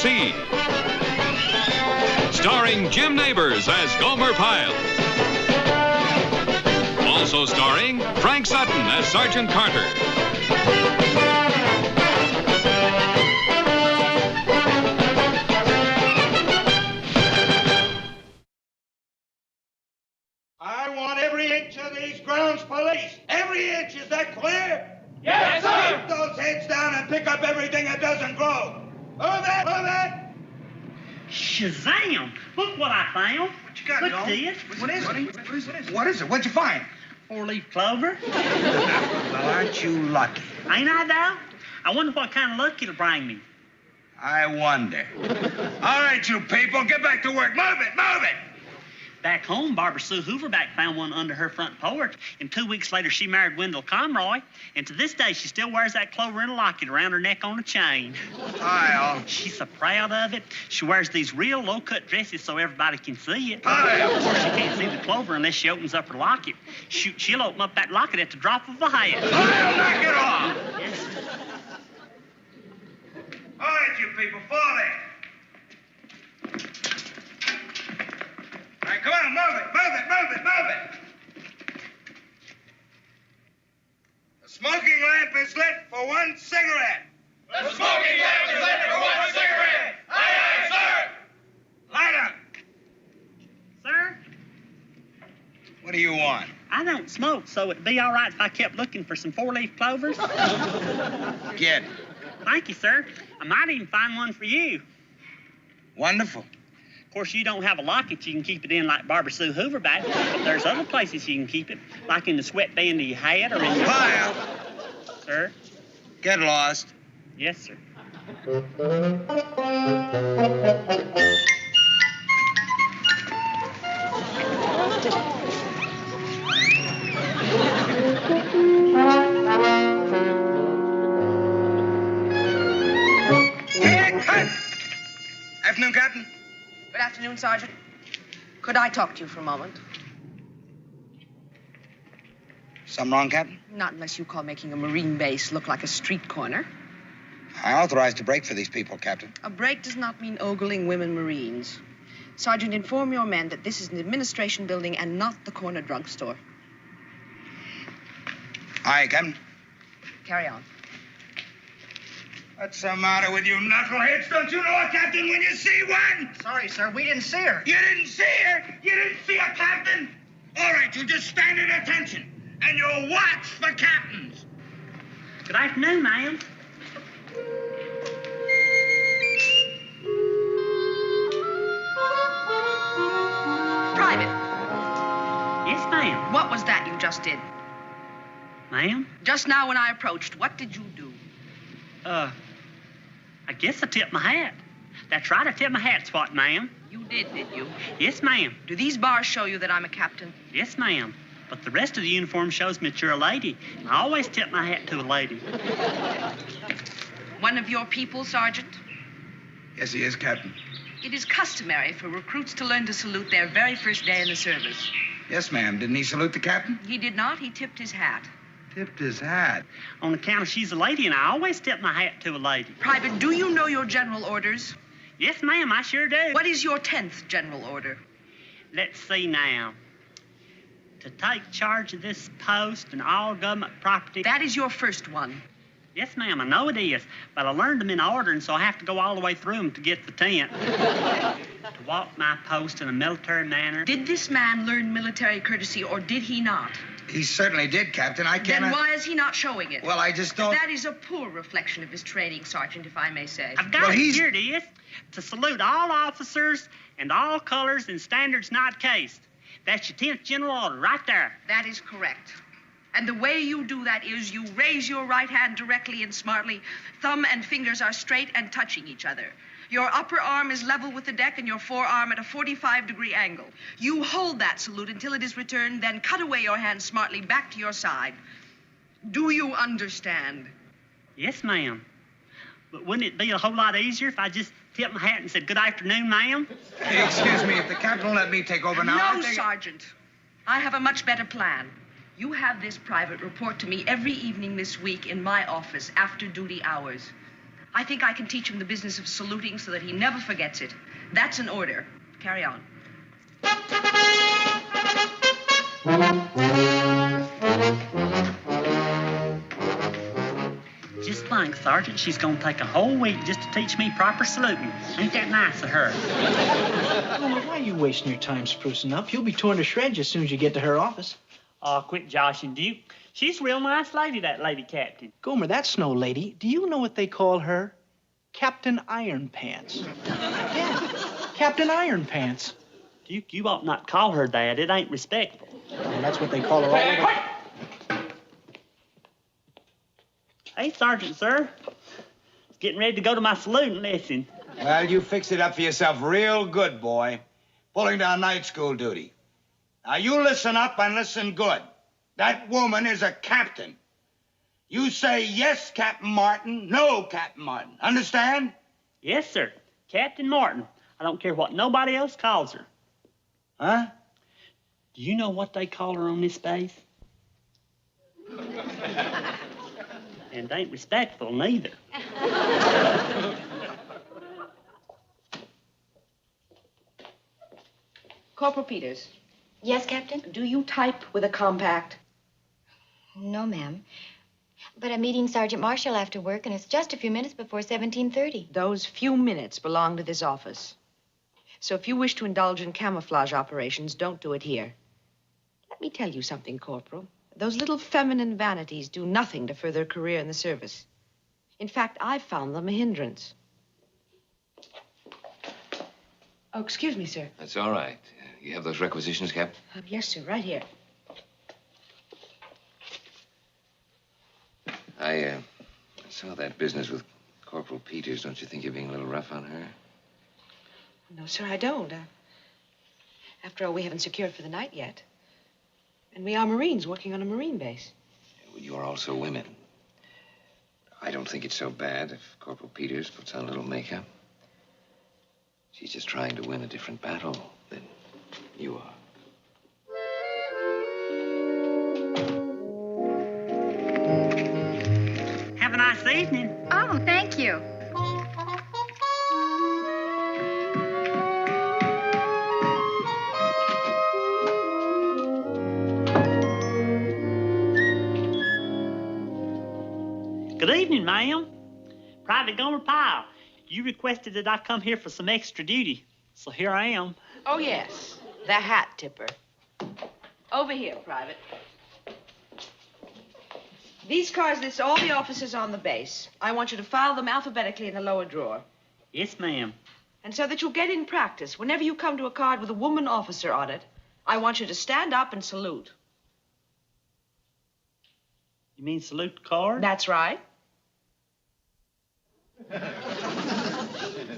U.S.M.C. Starring Jim Neighbors as Gomer Pyle. Also starring Frank Sutton as Sergeant Carter. I want every inch of these grounds police. Every inch, is that clear? Yes, sir! Put those heads down and pick up everything that doesn't grow. Move it, move it! Shazam! Look what I found. What you got, Look Joe? this. What is it? What is it? What'd you find? 4-leaf clover. Well, aren't you lucky? Ain't I, though? I wonder what kind of luck it'll bring me. I wonder. All right, you people, get back to work. Move it, move it! Back home, Barbara Sue Hooverback found one under her front porch, and 2 weeks later she married Wendell Conroy, and to this day she still wears that clover in a locket around her neck on a chain. Kyle. She's so proud of it. She wears these real low-cut dresses so everybody can see it. Kyle. Of course, she can't see the clover unless she opens up her locket. She'll open up that locket at the drop of a hat. Kyle, knock it off! Yes. All right, you people, fall in. All right, come on, move it, move it, move it, move it. The smoking lamp is lit for one cigarette. The smoking lamp is lit for one cigarette! Aye, aye, sir! Light up. Sir, What do you want? I don't smoke, so it'd be all right if I kept looking for some 4-leaf clovers. Get. Thank you, sir. I might even find one for you. Wonderful. Of course, you don't have a locket you can keep it in like Barbara Sue Hooverback, but there's other places you can keep it, like in the sweatband of your hat or in your... Kyle, Sir? get lost. Yes, sir. Hey, cut! Afternoon, Captain. Good afternoon, Sergeant. Could I talk to you for a moment? Something wrong, Captain? Not unless you call making a Marine base look like a street corner. I authorized a break for these people, Captain. A break does not mean ogling women Marines. Sergeant, inform your men that this is an administration building and not the corner drugstore. Aye, Captain. Carry on. What's the matter with you knuckleheads? Don't you know a captain when you see one? Sorry, sir, we didn't see her. You didn't see her? You didn't see a captain? All right, you just stand at attention, and you'll watch for captains. Good afternoon, ma'am. Private, Yes, ma'am. what was that you just did? Ma'am? Just now when I approached, what did you do? I guess I tipped my hat. That's right, I tipped my hat, Spot, ma'am. You did you? Yes, ma'am. Do these bars show you that I'm a captain? Yes, ma'am. But the rest of the uniform shows me that you're a lady. And I always tip my hat to a lady. One of your people, Sergeant? Yes, he is, Captain. It is customary for recruits to learn to salute their very first day in the service. Yes, ma'am. Didn't he salute the captain? He did not. He tipped his hat. Tipped his hat. On account of she's a lady, and I always tip my hat to a lady. Private, do you know your general orders? Yes, ma'am, I sure do. What is your 10th general order? Let's see now. To take charge of this post and all government property. That is your first one. Yes, ma'am, I know it is. But I learned them in order, and so I have to go all the way through them to get the 10th. To walk my post in a military manner. Did this man learn military courtesy, or did he not? He certainly did, Captain. I can't... Then why is he not showing it? Well, I just don't... That is a poor reflection of his training, Sergeant, if I may say. I've got Well, it. he's- Here it is. To salute all officers and all colors and standards not cased. That's your 10th general order right there. That is correct. And the way you do that is you raise your right hand directly and smartly. Thumb and fingers are straight and touching each other. Your upper arm is level with the deck and your forearm at a 45-degree angle. You hold that salute until it is returned, then cut away your hand smartly back to your side. Do you understand? Yes, ma'am. But wouldn't it be a whole lot easier if I just tipped my hat and said, good afternoon, ma'am? Hey, excuse me, if the captain will let me take over now... No, I'll take it. Sergeant. I have a much better plan. You have this private report to me every evening this week in my office after duty hours. I think I can teach him the business of saluting so that he never forgets it. That's an order. Carry on. Just think, Sergeant, she's gonna take a whole week just to teach me proper saluting. Ain't that nice of her? Gomer, why are you wasting your time sprucing up? You'll be torn to shreds as soon as you get to her office. Oh, quit joshing, Duke. She's a real nice lady, that lady captain. Gomer, that's no lady. Do you know what they call her? Captain Iron Pants. Yeah, Captain Iron Pants. Duke, you ought not call her that. It ain't respectful. Well, that's what they call her all over. Hey, Sergeant, sir. It's getting ready to go to my saluting lesson. Well, you fixed it up for yourself real good, boy. Pulling down night school duty. Now, you listen up and listen good. That woman is a captain. You say yes, Captain Martin, no, Captain Martin. Understand? Yes, sir. Captain Martin. I don't care what nobody else calls her. Huh? Do you know what they call her on this base? And it ain't respectful neither. Corporal Peters, Yes, Captain? do you type with a compact? No, ma'am. But I'm meeting Sergeant Marshall after work, and it's just a few minutes before 17:30. Those few minutes belong to this office. So if you wish to indulge in camouflage operations, don't do it here. Let me tell you something, Corporal. Those little feminine vanities do nothing to further a career in the service. In fact, I've found them a hindrance. Oh, excuse me, sir. That's all right. You have those requisitions, Cap? Yes, sir, right here. I saw that business with Corporal Peters. Don't you think you're being a little rough on her? No, sir, I don't. After all, we haven't secured for the night yet. And we are Marines working on a Marine base. Well, you are also women. I don't think it's so bad if Corporal Peters puts on a little makeup. She's just trying to win a different battle than you are. Have a nice evening. Oh, thank you. Good evening, ma'am. Private Gomer Pyle. You requested that I come here for some extra duty, so here I am. Oh, yes, the hat tipper. Over here, Private. These cards list all the officers on the base. I want you to file them alphabetically in the lower drawer. Yes, ma'am. And so that you'll get in practice, whenever you come to a card with a woman officer on it, I want you to stand up and salute. You mean salute the card? That's right.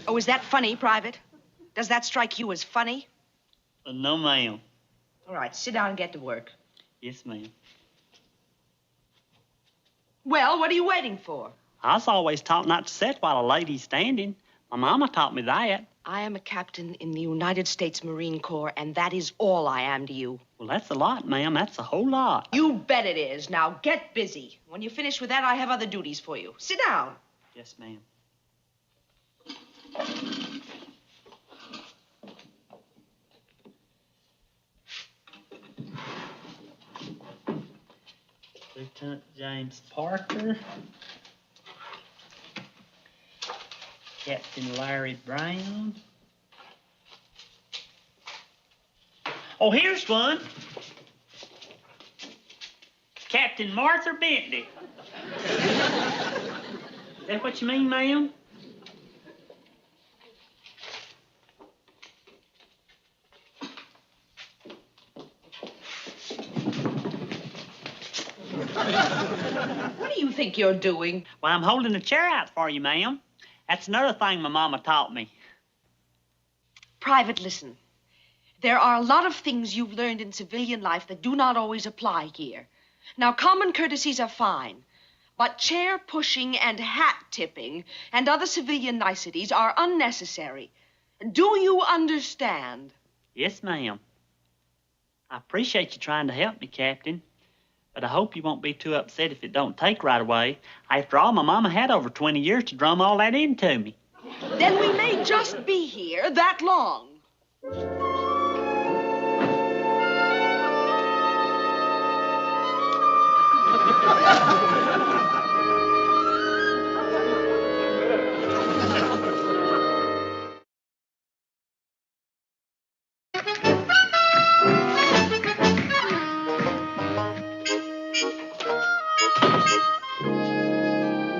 Oh, is that funny, Private? Does that strike you as funny? No, ma'am. All right, sit down and get to work. Yes, ma'am. Well, what are you waiting for? I was always taught not to sit while a lady's standing. My mama taught me that. I am a captain in the United States Marine Corps, and that is all I am to you. Well, that's a lot, ma'am. That's a whole lot. You bet it is. Now get busy. When you finish with that, I have other duties for you. Sit down. Yes, ma'am. Lieutenant James Parker. Captain Larry Brown. Oh, here's one. Captain Martha Bentley. Is that what you mean, ma'am? What do you think you're doing? Well, I'm holding a chair out for you, ma'am. That's another thing my mama taught me. Private, listen. There are a lot of things you've learned in civilian life that do not always apply here. Now, common courtesies are fine, but chair pushing and hat tipping and other civilian niceties are unnecessary. Do you understand? Yes, ma'am. I appreciate you trying to help me, Captain. But I hope you won't be too upset if it don't take right away. After all, my mama had over 20 years to drum all that into me. Then we may just be here that long.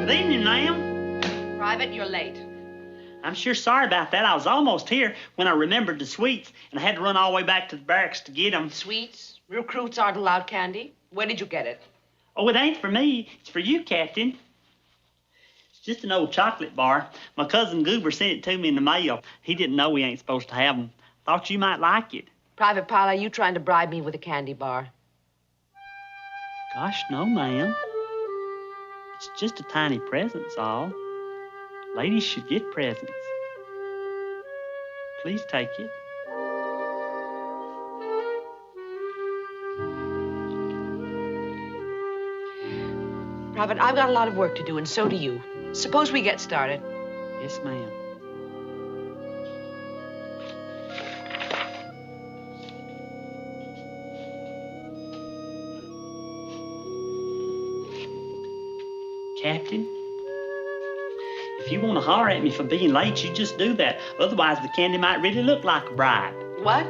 Good evening, ma'am. Private, you're late. I'm sure sorry about that. I was almost here when I remembered the sweets, and I had to run all the way back to the barracks to get them. Sweets? Recruits aren't allowed candy. Where did you get it? Oh, it ain't for me. It's for you, Captain. It's just an old chocolate bar. My cousin Gomer sent it to me in the mail. He didn't know we ain't supposed to have them. Thought you might like it. Private Pyle, are you trying to bribe me with a candy bar? Gosh, no, ma'am. It's just a tiny present's all. Ladies should get presents. Please take it. Private, I've got a lot of work to do, and so do you. Suppose we get started. Yes, ma'am. Captain, if you want to holler at me for being late, you just do that. Otherwise, the candy might really look like a bribe. What?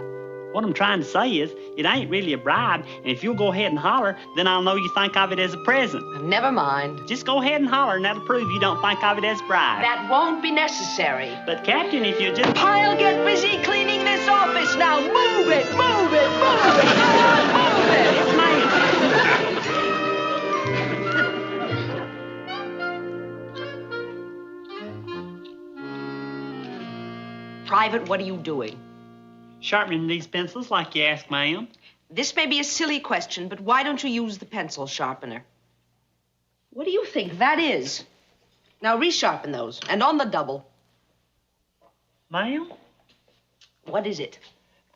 What I'm trying to say is, it ain't really a bribe, and if you'll go ahead and holler, then I'll know you think of it as a present. Never mind. Just go ahead and holler, and that'll prove you don't think of it as a bribe. That won't be necessary. But, Captain, if you just... Pyle, get busy cleaning this office now. Move it, move it, move it. Move it. Yes, ma'am. Private, what are you doing? Sharpening these pencils like you asked, ma'am. This may be a silly question, but why don't you use the pencil sharpener? What do you think that is? Now resharpen those, and on the double. Ma'am? What is it?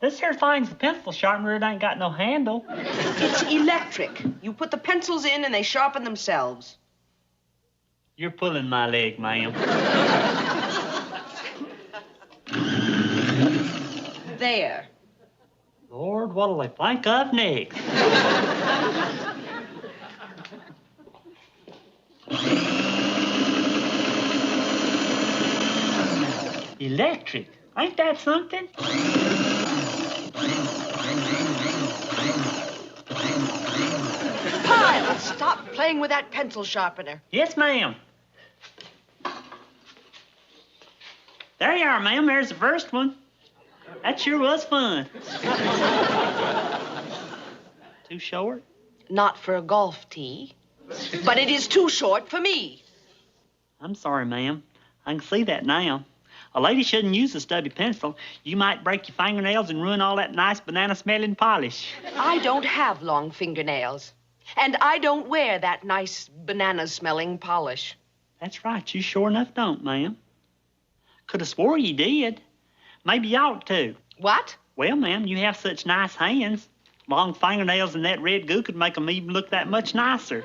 This here thing's the pencil sharpener. It ain't got no handle. It's electric. You put the pencils in and they sharpen themselves. You're pulling my leg, ma'am. There. Lord, what'll they think of next? Electric. Ain't that something? Pyle, stop playing with that pencil sharpener. Yes, ma'am. There you are, ma'am. There's the first one. That sure was fun. Too short? Not for a golf tee, but it is too short for me. I'm sorry, ma'am. I can see that now. A lady shouldn't use a stubby pencil. You might break your fingernails and ruin all that nice banana-smelling polish. I don't have long fingernails, and I don't wear that nice banana-smelling polish. That's right. You sure enough don't, ma'am. Could have swore you did. Maybe you ought to. What? Well, ma'am, you have such nice hands. Long fingernails and that red goo could make them even look that much nicer.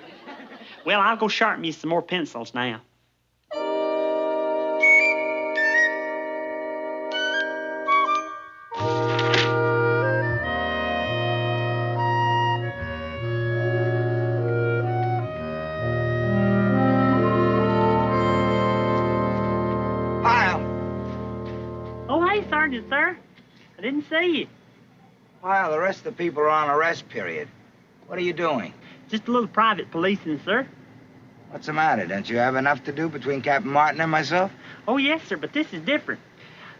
Well, I'll go sharpen you some more pencils now. Sergeant, sir. I didn't see you. Pyle, the rest of the people are on arrest period. What are you doing? Just a little private policing, sir. What's the matter? Don't you have enough to do between Captain Martin and myself? Oh, yes, sir, but this is different.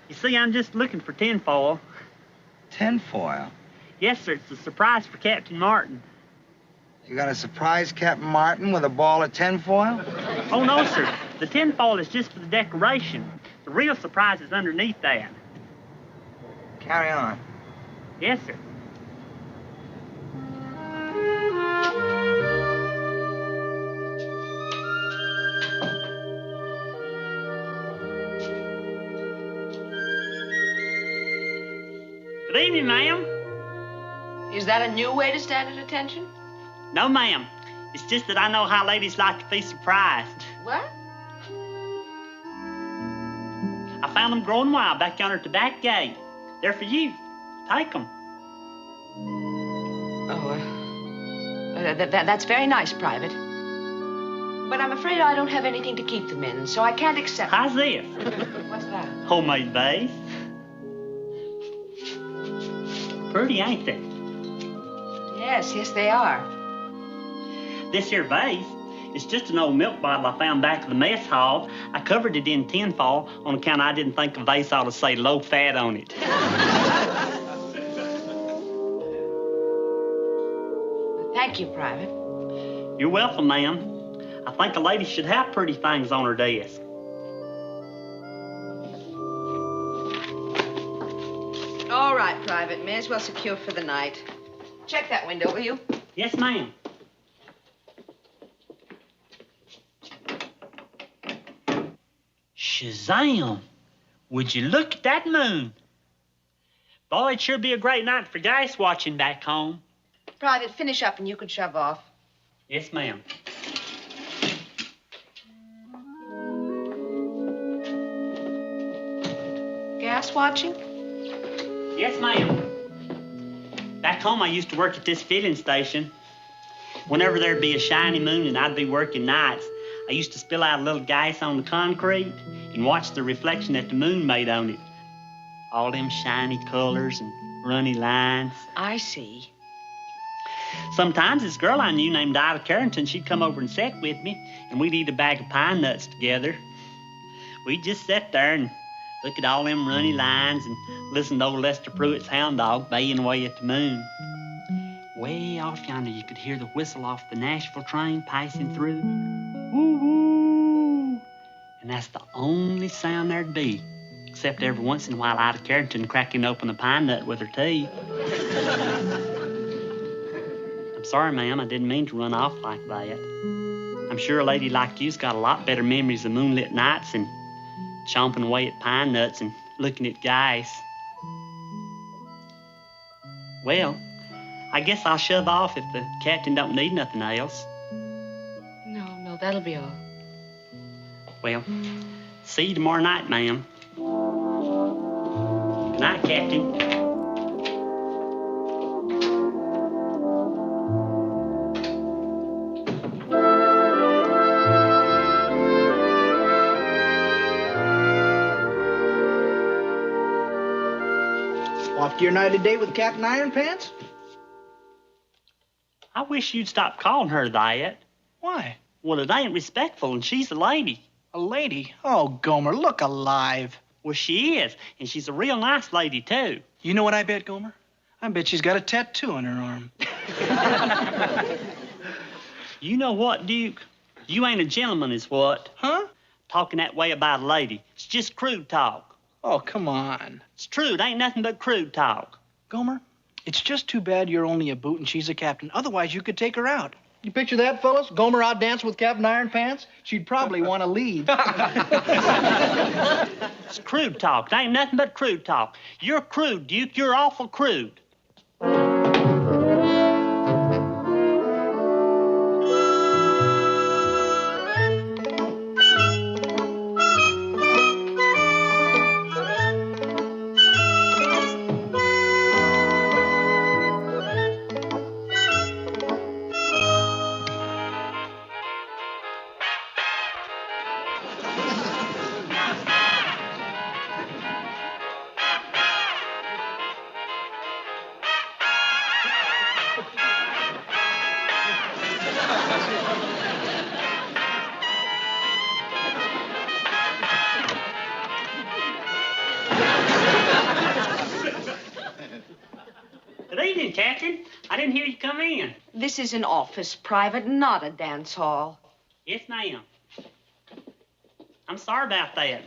You see, I'm just looking for tinfoil. Tinfoil? Yes, sir. It's a surprise for Captain Martin. You gonna surprise Captain Martin with a ball of tinfoil? Oh, no, sir. The tinfoil is just for the decoration. The real surprise is underneath that. Carry on. Yes, sir. Good evening, ma'am. Is that a new way to stand at attention? No, ma'am. It's just that I know how ladies like to be surprised. What? I found them growing wild back yonder at the back gate. They're for you. Take them. Oh, that's very nice, Private. But I'm afraid I don't have anything to keep them in, so I can't accept How's this? What's that? Homemade vase. Pretty, ain't they? Yes, they are. This here vase is just an old milk bottle I found back of the mess hall. I covered it in tinfoil on account I didn't think a vase ought to say low fat on it. Thank you, Private. You're welcome, ma'am. I think a lady should have pretty things on her desk. All right, Private. May as well secure for the night. Check that window, will you? Yes, ma'am. Shazam! Would you look at that moon? Boy, it'd sure be a great night for guys watching back home. Private, finish up and you can shove off. Yes, ma'am. Gas watching? Yes, ma'am. Back home, I used to work at this filling station. Whenever there'd be a shiny moon and I'd be working nights, I used to spill out a little gas on the concrete and watch the reflection that the moon made on it. All them shiny colors and runny lines. I see. Sometimes this girl I knew named Ida Carrington, she'd come over and sit with me, and we'd eat a bag of pine nuts together. We'd just sit there and look at all them runny lines and listen to old Lester Pruitt's hound dog baying away at the moon. Way off yonder, you could hear the whistle off the Nashville train passing through. Woo-woo! And that's the only sound there'd be, except every once in a while Ida Carrington cracking open a pine nut with her teeth. I'm sorry, ma'am, I didn't mean to run off like that. I'm sure a lady like you's got a lot better memories of moonlit nights and chomping away at pine nuts and looking at guys. Well, I guess I'll shove off if the captain don't need nothing else. No, that'll be all. Well, see you tomorrow night, ma'am. Good night, Captain. Off to your night of date with Captain Iron Pants? I wish you'd stop calling her that. Why? Well, it ain't respectful, and she's a lady. A lady? Oh, Gomer, look alive. Well, she is, and she's a real nice lady, too. You know what I bet, Gomer? I bet she's got a tattoo on her arm. You know what, Duke? You ain't a gentleman is what? Huh? Talking that way about a lady. It's just crude talk. Oh, come on. It's true. It ain't nothing but crude talk. Gomer, it's just too bad you're only a boot and she's a captain. Otherwise, you could take her out. You picture that, fellas? Gomer out dancing with Captain Iron Pants? She'd probably want to lead. It's crude talk. It ain't nothing but crude talk. You're crude, Duke. You're awful crude. Good evening, Captain. I didn't hear you come in. This is an office, Private, not a dance hall. Yes, ma'am. I'm sorry about that.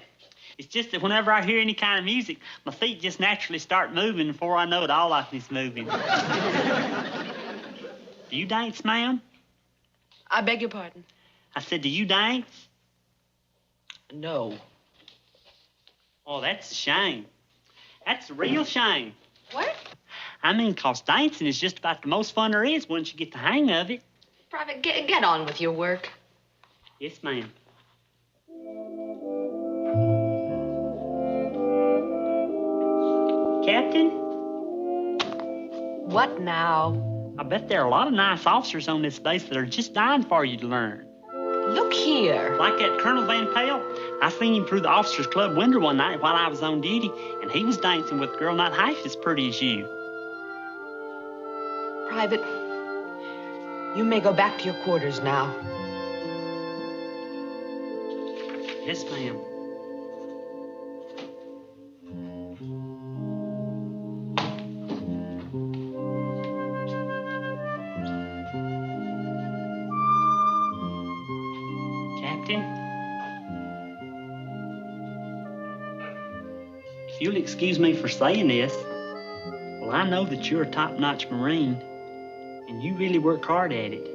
It's just that whenever I hear any kind of music, my feet just naturally start moving. Before I know it, all of me's moving. Do you dance, ma'am? I beg your pardon? I said, do you dance? No. Oh, that's a shame. That's a real shame. What? I mean, 'cause dancing is just about the most fun there is once you get the hang of it. Private, get on with your work. Yes, ma'am. Captain? What now? I bet there are a lot of nice officers on this base that are just dying for you to learn. Look here. Like that Colonel Van Pale. I seen him through the officers' club window one night while I was on duty, and he was dancing with a girl not half as pretty as you. Private, you may go back to your quarters now. Yes, ma'am. Captain? If you'll excuse me for saying this, well, I know that you're a top-notch Marine, and you really work hard at it.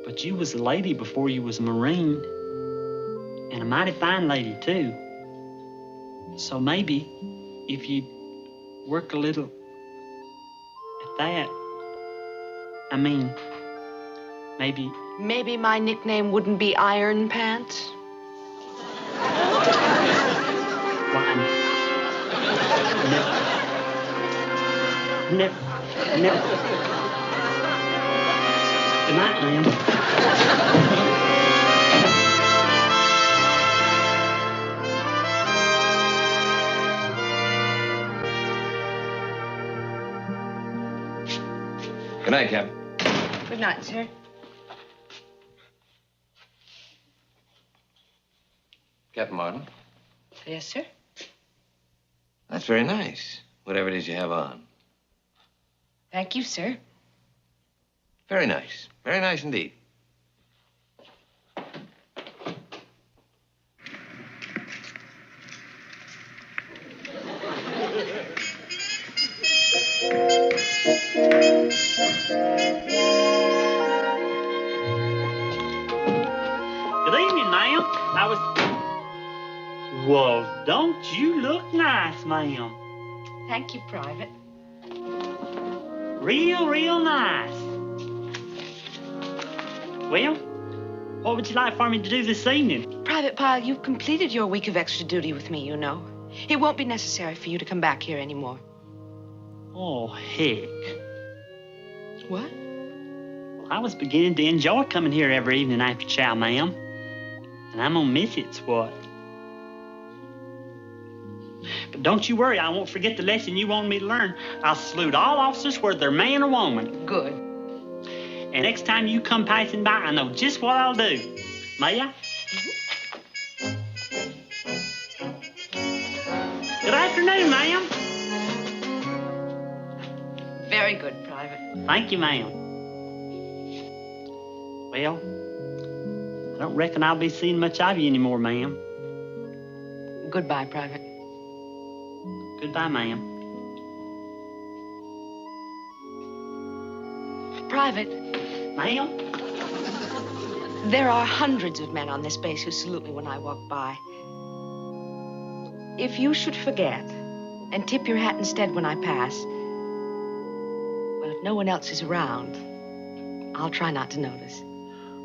But you was a lady before you was a Marine, and a mighty fine lady, too. So maybe, if you'd work a little at that, I mean, maybe... Maybe my nickname wouldn't be Iron Pants? Why, never. Good night, ma'am. Good night, Captain. Good night, sir. Captain Martin. Yes, sir. That's very nice, whatever it is you have on. Thank you, sir. Very nice. Very nice indeed. Good evening, ma'am. Well, don't you look nice, ma'am? Thank you, Private. Real nice. Well, what would you like for me to do this evening? Private Pyle, you've completed your week of extra duty with me, you know. It won't be necessary for you to come back here anymore. Oh, heck. What? Well, I was beginning to enjoy coming here every evening after chow, ma'am. And I'm gonna miss it, what? But don't you worry, I won't forget the lesson you wanted me to learn. I'll salute all officers, whether they're man or woman. Good. And next time you come passing by, I know just what I'll do. May I? Good afternoon, ma'am. Very good, Private. Thank you, ma'am. Well, I don't reckon I'll be seeing much of you anymore, ma'am. Goodbye, Private. Goodbye, ma'am. Private. Ma'am? There are hundreds of men on this base who salute me when I walk by. If you should forget and tip your hat instead when I pass, well, if no one else is around, I'll try not to notice.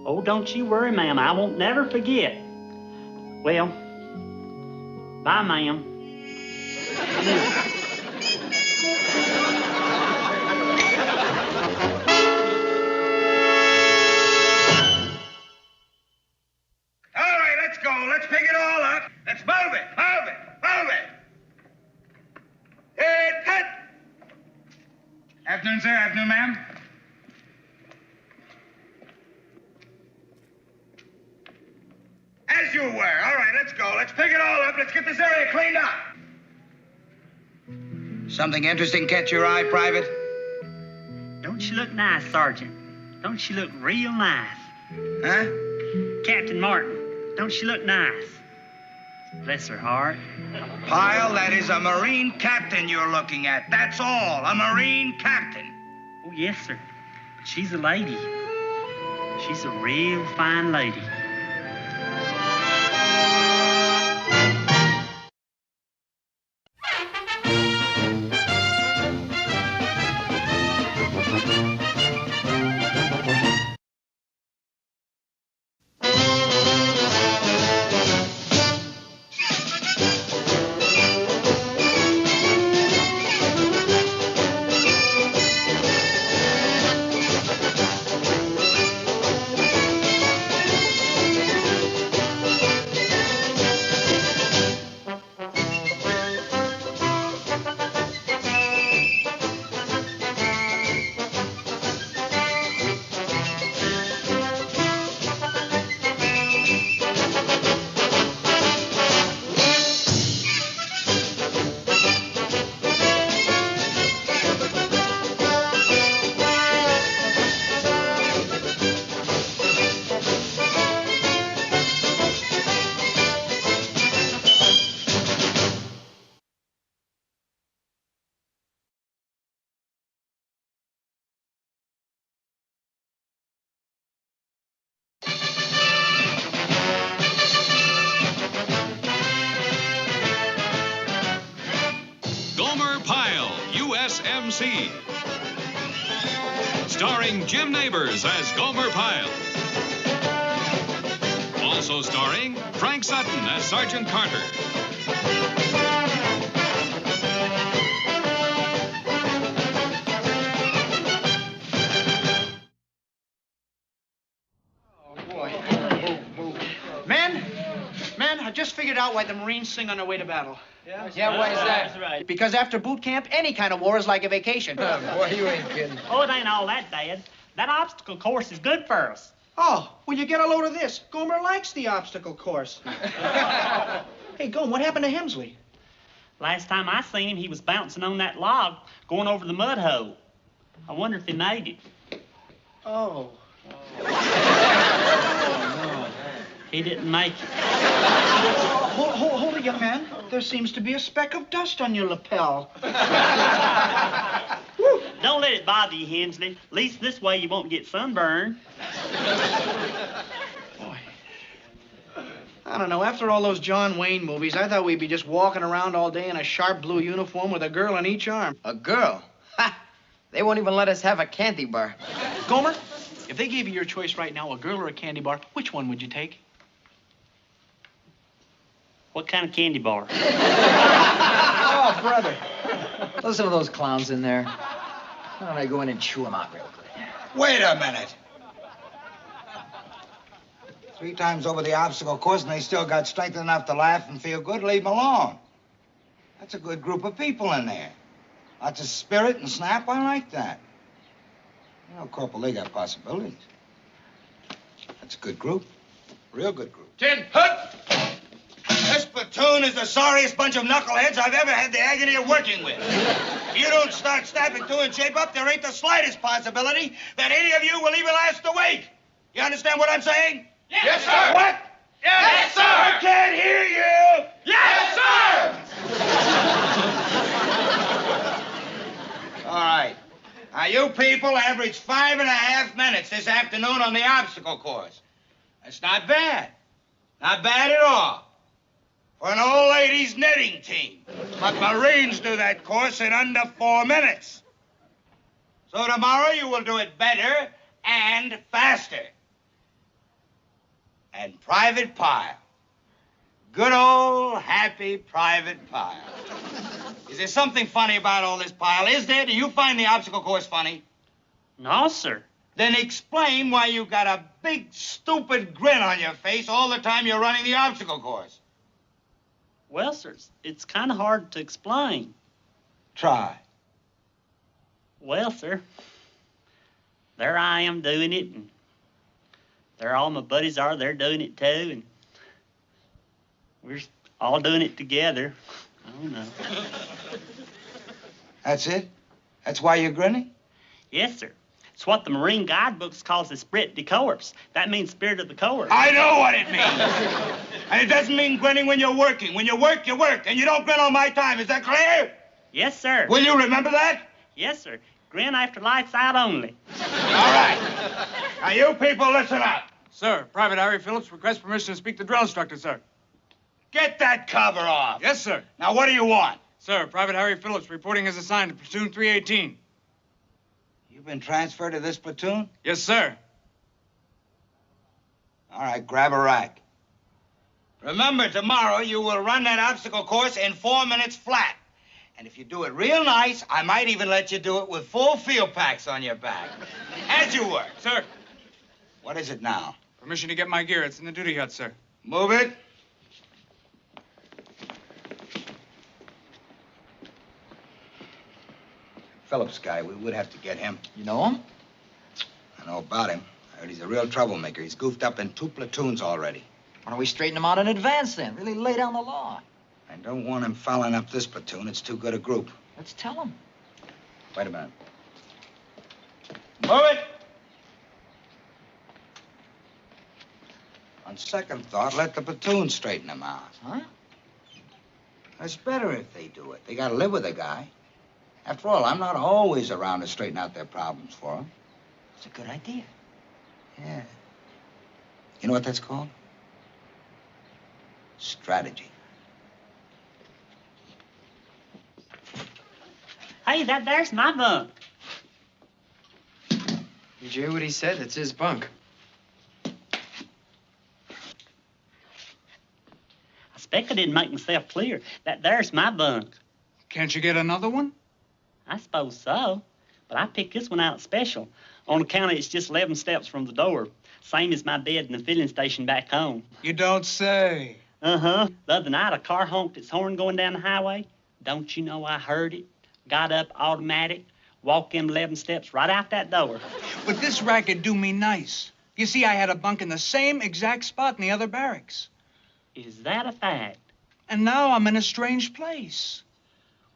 Oh, don't you worry, ma'am. I won't never forget. Well, bye, ma'am. All right, let's go. Let's pick it all up. Let's move it. Hey, cut. Afternoon, sir. Afternoon, ma'am. As you were. All right, let's go. Let's pick it all up. Let's get this area cleaned up. Something interesting catch your eye, Private? Don't you look nice, Sergeant? Don't you look real nice? Huh? Captain Martin, don't she look nice? Bless her heart. Pyle, that is a Marine captain you're looking at. That's all. A Marine captain. Oh, yes, sir. But she's a lady. She's a real fine lady. U.S.M.C. Starring Jim Neighbors as Gomer Pyle. Also starring Frank Sutton as Sergeant Carter. Men, I just figured out why the Marines sing on their way to battle. Yeah, why is that? That's right. Because after boot camp, any kind of war is like a vacation. Boy, you ain't kidding. Oh, it ain't all that bad. That obstacle course is good for us. Oh, well, you get a load of this. Gomer likes the obstacle course. Hey, Gomer, what happened to Hemsley? Last time I seen him, he was bouncing on that log, going over the mud hole. I wonder if he made it. Oh. He didn't make it. Hold it, young man. There seems to be a speck of dust on your lapel. Don't let it bother you, Hensley. At least this way you won't get sunburned. Boy. I don't know. After all those John Wayne movies, I thought we'd be just walking around all day in a sharp blue uniform with a girl on each arm. A girl? Ha! They won't even let us have a candy bar. Gomer, if they gave you your choice right now, a girl or a candy bar, which one would you take? What kind of candy bar? Oh, brother. Listen to those clowns in there. Why don't I go in and chew them out real good? Wait a minute. 3 times over the obstacle course and they still got strength enough to laugh and feel good, leave them alone. That's a good group of people in there. Lots of spirit and snap. I like that. You know, Corporal, they got possibilities. That's a good group. Real good group. 10, hut! This platoon is the sorriest bunch of knuckleheads I've ever had the agony of working with. If you don't start snapping to and shape up, there ain't the slightest possibility that any of you will even last the week. You understand what I'm saying? Yes, sir. What? Yes, sir. I can't hear you. Yes, sir. All right. Now, you people averaged 5.5 minutes this afternoon on the obstacle course. That's not bad. Not bad at all. For an old ladies knitting team. But Marines do that course in under 4 minutes. So tomorrow you will do it better and faster. And Private Pyle. Good old happy Private Pyle. Is there something funny about all this, Pyle? Is there? Do you find the obstacle course funny? No, sir. Then explain why you got a big, stupid grin on your face all the time you're running the obstacle course. Well, sir, it's kind of hard to explain. Try. Well, sir, there I am doing it, and there all my buddies are. They're doing it, too, and we're all doing it together. I don't know. That's it? That's why you're grinning? Yes, sir. It's what the Marine guidebooks calls the spirit de corps. That means spirit of the corps. I know what it means. And it doesn't mean grinning when you're working. When you work, and you don't grin on my time. Is that clear? Yes, sir. Will you remember that? Yes, sir. Grin after lights out only. All right. Now, you people, listen up. Sir, Private Harry Phillips requests permission to speak to drill instructor, sir. Get that cover off. Yes, sir. Now, what do you want? Sir, Private Harry Phillips reporting as assigned to platoon 318. You've been transferred to this platoon? Yes, sir. All right, grab a rack. Remember, tomorrow you will run that obstacle course in 4 minutes flat. And if you do it real nice, I might even let you do it with full field packs on your back. As you work. Sir. What is it now? Permission to get my gear. It's in the duty hut, sir. Move it. Phillips guy, we would have to get him. You know him? I know about him. I heard he's a real troublemaker. He's goofed up in 2 platoons already. Why don't we straighten him out in advance then? Really lay down the law. I don't want him fouling up this platoon. It's too good a group. Let's tell him. Wait a minute. Move it! On second thought, let the platoon straighten him out. Huh? It's better if they do it. They gotta live with the guy. After all, I'm not always around to straighten out their problems for them. It's a good idea. Yeah. You know what that's called? Strategy. Hey, there's my bunk. Did you hear what he said? That's his bunk. I expect I didn't make myself clear. There's my bunk. Can't you get another one? I suppose so, but I picked this one out special. On account of it's just 11 steps from the door. Same as my bed in the filling station back home. You don't say. Uh-huh. The other night, a car honked its horn going down the highway. Don't you know I heard it? Got up, automatic, walked them 11 steps right out that door. But this racket do me nice. You see, I had a bunk in the same exact spot in the other barracks. Is that a fact? And now I'm in a strange place.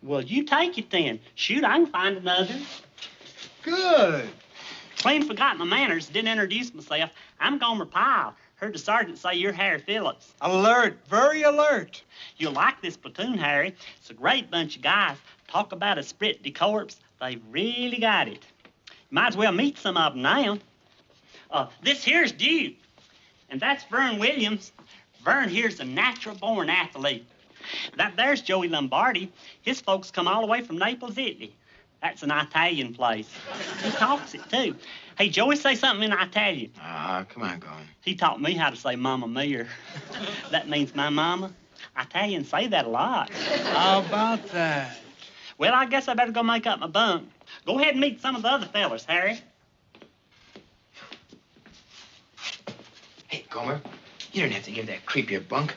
Well, you take it then. Shoot, I can find another. Good. Clean forgot my manners, didn't introduce myself. I'm Gomer Pyle. Heard the sergeant say you're Harry Phillips. Alert, very alert. You'll like this platoon, Harry. It's a great bunch of guys. Talk about a sprit de corps. They've really got it. You might as well meet some of them now. This here's Duke, and that's Vern Williams. Vern here's a natural-born athlete. There's Joey Lombardi. His folks come all the way from Naples, Italy. That's an Italian place. He talks it, too. Hey, Joey, say something in Italian. Come on, Gomer. He taught me how to say Mamma Mia. That means my mama. Italians say that a lot. How about that? Well, I guess I better go make up my bunk. Go ahead and meet some of the other fellas, Harry. Hey, Gomer, you don't have to give that creep your bunk.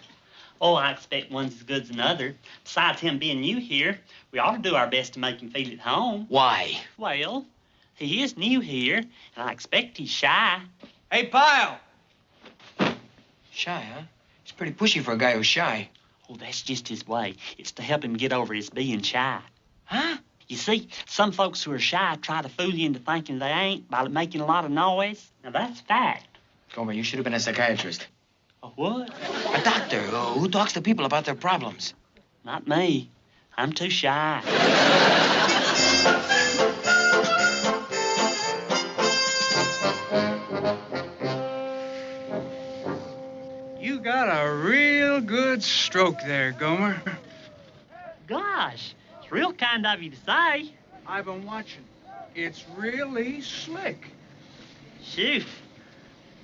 Oh, I expect one's as good as another. Besides him being new here, we ought to do our best to make him feel at home. Why? Well, he is new here, and I expect he's shy. Hey, Pyle. Shy, huh? He's pretty pushy for a guy who's shy. Oh, that's just his way. It's to help him get over his being shy. Huh? You see, some folks who are shy try to fool you into thinking they ain't by making a lot of noise. Now, that's fact. Gomer, you should have been a psychiatrist. A what? A doctor who talks to people about their problems. Not me. I'm too shy. You got a real good stroke there, Gomer. Gosh, it's real kind of you to say. I've been watching. It's really slick. Shoot.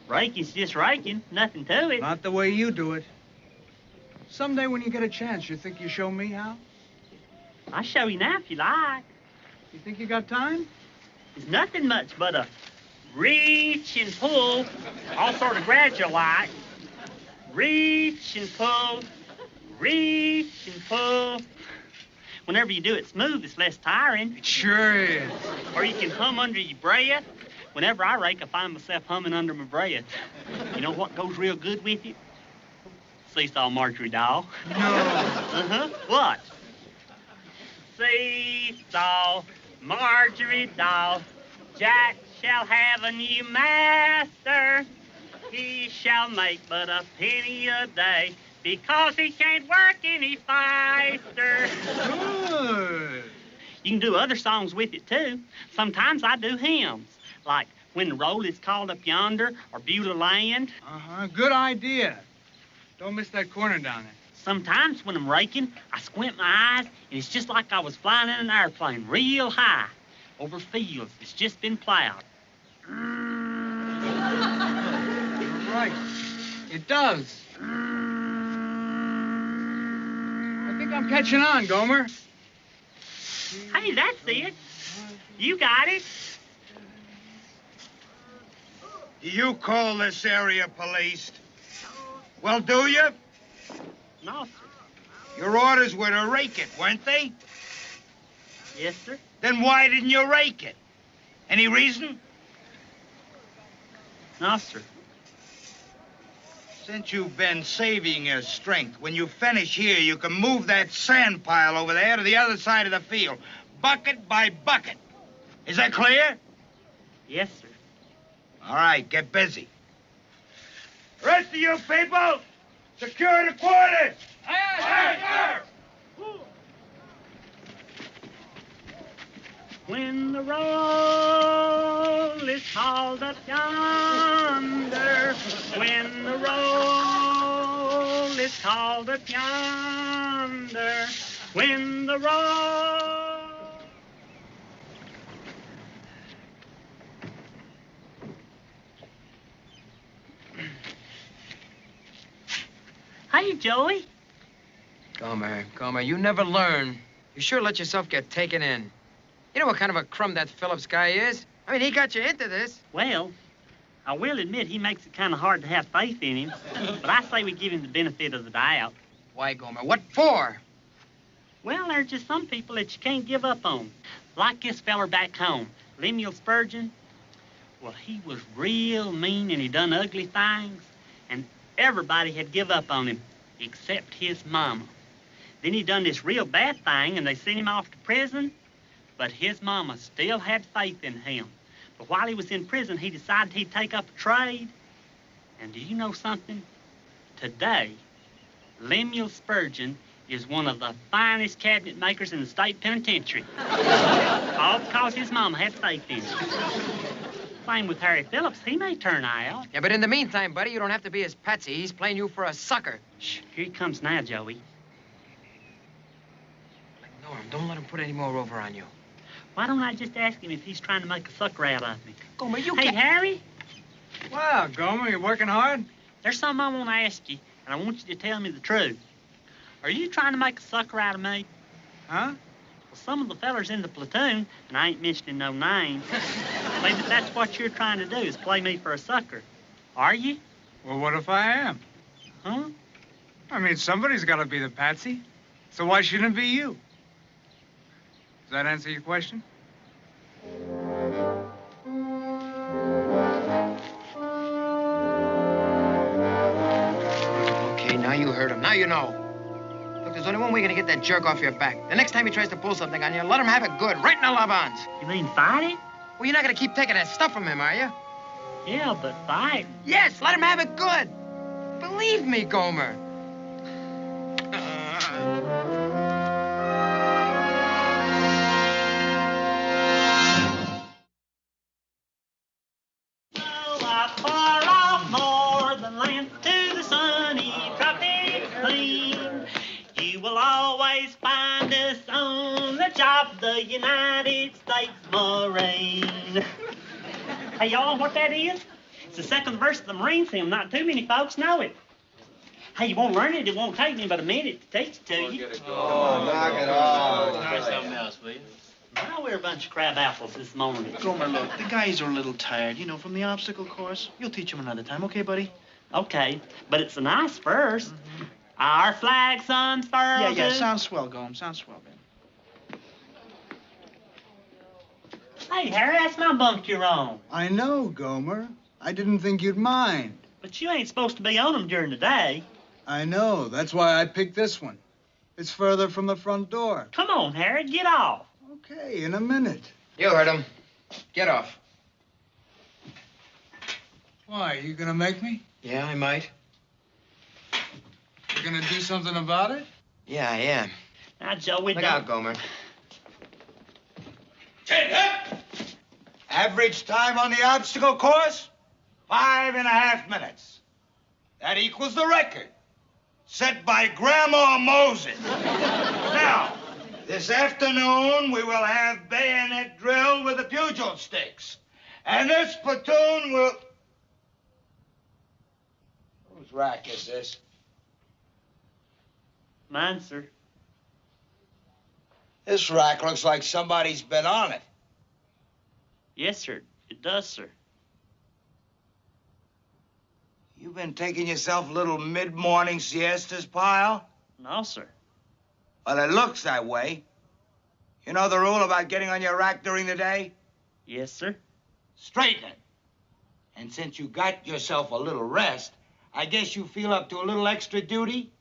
Raking's just raking. Nothing to it. Not the way you do it. Someday when you get a chance, you think you show me how? I'll show you now if you like. You think you got time? It's nothing much but a reach and pull, all sort of gradual like. Reach and pull, reach and pull. Whenever you do it smooth, it's less tiring. It sure is. Or you can hum under your breath. Whenever I rake, I find myself humming under my breath. You know what goes real good with it? Seesaw Marjorie doll. No. Uh-huh. What? Seesaw Marjorie doll, Jack shall have a new master. He shall make but a penny a day because he can't work any faster. Good. You can do other songs with it, too. Sometimes I do hymns, like When the Roll is Called Up Yonder or Beulah Land. Uh-huh. Good idea. Don't miss that corner down there. Sometimes when I'm raking, I squint my eyes, and it's just like I was flying in an airplane real high over fields that's just been plowed. You're right. It does. I think I'm catching on, Gomer. Hey, that's it. You got it. Do you call this area policed? Well, do you? No, sir. Your orders were to rake it, weren't they? Yes, sir. Then why didn't you rake it? Any reason? No, sir. Since you've been saving your strength, when you finish here, you can move that sand pile over there to the other side of the field, bucket by bucket. Is that clear? Yes, sir. All right, get busy. Rest of you people, secure the quarters. Aye, sir. When the roll is called up yonder, when the roll is called up yonder, when the roll Hey, Joey. Gomer, you never learn. You sure let yourself get taken in. You know what kind of a crumb that Phillips guy is? I mean, he got you into this. Well, I will admit he makes it kind of hard to have faith in him, but I say we give him the benefit of the doubt. Why, Gomer? What for? Well, there's just some people that you can't give up on. Like this feller back home, Lemuel Spurgeon. Well, he was real mean and he done ugly things, and everybody had give up on him, except his mama. Then he done this real bad thing, and they sent him off to prison, but his mama still had faith in him. But while he was in prison, he decided he'd take up a trade. And do you know something? Today, Lemuel Spurgeon is one of the finest cabinet makers in the state penitentiary. All because his mama had faith in him. Same with Harry Phillips. He may turn out. Yeah, but in the meantime, buddy, you don't have to be his patsy. He's playing you for a sucker. Shh, here he comes now, Joey. Norm, don't let him put any more over on you. Why don't I just ask him if he's trying to make a sucker out of me? Gomer, you Hey, can't... Harry? Wow, Gomer, you working hard? There's something I want to ask you, and I want you to tell me the truth. Are you trying to make a sucker out of me? Huh? Well, some of the fellers in the platoon, and I ain't mentioning no names, maybe that's what you're trying to do, is play me for a sucker. Are you? Well, what if I am? Huh? I mean, somebody's got to be the patsy. So why shouldn't it be you? Does that answer your question? Okay, now you heard him. Now you know. Look, there's only one way you're gonna get that jerk off your back. The next time he tries to pull something on you, let him have it good, right in the lavans. You mean fight it? Well, you're not gonna keep taking that stuff from him, are you? Yeah, but fight. Yes, let him have it good. Believe me, Gomer. The United States Marine. Hey, y'all know what that is? It's the second verse of the Marine hymn. Not too many folks know it. Hey, you won't learn it? It won't take me but a minute to teach it to you. Oh, knock it off. Try something else, will you? Well, we're a bunch of crab apples this morning. Gomer, look, the guys are a little tired, you know, from the obstacle course. You'll teach them another time, okay, buddy? Okay, but it's a nice verse. Mm-hmm. Our flag's unfurled. Yeah, sounds swell, Gomer. Sounds swell, baby. Hey, Harry, that's my bunk you're on. I know, Gomer. I didn't think you'd mind. But you ain't supposed to be on them during the day. I know. That's why I picked this one. It's further from the front door. Come on, Harry, get off. Okay, in a minute. You heard him. Get off. Why, you gonna make me? Yeah, I might. You gonna do something about it? Yeah, I am. Now, Joe, we Look don't... out, Gomer. Average time on the obstacle course, 5.5 minutes. That equals the record set by Grandma Moses. Now, this afternoon, we will have bayonet drill with the pugil sticks. And this platoon will... Whose rack is this? Mine, sir. This rack looks like somebody's been on it. Yes, sir. It does, sir. You been taking yourself little mid-morning siestas, Pyle? No, sir. Well, it looks that way. You know the rule about getting on your rack during the day? Yes, sir. Straighten it. And since you got yourself a little rest, I guess you feel up to a little extra duty?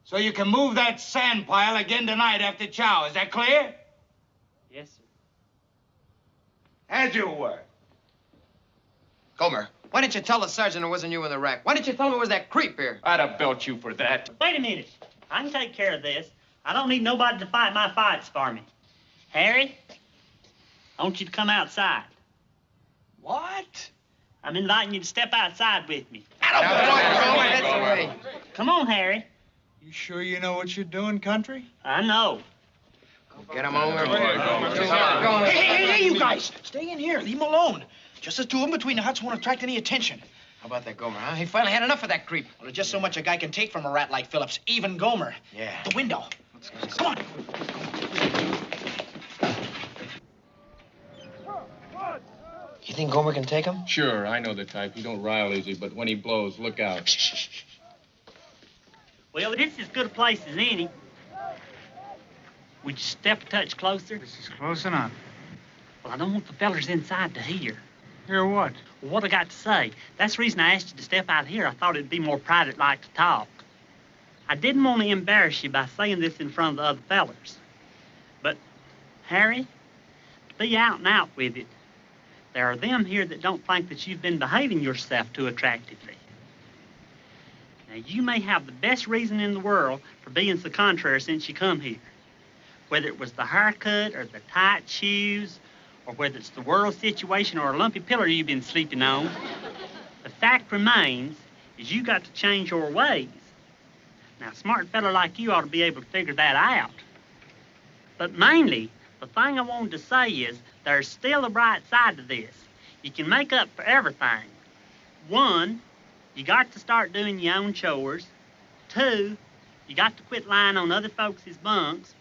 So you can move that sand pile again tonight after chow. Is that clear? Yes, sir. As you were. Gomer, why didn't you tell the sergeant it wasn't you in the rack? Why didn't you tell him it was that creep here? I'd have belt you for that. Wait a minute. I can take care of this. I don't need nobody to fight my fights for me. Harry, I want you to come outside. What? I'm inviting you to step outside with me. That's the way. Come on, Harry. You sure you know what you're doing, country? I know. Get him over. Hey, you guys! Stay in here. Leave him alone. Just the two of them between the huts won't attract any attention. How about that Gomer, huh? He finally had enough of that creep. Well, there's just so much a guy can take from a rat like Phillips. Even Gomer. Yeah. The window. Come on. You think Gomer can take him? Sure, I know the type. He don't rile easy, but when he blows, look out. Well, this is as good a place as any. Would you step a touch closer? This is close enough. Well, I don't want the fellers inside to hear. Hear what? Well, what I got to say. That's the reason I asked you to step out here. I thought it'd be more private-like to talk. I didn't want to embarrass you by saying this in front of the other fellers. But, Harry, to be out and out with it, there are them here that don't think that you've been behaving yourself too attractively. Now, you may have the best reason in the world for being so contrary since you come here. Whether it was the haircut or the tight shoes, or whether it's the world situation or a lumpy pillow you've been sleeping on, the fact remains is you got to change your ways. Now, a smart fella like you ought to be able to figure that out. But mainly, the thing I wanted to say is there's still a bright side to this. You can make up for everything. 1, you got to start doing your own chores. 2, you got to quit lying on other folks' bunks.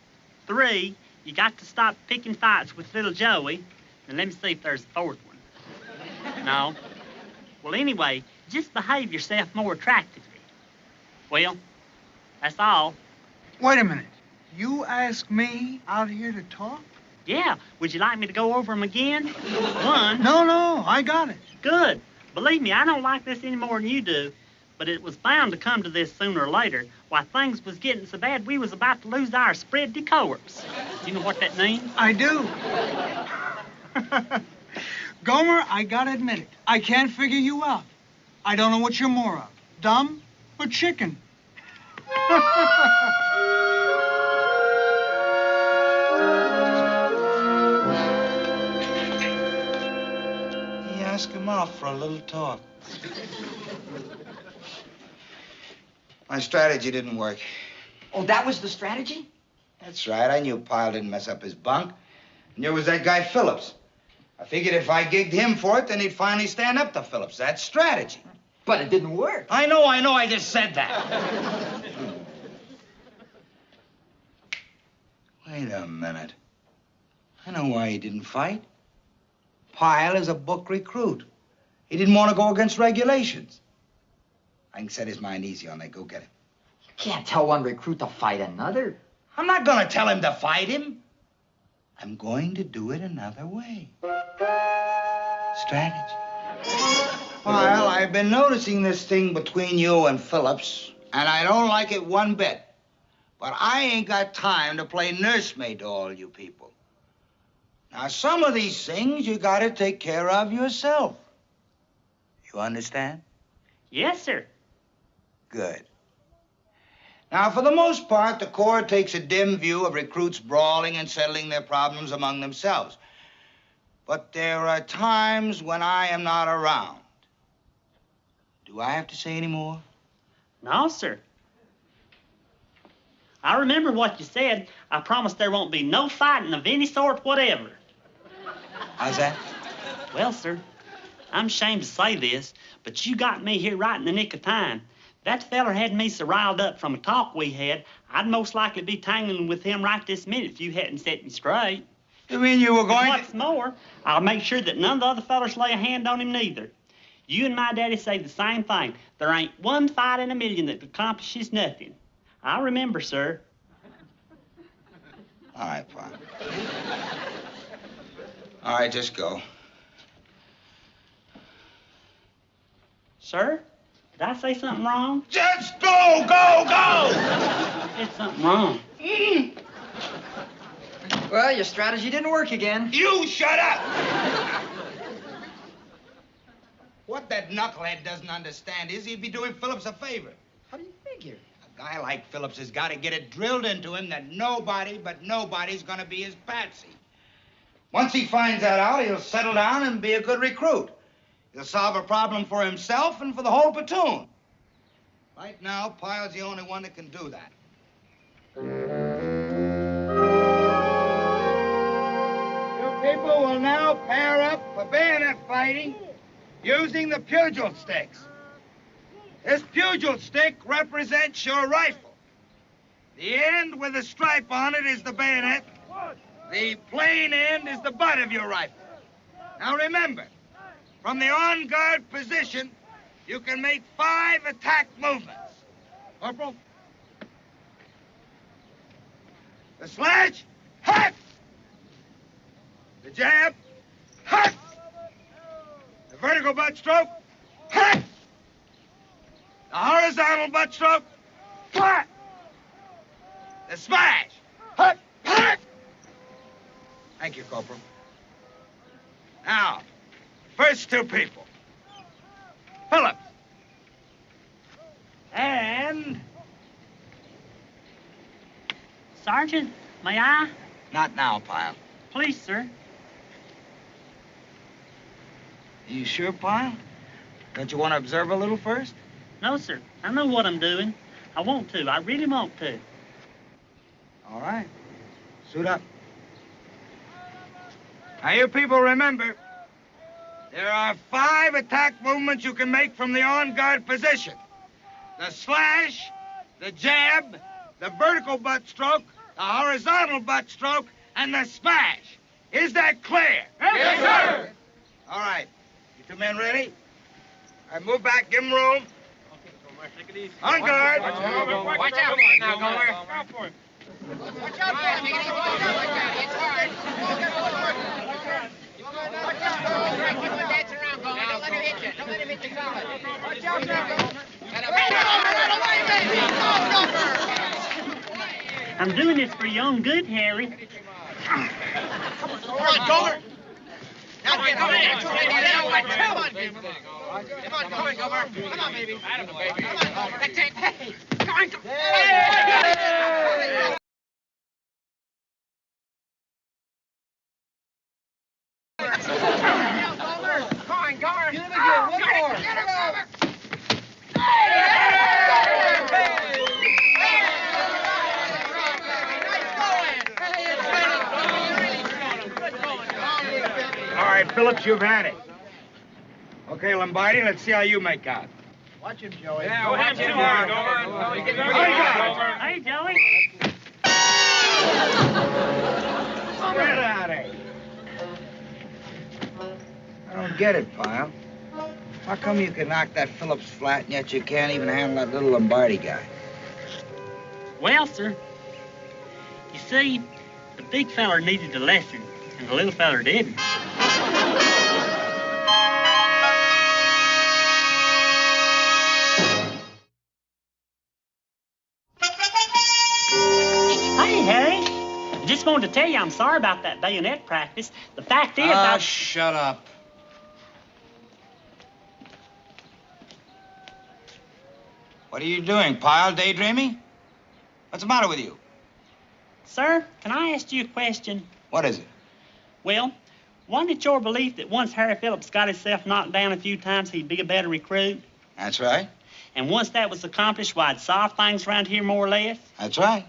3, you got to stop picking fights with little Joey. And let me see if there's a 4th one. No? Well, anyway, just behave yourself more attractively. Well, that's all. Wait a minute. You asked me out here to talk? Yeah. Would you like me to go over them again? 1. No, I got it. Good. Believe me, I don't like this any more than you do. But it was bound to come to this sooner or later. Why, things was getting so bad we was about to lose our spread decors. Do you know what that means? I do. Gomer, I gotta admit it. I can't figure you out. I don't know what you're more of, dumb or chicken. He asked him out for a little talk. My strategy didn't work. Oh, that was the strategy? That's right. I knew Pyle didn't mess up his bunk. And there was that guy Phillips. I figured if I gigged him for it, then he'd finally stand up to Phillips. That's strategy. But it didn't work. I know. I just said that. Wait a minute. I know why he didn't fight. Pyle is a book recruit. He didn't want to go against regulations. I can set his mind easy on that. Go get him. You can't tell one recruit to fight another. I'm not going to tell him to fight him. I'm going to do it another way. Strategy. Well, I've been noticing this thing between you and Phillips, and I don't like it one bit. But I ain't got time to play nursemaid to all you people. Now, some of these things you got to take care of yourself. You understand? Yes, sir. Good. Now, for the most part, the Corps takes a dim view of recruits brawling and settling their problems among themselves. But there are times when I am not around. Do I have to say any more? No, sir. I remember what you said. I promise there won't be no fighting of any sort whatever. How's that? Well, sir, I'm ashamed to say this, but you got me here right in the nick of time. That feller had me so riled up from a talk we had, I'd most likely be tangling with him right this minute if you hadn't set me straight. You mean you were going to... What's more, I'll make sure that none of the other fellers lay a hand on him neither. You and my daddy say the same thing. There ain't one fight in a million that accomplishes nothing. I remember, sir. All right, Pa. All right, just go. Sir? Did I say something wrong? Just go, go, go! I said something wrong. Well, your strategy didn't work again. You shut up! What that knucklehead doesn't understand is he'd be doing Phillips a favor. How do you figure? A guy like Phillips has got to get it drilled into him that nobody but nobody's going to be his patsy. Once he finds that out, he'll settle down and be a good recruit. He'll solve a problem for himself and for the whole platoon. Right now, Pyle's the only one that can do that. You people will now pair up for bayonet fighting using the pugil sticks. This pugil stick represents your rifle. The end with a stripe on it is the bayonet. The plain end is the butt of your rifle. Now remember, from the on-guard position, you can make 5 attack movements. Corporal? The slash, hack! The jab, hack! The vertical butt stroke, hack! The horizontal butt stroke, flat! The smash, hack, hack! Thank you, Corporal. Now, first 2 people. Phillips. And... Sergeant, may I? Not now, Pyle. Please, sir. Are you sure, Pyle? Don't you want to observe a little first? No, sir. I know what I'm doing. I want to. I really want to. All right. Suit up. Now, you people remember, there are 5 attack movements you can make from the on-guard position. The slash, the jab, the vertical butt stroke, the horizontal butt stroke, and the smash. Is that clear? Yes, sir. All right. You 2 men ready? All right, move back, give them room. Take it easy. On guard. Watch out now, Gomer. Go for it. Watch out, boy. Take it easy. Watch out. It's hard. Watch out. Keep on dancing around, Gomer. Don't let him hit you. Don't let him hit you solid. Watch out now, Gomer. I'm doing this for your own good, Harry. Come on, Gomer. Now get on. Come on, baby. Come on, Gomer. Come on, baby. Come on, Gomer. That's it. Hey. Come on. Hey. Come on, Gomer. Get him again. One more. Get him, Gomer. All right, Phillips, you've had it. Okay, Lombardi, let's see how you make out. Watch him, Joey. Yeah, watch him, Gomer. Hey, Joey. Get out of here. I don't get it, Pyle. How come you can knock that Phillips flat and yet you can't even handle that little Lombardi guy? Well, sir, you see, the big feller needed a lesson, and the little feller didn't. Hey, Harry. Just wanted to tell you I'm sorry about that bayonet practice. The fact is, shut up. What are you doing, Pyle? Daydreaming? What's the matter with you? Sir, can I ask you a question? What is it? Well, wasn't it your belief that once Harry Phillips got himself knocked down a few times, he'd be a better recruit? That's right. And once that was accomplished, why, I'd solve things around here more or less? That's right.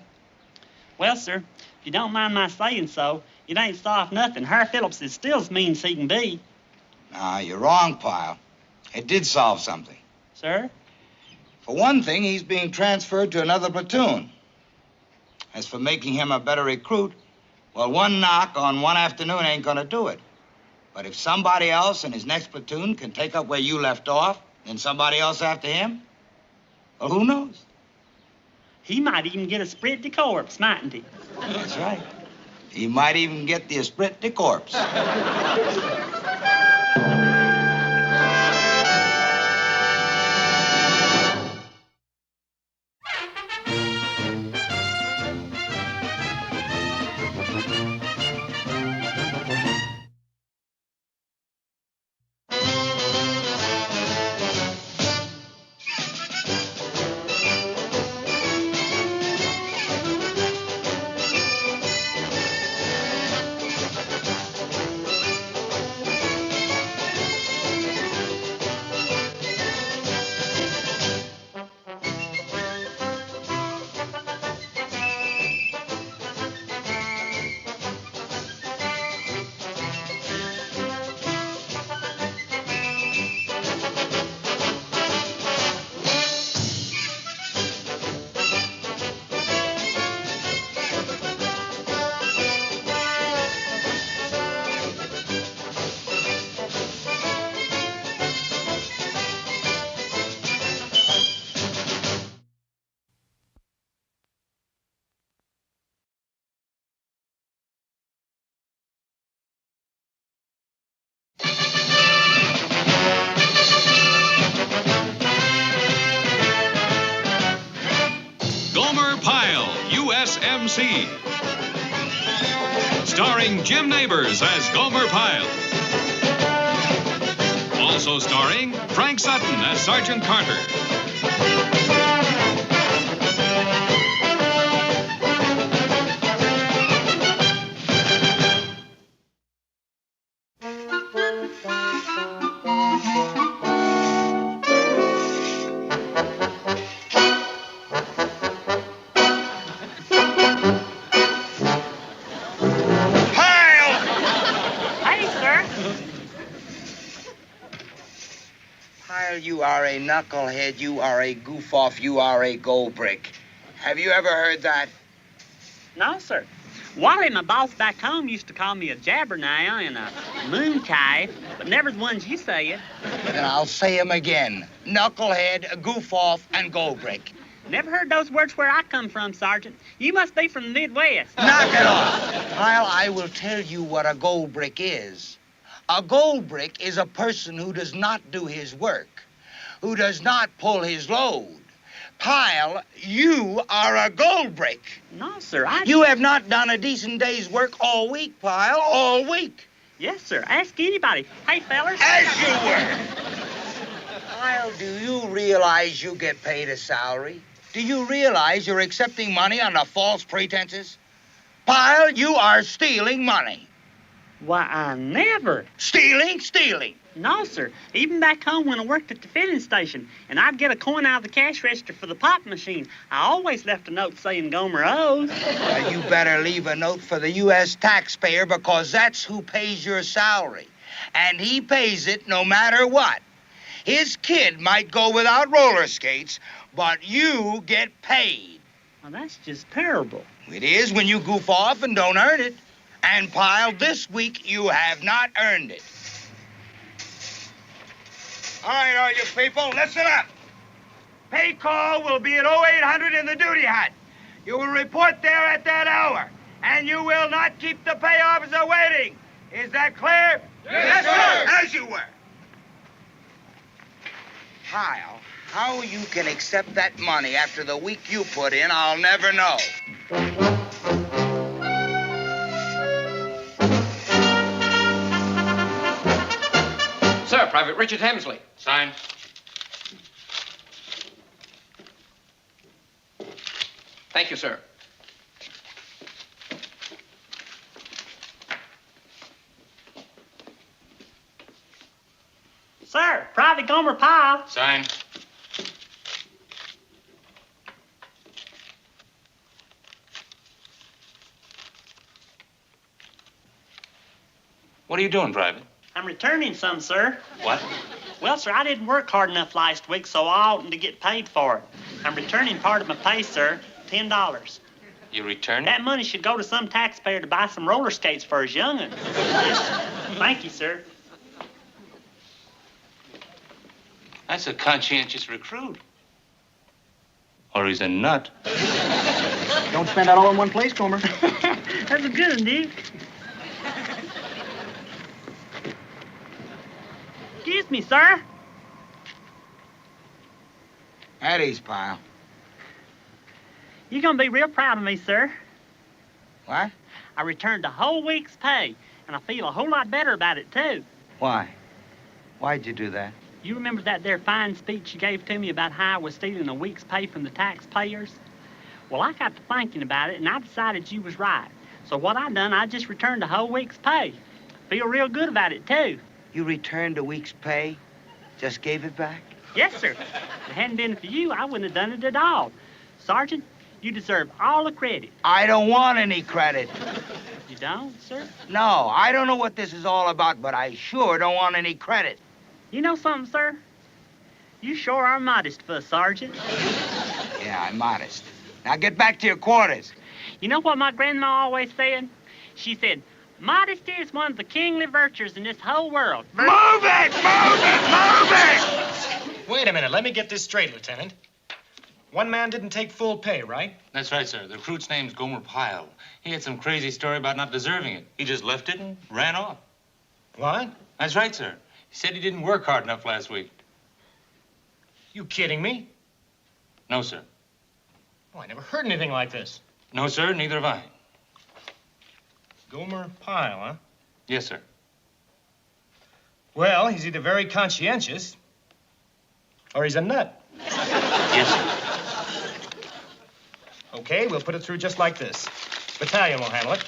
Well, sir, if you don't mind my saying so, it ain't solved nothing. Harry Phillips is still as mean as he can be. Nah, you're wrong, Pyle. It did solve something. Sir? For one thing, he's being transferred to another platoon. As for making him a better recruit, well, one knock on one afternoon ain't gonna do it. But if somebody else in his next platoon can take up where you left off, and somebody else after him, well, who knows? He might even get a esprit de corps, mightn't he? That's right. He might even get the esprit de corps. U.S.M.C. Starring Jim Neighbors as Gomer Pyle. Also starring Frank Sutton as Sergeant Carter. Pyle, you are a knucklehead, you are a goof-off, you are a gold brick. Have you ever heard that? No, sir. Wally, my boss back home, used to call me a jabbernail and a mooncalf, but never the ones you say it. Then I'll say 'em again. Knucklehead, a goof-off, and gold brick. Never heard those words where I come from, Sergeant. You must be from the Midwest. Knock it off. Pyle, I will tell you what a gold brick is. A gold brick is a person who does not do his work, who does not pull his load. Pyle, you are a gold brick. No, sir, You have not done a decent day's work all week, Pyle, all week. Yes, sir. Ask anybody. Hey, fellers. As you were. Pyle, do you realize you get paid a salary? Do you realize you're accepting money under false pretenses? Pyle, you are stealing money. Why, I never. Stealing? No, sir. Even back home when I worked at the filling station and I'd get a coin out of the cash register for the pop machine, I always left a note saying Gomer owes. You better leave a note for the U.S. taxpayer because that's who pays your salary. And he pays it no matter what. His kid might go without roller skates, but you get paid. Well, that's just terrible. It is when you goof off and don't earn it. And, Pyle, this week you have not earned it. All right, all you people, listen up. Pay call will be at 0800 in the duty hut. You will report there at that hour, and you will not keep the pay officer waiting. Is that clear? Yes, sir. As you were. Pyle, how you can accept that money after the week you put in, I'll never know. Sir, Private Richard Hemsley. Sign. Thank you, sir. Sir, Private Gomer Pyle. Sign. What are you doing, Private? I'm returning some, sir. What? Well, sir, I didn't work hard enough last week, so I oughtn't to get paid for it. I'm returning part of my pay, sir, $10. You returning? That money should go to some taxpayer to buy some roller skates for his young'un. Thank you, sir. That's a conscientious recruit. Or he's a nut. Don't spend that all in one place, Gomer. That's a good one, dude. Excuse me, sir. At ease, Pyle. You're gonna be real proud of me, sir. What? I returned a whole week's pay, and I feel a whole lot better about it, too. Why? Why'd you do that? You remember that there fine speech you gave to me about how I was stealing a week's pay from the taxpayers? Well, I got to thinking about it, and I decided you was right. So what I done, I just returned a whole week's pay. Feel real good about it, too. You returned a week's pay? Just gave it back? Yes, sir. If it hadn't been for you, I wouldn't have done it at all. Sergeant, you deserve all the credit. I don't want any credit. You don't, sir? No, I don't know what this is all about, but I sure don't want any credit. You know something, sir? You sure are modest for a sergeant. Yeah, I'm modest. Now get back to your quarters. You know what my grandma always said? She said, modesty is one of the kingly virtues in this whole world. Move it! Move it! Move it! Wait a minute. Let me get this straight, Lieutenant. One man didn't take full pay, right? That's right, sir. The recruit's name's Gomer Pyle. He had some crazy story about not deserving it. He just left it and ran off. What? That's right, sir. He said he didn't work hard enough last week. You kidding me? No, sir. Oh, I never heard anything like this. No, sir, neither have I. Gomer Pyle, huh? Yes, sir. Well, he's either very conscientious or he's a nut. Yes, sir. Okay, we'll put it through just like this. Battalion will handle it.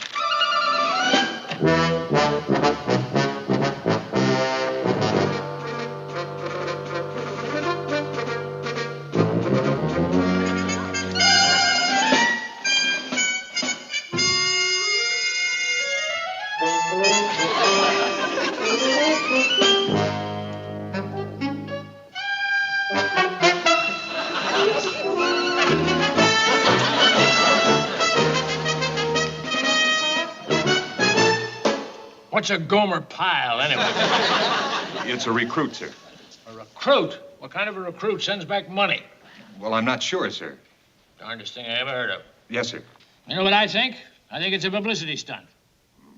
What's a Gomer Pyle, anyway? It's a recruit, sir. A recruit? What kind of a recruit sends back money? Well, I'm not sure, sir. Darndest thing I ever heard of. Yes, sir. You know what I think? I think it's a publicity stunt.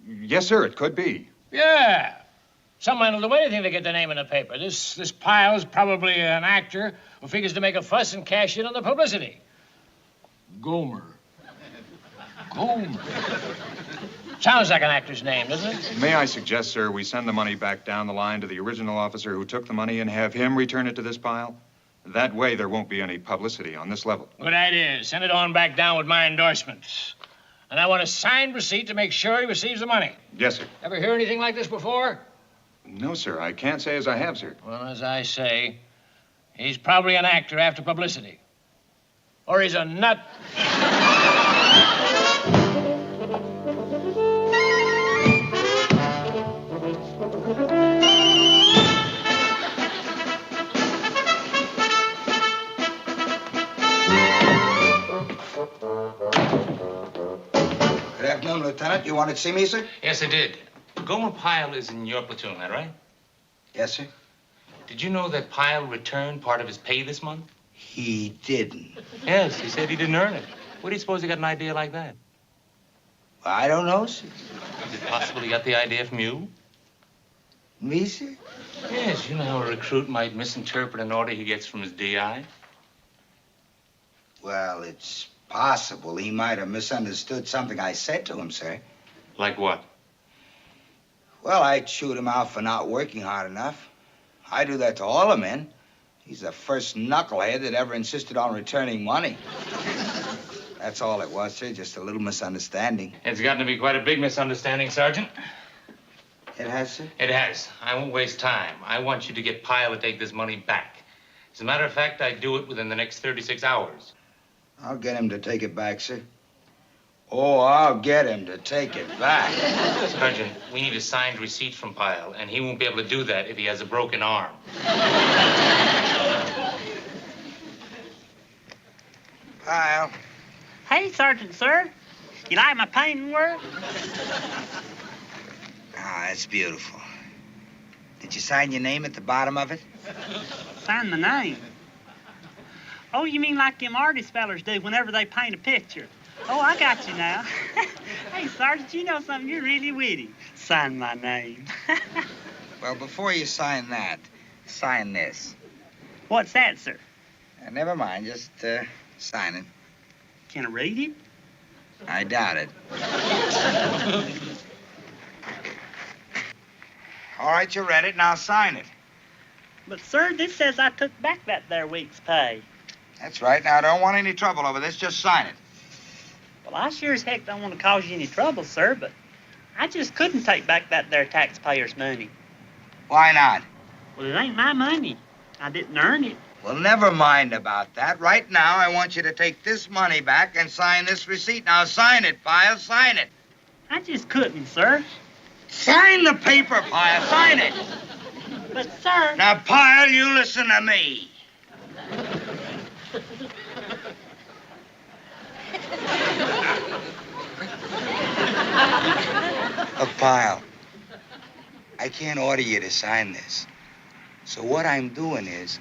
Yes, sir, it could be. Yeah. Some man will do anything to get the name in the paper. This Pyle's probably an actor who figures to make a fuss and cash in on the publicity. Gomer. Gomer. Sounds like an actor's name, doesn't it? May I suggest, sir, we send the money back down the line to the original officer who took the money and have him return it to this pile? That way there won't be any publicity on this level. Good idea. Send it on back down with my endorsements. And I want a signed receipt to make sure he receives the money. Yes, sir. Ever hear anything like this before? No, sir. I can't say as I have, sir. Well, as I say, he's probably an actor after publicity. Or he's a nut. Good afternoon, Lieutenant. You wanted to see me, sir? Yes, I did. Gomer Pyle is in your platoon, that right? Yes, sir. Did you know that Pyle returned part of his pay this month? He didn't. Yes, he said he didn't earn it. Where do you suppose he got an idea like that? I don't know, sir. Is it possible he got the idea from you? Me, sir? Yes, you know how a recruit might misinterpret an order he gets from his DI. Well, it's possible he might have misunderstood something I said to him, sir. Like what? Well, I chewed him out for not working hard enough. I do that to all the men. He's the first knucklehead that ever insisted on returning money. That's all it was, sir, just a little misunderstanding. It's gotten to be quite a big misunderstanding, Sergeant. It has, sir? It has. I won't waste time. I want you to get Pyle to take this money back. As a matter of fact, I'd do it within the next 36 hours. I'll get him to take it back, sir. Oh, I'll get him to take it back. Sergeant, we need a signed receipt from Pyle, and he won't be able to do that if he has a broken arm. Pyle. Hey, Sergeant, sir. You like my painting work? Ah, that's beautiful. Did you sign your name at the bottom of it? Sign my name. Oh, you mean like them artist fellers do whenever they paint a picture? Oh, I got you now. Hey, Sergeant, you know something? You're really witty. Sign my name. Well, before you sign that, sign this. What's that, sir? Never mind, just sign it. Can I read it? I doubt it. All right, you read it. Now sign it. But, sir, this says I took back that there week's pay. That's right. Now, I don't want any trouble over this. Just sign it. Well, I sure as heck don't want to cause you any trouble, sir, but I just couldn't take back that there taxpayer's money. Why not? Well, it ain't my money. I didn't earn it. Well, never mind about that. Right now, I want you to take this money back and sign this receipt. Now, sign it, Pyle. Sign it. I just couldn't, sir. Sign the paper, Pyle. Sign it. But, sir... Now, Pyle, you listen to me. Look, Pyle, I can't order you to sign this. So what I'm doing is,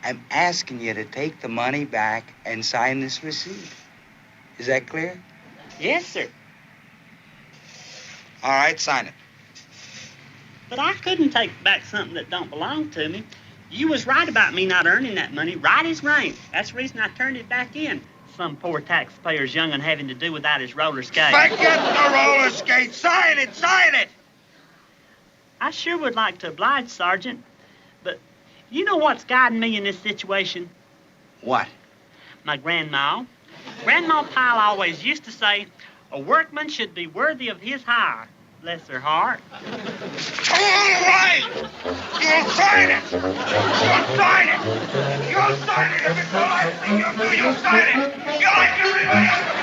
I'm asking you to take the money back and sign this receipt. Is that clear? Yes, sir. All right, sign it. But I couldn't take back something that don't belong to me. You was right about me not earning that money, right as rain. That's the reason I turned it back in. some poor taxpayer's young'un having to do without his roller skates. Forget the roller skates. Sign it, sign it. I sure would like to oblige, Sergeant, but you know what's guiding me in this situation? What? My grandma. Grandma Pyle always used to say, a workman should be worthy of his hire. Bless her heart. All right! You'll sign it! You'll sign it! You'll sign it! If it's the last thing you'll do, you'll sign it! You're like everybody else!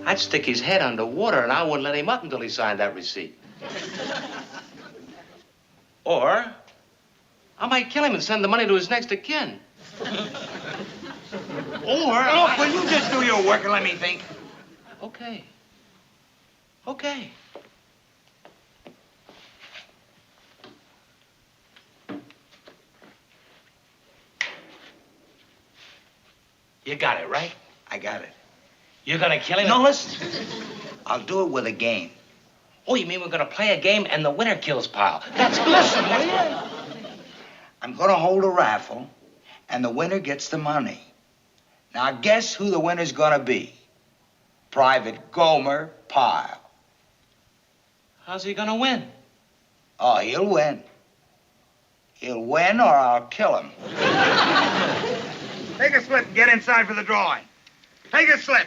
I'd stick his head underwater and I wouldn't let him up until he signed that receipt. Or I might kill him and send the money to his next of kin. Look, will you just do your work and let me think? Okay. Okay. You got it, right? I got it. You're gonna kill him? No, listen. I'll do it with a game. Oh, you mean we're gonna play a game and the winner kills Pyle? That's listen, will you? I'm gonna hold a raffle, and the winner gets the money. Now, guess who the winner's gonna be? Private Gomer Pyle. How's he gonna win? Oh, he'll win. He'll win or I'll kill him. Take a slip and get inside for the drawing. Take a slip.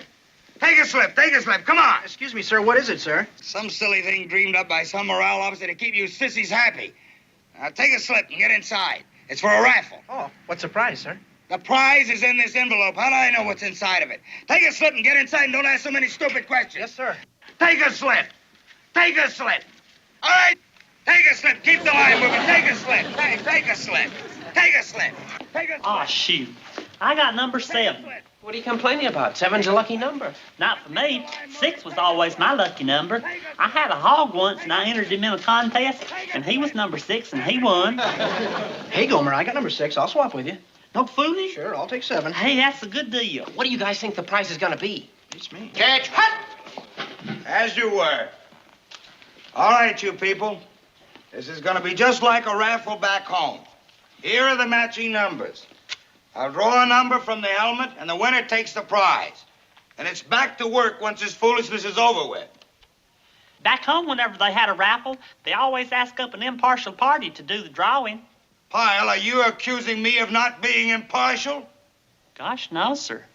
Take a slip. Take a slip. Come on. Excuse me, sir. What is it, sir? Some silly thing dreamed up by some morale officer to keep you sissies happy. Now, take a slip and get inside. It's for a raffle. Oh, what's the prize, sir? The prize is in this envelope. How do I know what's inside of it? Take a slip and get inside and don't ask so many stupid questions. Yes, sir. Take a slip. Take a slip. All right? Take a slip. Keep the line moving. Take a slip. Take a slip. Take a slip. Take a slip. Oh, shoot. I got number 7. What are you complaining about? 7's a lucky number. Not for me. 6 was always my lucky number. I had a hog once, and I entered him in a contest, and he was number 6, and he won. Hey, Gomer, I got number 6. I'll swap with you. No fooling? Sure, I'll take 7. Hey, that's a good deal. What do you guys think the price is gonna be? It's me. Catch. Hut. As you were. All right, you people. This is going to be just like a raffle back home. Here are the matching numbers. I'll draw a number from the helmet, and the winner takes the prize. And it's back to work once this foolishness is over with. Back home, whenever they had a raffle, they always ask up an impartial party to do the drawing. Pyle, are you accusing me of not being impartial? Gosh, no, sir.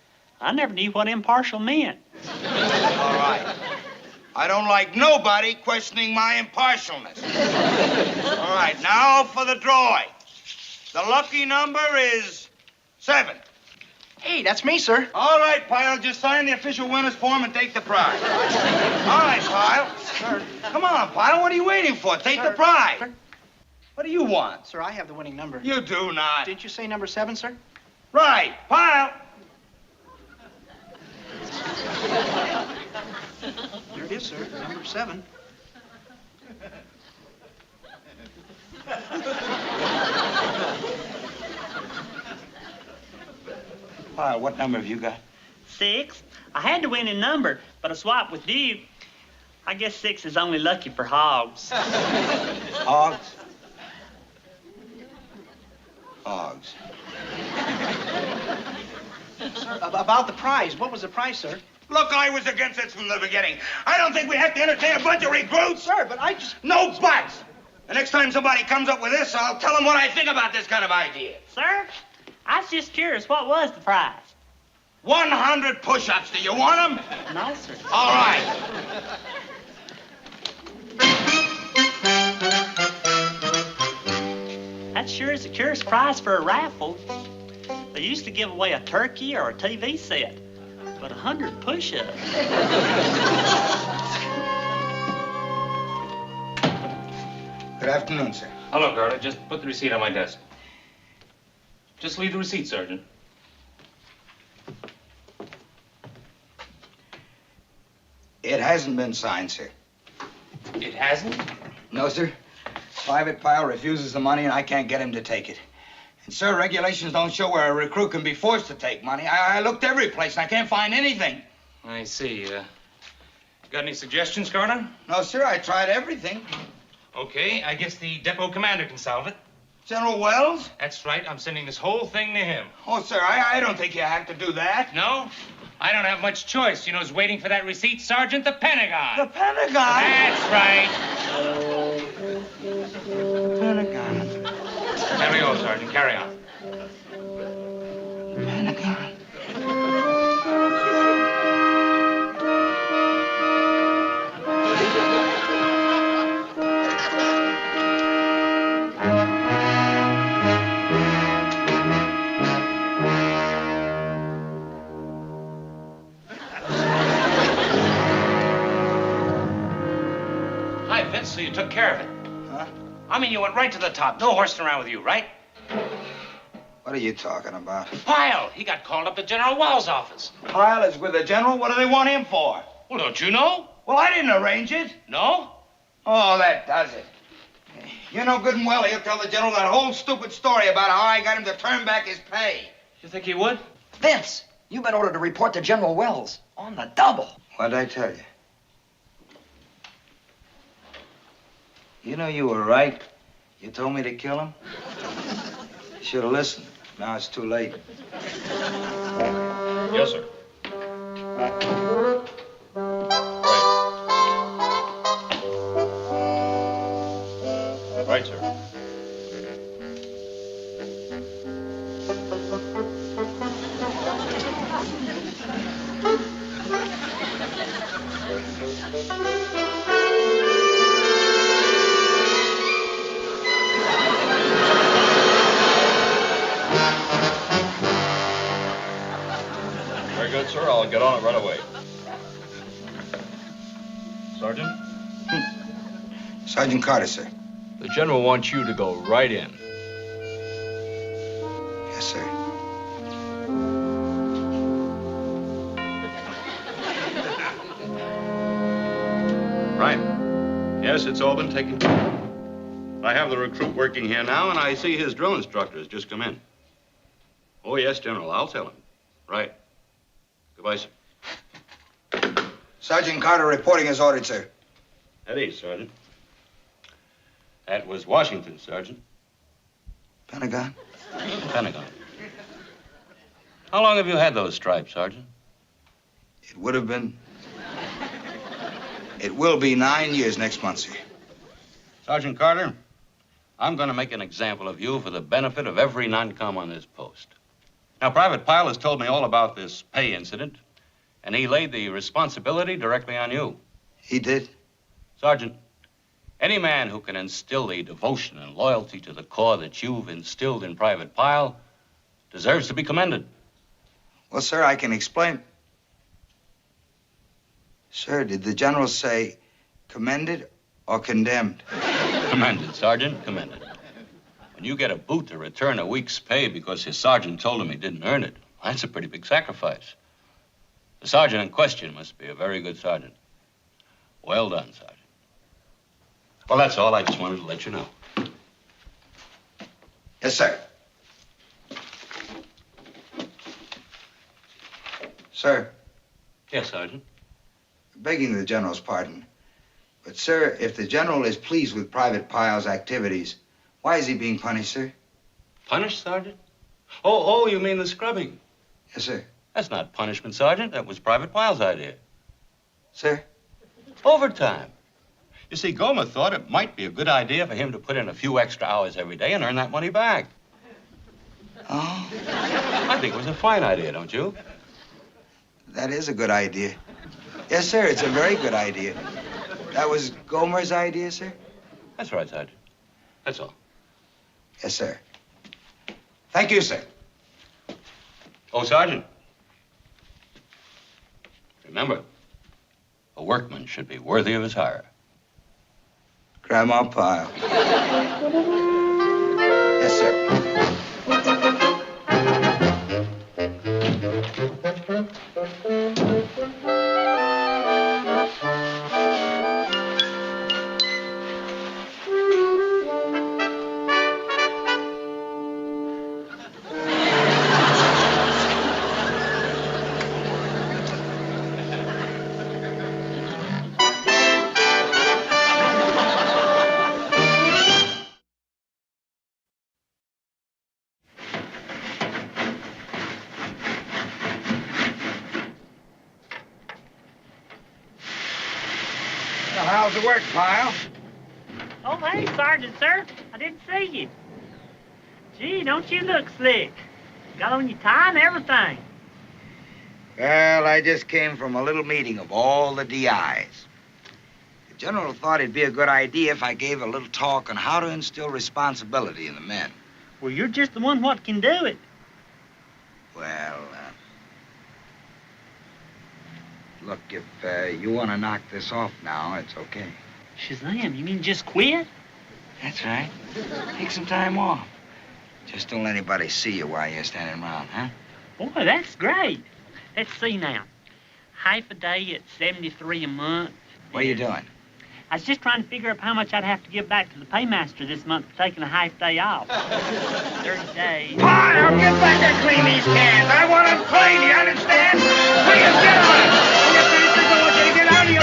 I never knew what impartial meant. All right. I don't like nobody questioning my impartialness. All right, now for the drawing. The lucky number is 7. Hey, that's me, sir. All right, Pyle, just sign the official winner's form and take the prize. All right, Pyle. Sir. Come on, Pyle, what are you waiting for? Take the prize. Sir. What do you want? Sir, I have the winning number. You do not. Didn't you say number 7, sir? Right, Pyle. There it is, sir. Number 7. Pyle, what number have you got? 6. I had the winning number, but I swapped with you. I guess 6 is only lucky for hogs. Hogs? Hogs. Sir, about the prize. What was the prize, sir? Look, I was against this from the beginning. I don't think we have to entertain a bunch of recruits. Sir, but I just... No buts. The next time somebody comes up with this, I'll tell them what I think about this kind of idea. Sir, I was just curious. What was the prize? 100 push-ups. Do you want them? No, sir. All right. That sure is a curious prize for a raffle. They used to give away a turkey or a TV set, but 100 push-ups. Good afternoon, sir. Hello, Carter. Just put the receipt on my desk. Just leave the receipt, Sergeant. It hasn't been signed, sir. It hasn't? No, sir. Private Pyle refuses the money, and I can't get him to take it. And, sir, regulations don't show where a recruit can be forced to take money. I looked every place, and I can't find anything. I see. Got any suggestions, Carter? No, sir, I tried everything. Okay, I guess the depot commander can solve it. General Wells? That's right. I'm sending this whole thing to him. Oh, sir, I don't think you have to do that. No? I don't have much choice. You know who's waiting for that receipt, Sergeant? The Pentagon. The Pentagon? That's right. The Pentagon. There we go, Sergeant. Carry on. Pentagon. Hi, Vince. So you took care of it. Huh? I mean, you went right to the top. No horsing around with you, right? What are you talking about? Pyle. He got called up to General Wells' office. Pyle is with the general. What do they want him for? Well, don't you know? Well, I didn't arrange it. No? Oh, that does it. You know good and well he'll tell the general that whole stupid story about how I got him to turn back his pay. You think he would? Vince, you've been ordered to report to General Wells on the double. What'd I tell you? You know you were right. You told me to kill him. You should have listened. Now it's too late. Yes, sir. Right, sir. sir. I'll get on it right away. Sergeant? Sergeant Carter, sir. The general wants you to go right in. Yes, sir. Right. Yes, it's all been taken care of. I have the recruit working here now, and I see his drill instructor has just come in. Oh, yes, General, I'll tell him. Right. Goodbye, sir. Sergeant Carter reporting as ordered, sir. At ease, Sergeant. That was Washington, Sergeant. Pentagon? Pentagon. How long have you had those stripes, Sergeant? It would have been... It will be 9 years next month, sir. Sergeant Carter, I'm going to make an example of you for the benefit of every non-com on this post. Now, Private Pyle has told me all about this pay incident, and he laid the responsibility directly on you. He did? Sergeant, any man who can instill the devotion and loyalty to the Corps that you've instilled in Private Pyle deserves to be commended. Well, sir, I can explain. Sir, did the general say commended or condemned? Commended, Sergeant, commended. When you get a boot to return a week's pay because his sergeant told him he didn't earn it, that's a pretty big sacrifice. The sergeant in question must be a very good sergeant. Well done, Sergeant. Well, that's all. I just wanted to let you know. Yes, sir. Sir. Yes, Sergeant. Begging the general's pardon, but, sir, if the general is pleased with Private Pyle's activities, why is he being punished, sir? Punished, Sergeant? Oh, you mean the scrubbing? Yes, sir. That's not punishment, Sergeant. That was Private Pyle's idea. Sir? Overtime. You see, Gomer thought it might be a good idea for him to put in a few extra hours every day and earn that money back. Oh? I think it was a fine idea, don't you? That is a good idea. Yes, sir, it's a very good idea. That was Gomer's idea, sir? That's right, Sergeant. That's all. Yes, sir. Thank you, sir. Oh, Sergeant. Remember, a workman should be worthy of his hire. Grandma Pyle. Yes, sir. Well, how's the work, Pyle? Oh, hey, Sergeant, sir. I didn't see you. Gee, don't you look slick? Got on your tie and everything. Well, I just came from a little meeting of all the DIs. The general thought it'd be a good idea if I gave a little talk on how to instill responsibility in the men. Well, you're just the one what can do it. Well, look, if you want to knock this off now, it's okay. Shazam, you mean just quit? That's right. Take some time off. Just don't let anybody see you while you're standing around, huh? Boy, that's great. Let's see now. Half a day at $73 a month. What are you doing? I was just trying to figure out how much I'd have to give back to the paymaster this month for taking a half day off. 30 days. Pyle, get back and clean these cans. I want them clean, you understand? Please get on it. When you finish this, I want you to get out of your...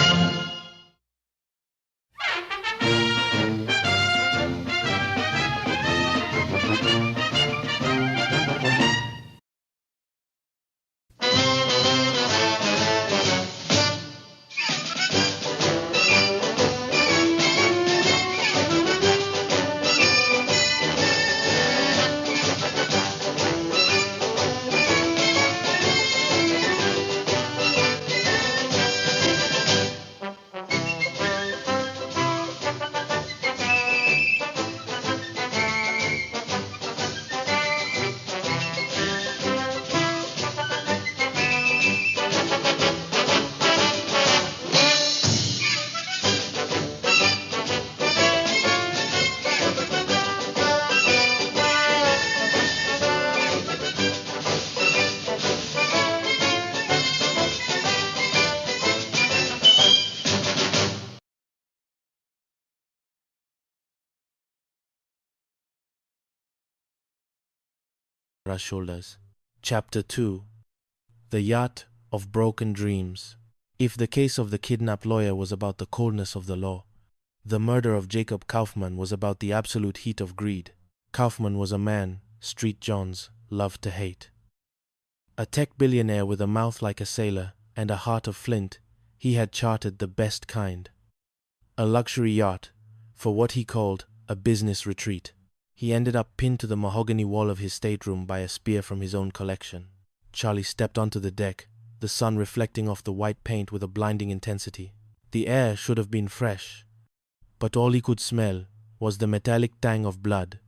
Sarah's shoulders. Chapter 2. The Yacht of Broken Dreams. If the case of the kidnapped lawyer was about the coldness of the law, the murder of Jacob Kaufman was about the absolute heat of greed. Kaufman was a man Street Johns loved to hate. A tech billionaire with a mouth like a sailor and a heart of flint, he had chartered the best kind. A luxury yacht for what he called a business retreat. He ended up pinned to the mahogany wall of his stateroom by a spear from his own collection. Charlie stepped onto the deck, the sun reflecting off the white paint with a blinding intensity. The air should have been fresh, but all he could smell was the metallic tang of blood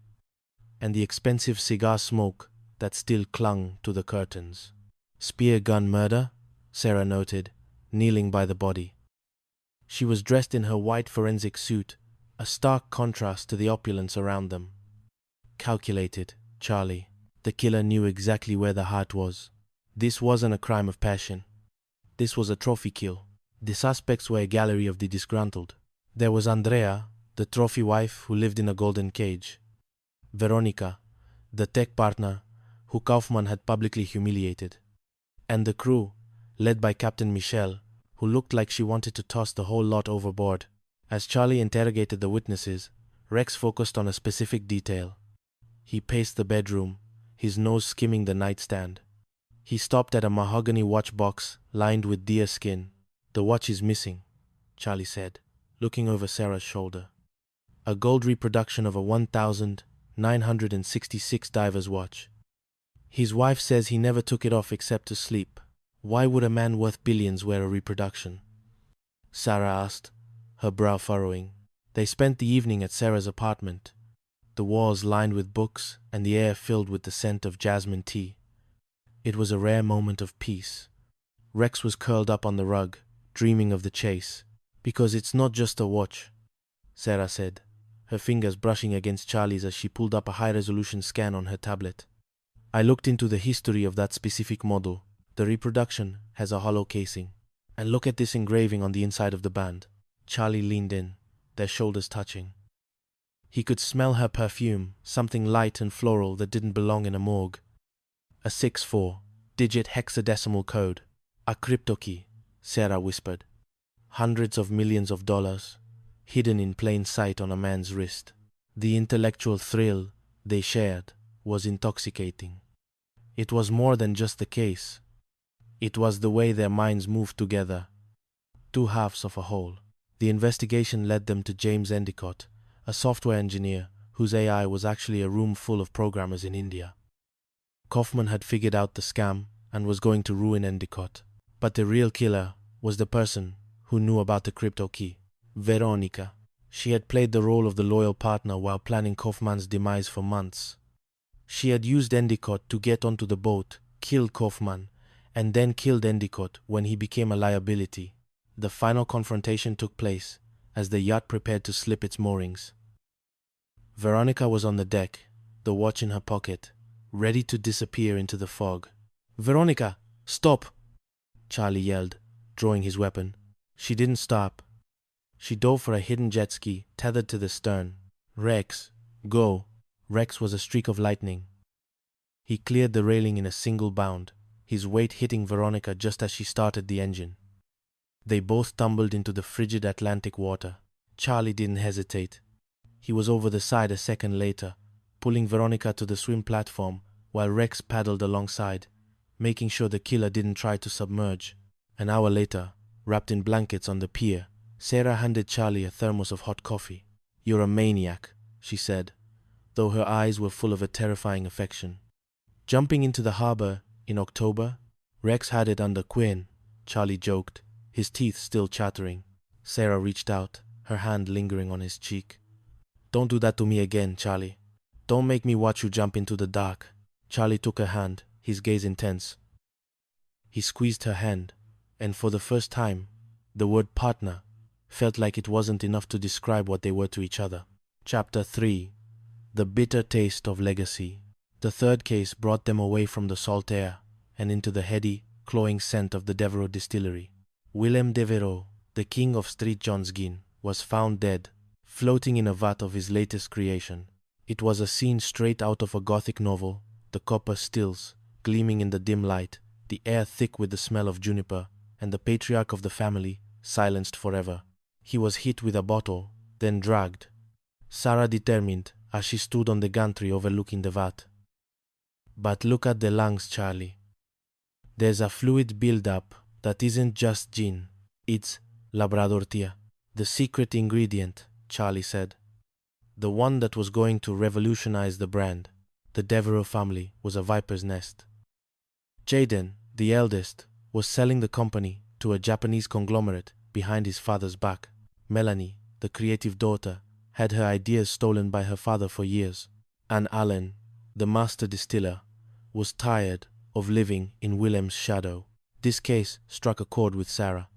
and the expensive cigar smoke that still clung to the curtains. Spear gun murder, Sarah noted, kneeling by the body. She was dressed in her white forensic suit, a stark contrast to the opulence around them. Calculated, Charlie. The killer knew exactly where the heart was. This wasn't a crime of passion. This was a trophy kill. The suspects were a gallery of the disgruntled. There was Andrea, the trophy wife who lived in a golden cage. Veronica, the tech partner who Kaufman had publicly humiliated. And the crew, led by Captain Michelle, who looked like she wanted to toss the whole lot overboard. As Charlie interrogated the witnesses, Rex focused on a specific detail. He paced the bedroom, his nose skimming the nightstand. He stopped at a mahogany watch box lined with deer skin. "The watch is missing," Charlie said, looking over Sarah's shoulder. A gold reproduction of a 1966 diver's watch. His wife says he never took it off except to sleep. Why would a man worth billions wear a reproduction? Sarah asked, her brow furrowing. They spent the evening at Sarah's apartment, the walls lined with books and the air filled with the scent of jasmine tea. It was a rare moment of peace. Rex was curled up on the rug, dreaming of the chase. "Because it's not just a watch," Sarah said, her fingers brushing against Charlie's as she pulled up a high-resolution scan on her tablet. "I looked into the history of that specific model. The reproduction has a hollow casing. And look at this engraving on the inside of the band." Charlie leaned in, their shoulders touching. He could smell her perfume, something light and floral that didn't belong in a morgue. A 64-digit hexadecimal code. "A crypto key," Sarah whispered. "Hundreds of millions of dollars, hidden in plain sight on a man's wrist." The intellectual thrill they shared was intoxicating. It was more than just the case. It was the way their minds moved together, two halves of a whole. The investigation led them to James Endicott, a software engineer whose AI was actually a room full of programmers in India. Kaufman had figured out the scam and was going to ruin Endicott. But the real killer was the person who knew about the crypto key, Veronica. She had played the role of the loyal partner while planning Kaufman's demise for months. She had used Endicott to get onto the boat, kill Kaufman, and then killed Endicott when he became a liability. The final confrontation took place as the yacht prepared to slip its moorings. Veronica was on the deck, the watch in her pocket, ready to disappear into the fog. "Veronica, stop!" Charlie yelled, drawing his weapon. She didn't stop. She dove for a hidden jet ski tethered to the stern. "Rex, go!" Rex was a streak of lightning. He cleared the railing in a single bound, his weight hitting Veronica just as she started the engine. They both tumbled into the frigid Atlantic water. Charlie didn't hesitate. He was over the side a second later, pulling Veronica to the swim platform while Rex paddled alongside, making sure the killer didn't try to submerge. An hour later, wrapped in blankets on the pier, Sarah handed Charlie a thermos of hot coffee. "You're a maniac," she said, though her eyes were full of a terrifying affection. Jumping into the harbor in October, Rex had it under Quinn, Charlie joked, his teeth still chattering. Sarah reached out, her hand lingering on his cheek. "Don't do that to me again, Charlie. Don't make me watch you jump into the dark." Charlie took her hand, his gaze intense. He squeezed her hand, and for the first time, the word partner felt like it wasn't enough to describe what they were to each other. Chapter 3. The Bitter Taste of Legacy. The third case brought them away from the salt air and into the heady, cloying scent of the Devereux distillery. Willem Devereux, the king of Street John's gin, was found dead, floating in a vat of his latest creation. It was a scene straight out of a Gothic novel, the copper stills gleaming in the dim light, the air thick with the smell of juniper, and the patriarch of the family silenced forever. He was hit with a bottle, then dragged. Sarah determined as she stood on the gantry overlooking the vat. But look at the lungs, Charlie. There's a fluid build-up that isn't just gin, it's Labrador tea. The secret ingredient, Charlie said. The one that was going to revolutionize the brand. The Devereux family was a viper's nest. Jaden, the eldest, was selling the company to a Japanese conglomerate behind his father's back. Melanie, the creative daughter, had her ideas stolen by her father for years. And Allen, the master distiller, was tired of living in Willem's shadow. This case struck a chord with Sarah.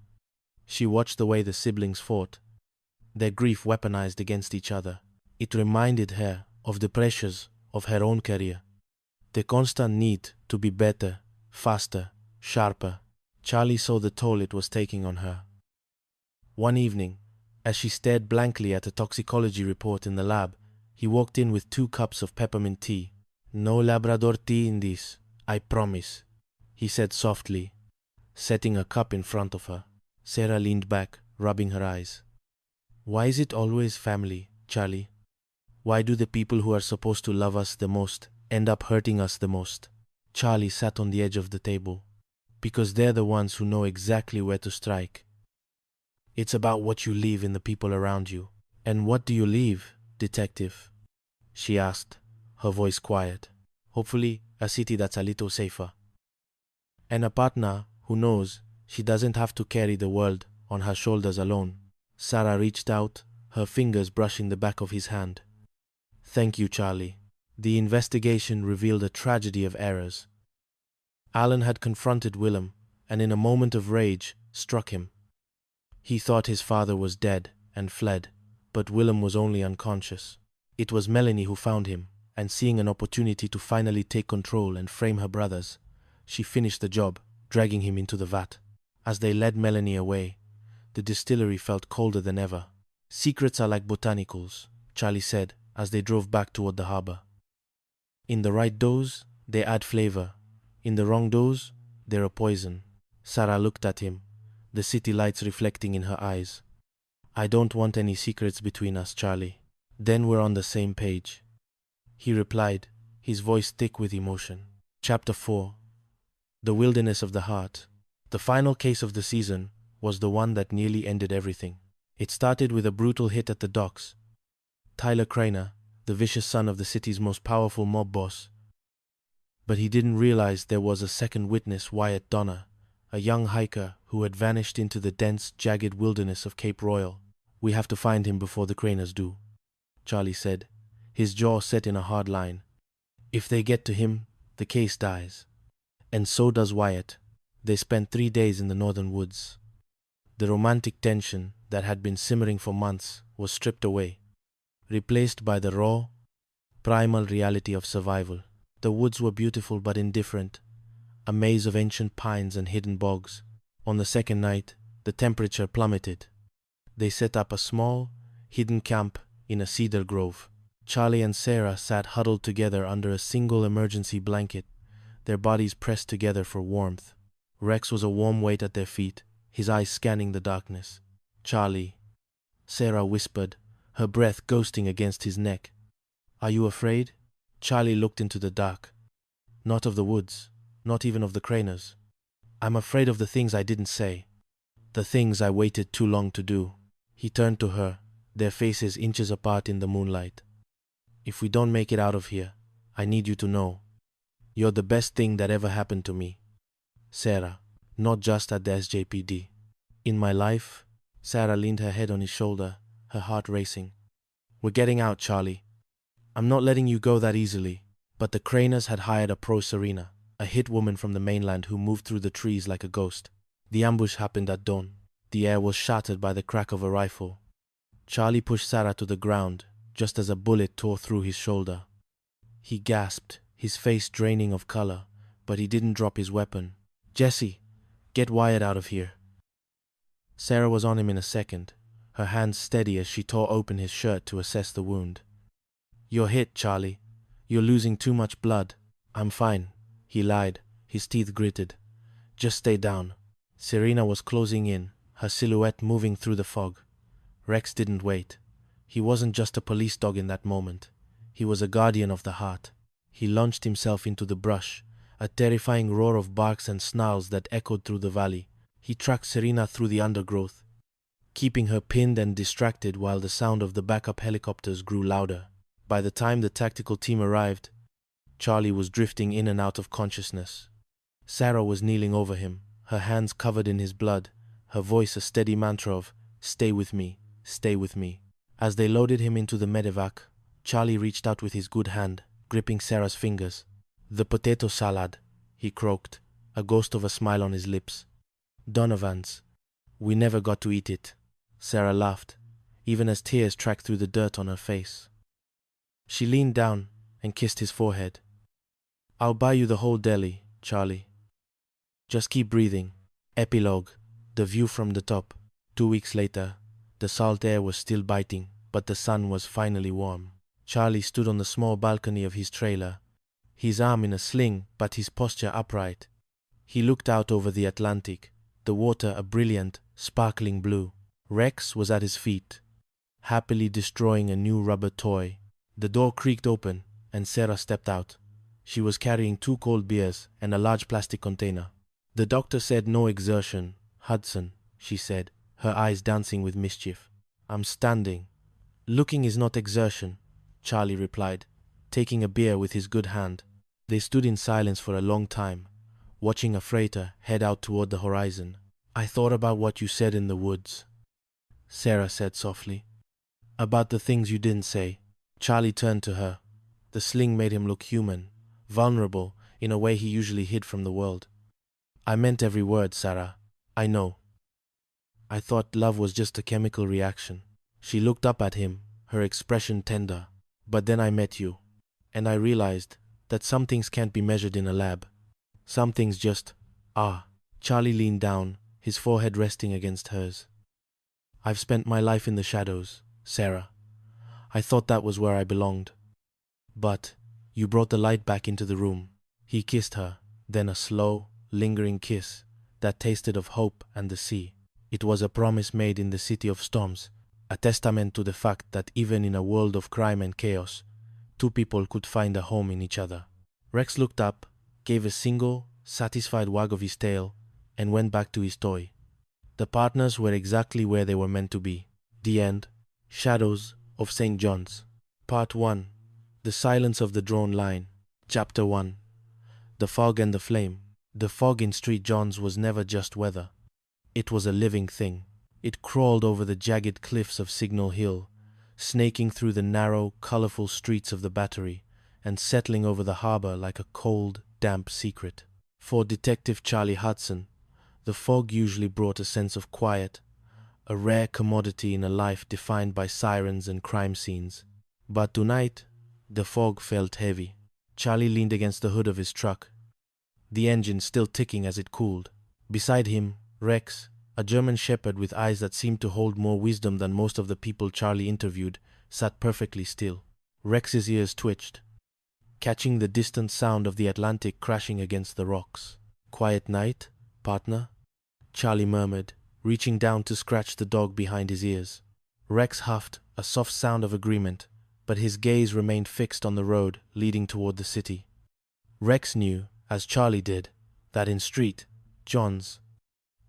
She watched the way the siblings fought, their grief weaponized against each other. It reminded her of the pressures of her own career, the constant need to be better, faster, sharper. Charlie saw the toll it was taking on her. One evening, as she stared blankly at a toxicology report in the lab, he walked in with 2 cups of peppermint tea. "No Labrador tea in this, I promise," he said softly, setting a cup in front of her. Sarah leaned back, rubbing her eyes. "Why is it always family, Charlie? Why do the people who are supposed to love us the most end up hurting us the most?" Charlie sat on the edge of the table. "Because they're the ones who know exactly where to strike. It's about what you leave in the people around you." "And what do you leave, detective?" she asked, her voice quiet. "Hopefully, a city that's a little safer. And a partner who knows she doesn't have to carry the world on her shoulders alone." Sarah reached out, her fingers brushing the back of his hand. "Thank you, Charlie." The investigation revealed a tragedy of errors. Allen had confronted Willem, and in a moment of rage, struck him. He thought his father was dead and fled, but Willem was only unconscious. It was Melanie who found him, and seeing an opportunity to finally take control and frame her brothers, she finished the job, dragging him into the vat. As they led Melanie away, the distillery felt colder than ever. "Secrets are like botanicals," Charlie said as they drove back toward the harbor. "In the right dose, they add flavor. In the wrong dose, they're a poison." Sarah looked at him, the city lights reflecting in her eyes. "I don't want any secrets between us, Charlie." "Then we're on the same page," he replied, his voice thick with emotion. Chapter 4. The Wilderness of the Heart. The final case of the season was the one that nearly ended everything. It started with a brutal hit at the docks. Tyler Craner, the vicious son of the city's most powerful mob boss. But he didn't realize there was a second witness, Wyatt Donner, a young hiker who had vanished into the dense, jagged wilderness of Cape Royal. "We have to find him before the Craners do," Charlie said, his jaw set in a hard line. "If they get to him, the case dies. And so does Wyatt." They spent 3 days in the northern woods. The romantic tension that had been simmering for months was stripped away, replaced by the raw, primal reality of survival. The woods were beautiful but indifferent, a maze of ancient pines and hidden bogs. On the second night, the temperature plummeted. They set up a small, hidden camp in a cedar grove. Charlie and Sarah sat huddled together under a single emergency blanket, their bodies pressed together for warmth. Rex was a warm weight at their feet, his eyes scanning the darkness. "Charlie," Sarah whispered, her breath ghosting against his neck. "Are you afraid?" Charlie looked into the dark. "Not of the woods, not even of the Craners. I'm afraid of the things I didn't say, the things I waited too long to do." He turned to her, their faces inches apart in the moonlight. "If we don't make it out of here, I need you to know, you're the best thing that ever happened to me, Sarah, not just at the SJPD. In my life." Sarah leaned her head on his shoulder, her heart racing. "We're getting out, Charlie. I'm not letting you go that easily." But the Craners had hired a pro Serena, a hit woman from the mainland who moved through the trees like a ghost. The ambush happened at dawn. The air was shattered by the crack of a rifle. Charlie pushed Sarah to the ground, just as a bullet tore through his shoulder. He gasped, his face draining of color, but he didn't drop his weapon. "Jesse, get Wyatt out of here." Sarah was on him in a second, her hands steady as she tore open his shirt to assess the wound. "You're hit, Charlie. You're losing too much blood." I'm fine, he lied, his teeth gritted. Just stay down. Serena was closing in, her silhouette moving through the fog. Rex didn't wait. He wasn't just a police dog in that moment. He was a guardian of the heart. He launched himself into the brush, a terrifying roar of barks and snarls that echoed through the valley. He tracked Serena through the undergrowth, keeping her pinned and distracted while the sound of the backup helicopters grew louder. By the time the tactical team arrived, Charlie was drifting in and out of consciousness. Sarah was kneeling over him, her hands covered in his blood, her voice a steady mantra of, "Stay with me, stay with me." As they loaded him into the medevac, Charlie reached out with his good hand, gripping Sarah's fingers. "The potato salad," he croaked, a ghost of a smile on his lips. "Donovan's. We never got to eat it." Sarah laughed, even as tears tracked through the dirt on her face. She leaned down and kissed his forehead. "I'll buy you the whole deli, Charlie. Just keep breathing." Epilogue. The view from the top. 2 weeks later, the salt air was still biting, but the sun was finally warm. Charlie stood on the small balcony of his trailer, his arm in a sling but his posture upright. He looked out over the Atlantic, the water a brilliant, sparkling blue. Rex was at his feet, happily destroying a new rubber toy. The door creaked open, and Sarah stepped out. She was carrying 2 cold beers and a large plastic container. "The doctor said no exertion, Hudson," she said, her eyes dancing with mischief. "I'm standing." "Looking is not exertion," Charlie replied, taking a beer with his good hand. They stood in silence for a long time, watching a freighter head out toward the horizon. "I thought about what you said in the woods," Sarah said softly. "About the things you didn't say." Charlie turned to her. The sling made him look human, vulnerable in a way he usually hid from the world. "I meant every word, Sarah. I know. I thought love was just a chemical reaction." She looked up at him, her expression tender. "But then I met you, and I realized that some things can't be measured in a lab. Some things just are." Charlie leaned down, his forehead resting against hers. "I've spent my life in the shadows, Sarah. I thought that was where I belonged. But you brought the light back into the room." He kissed her, then a slow, lingering kiss that tasted of hope and the sea. It was a promise made in the city of storms, a testament to the fact that even in a world of crime and chaos, 2 people could find a home in each other. Rex looked up, gave a single, satisfied wag of his tail, and went back to his toy. The partners were exactly where they were meant to be. The end. Shadows of St. John's. Part 1. The Silence of the Drawn Line. Chapter 1. The Fog and the Flame. The fog in St. John's was never just weather. It was a living thing. It crawled over the jagged cliffs of Signal Hill, snaking through the narrow, colorful streets of the Battery, and settling over the harbor like a cold, damp secret. For Detective Charlie Hudson, the fog usually brought a sense of quiet, a rare commodity in a life defined by sirens and crime scenes. But tonight, the fog felt heavy. Charlie leaned against the hood of his truck, the engine still ticking as it cooled. Beside him, Rex, a German shepherd with eyes that seemed to hold more wisdom than most of the people Charlie interviewed, sat perfectly still. Rex's ears twitched, catching the distant sound of the Atlantic crashing against the rocks. "Quiet night, partner?" Charlie murmured, reaching down to scratch the dog behind his ears. Rex huffed, a soft sound of agreement, but his gaze remained fixed on the road leading toward the city. Rex knew, as Charlie did, that in St. John's,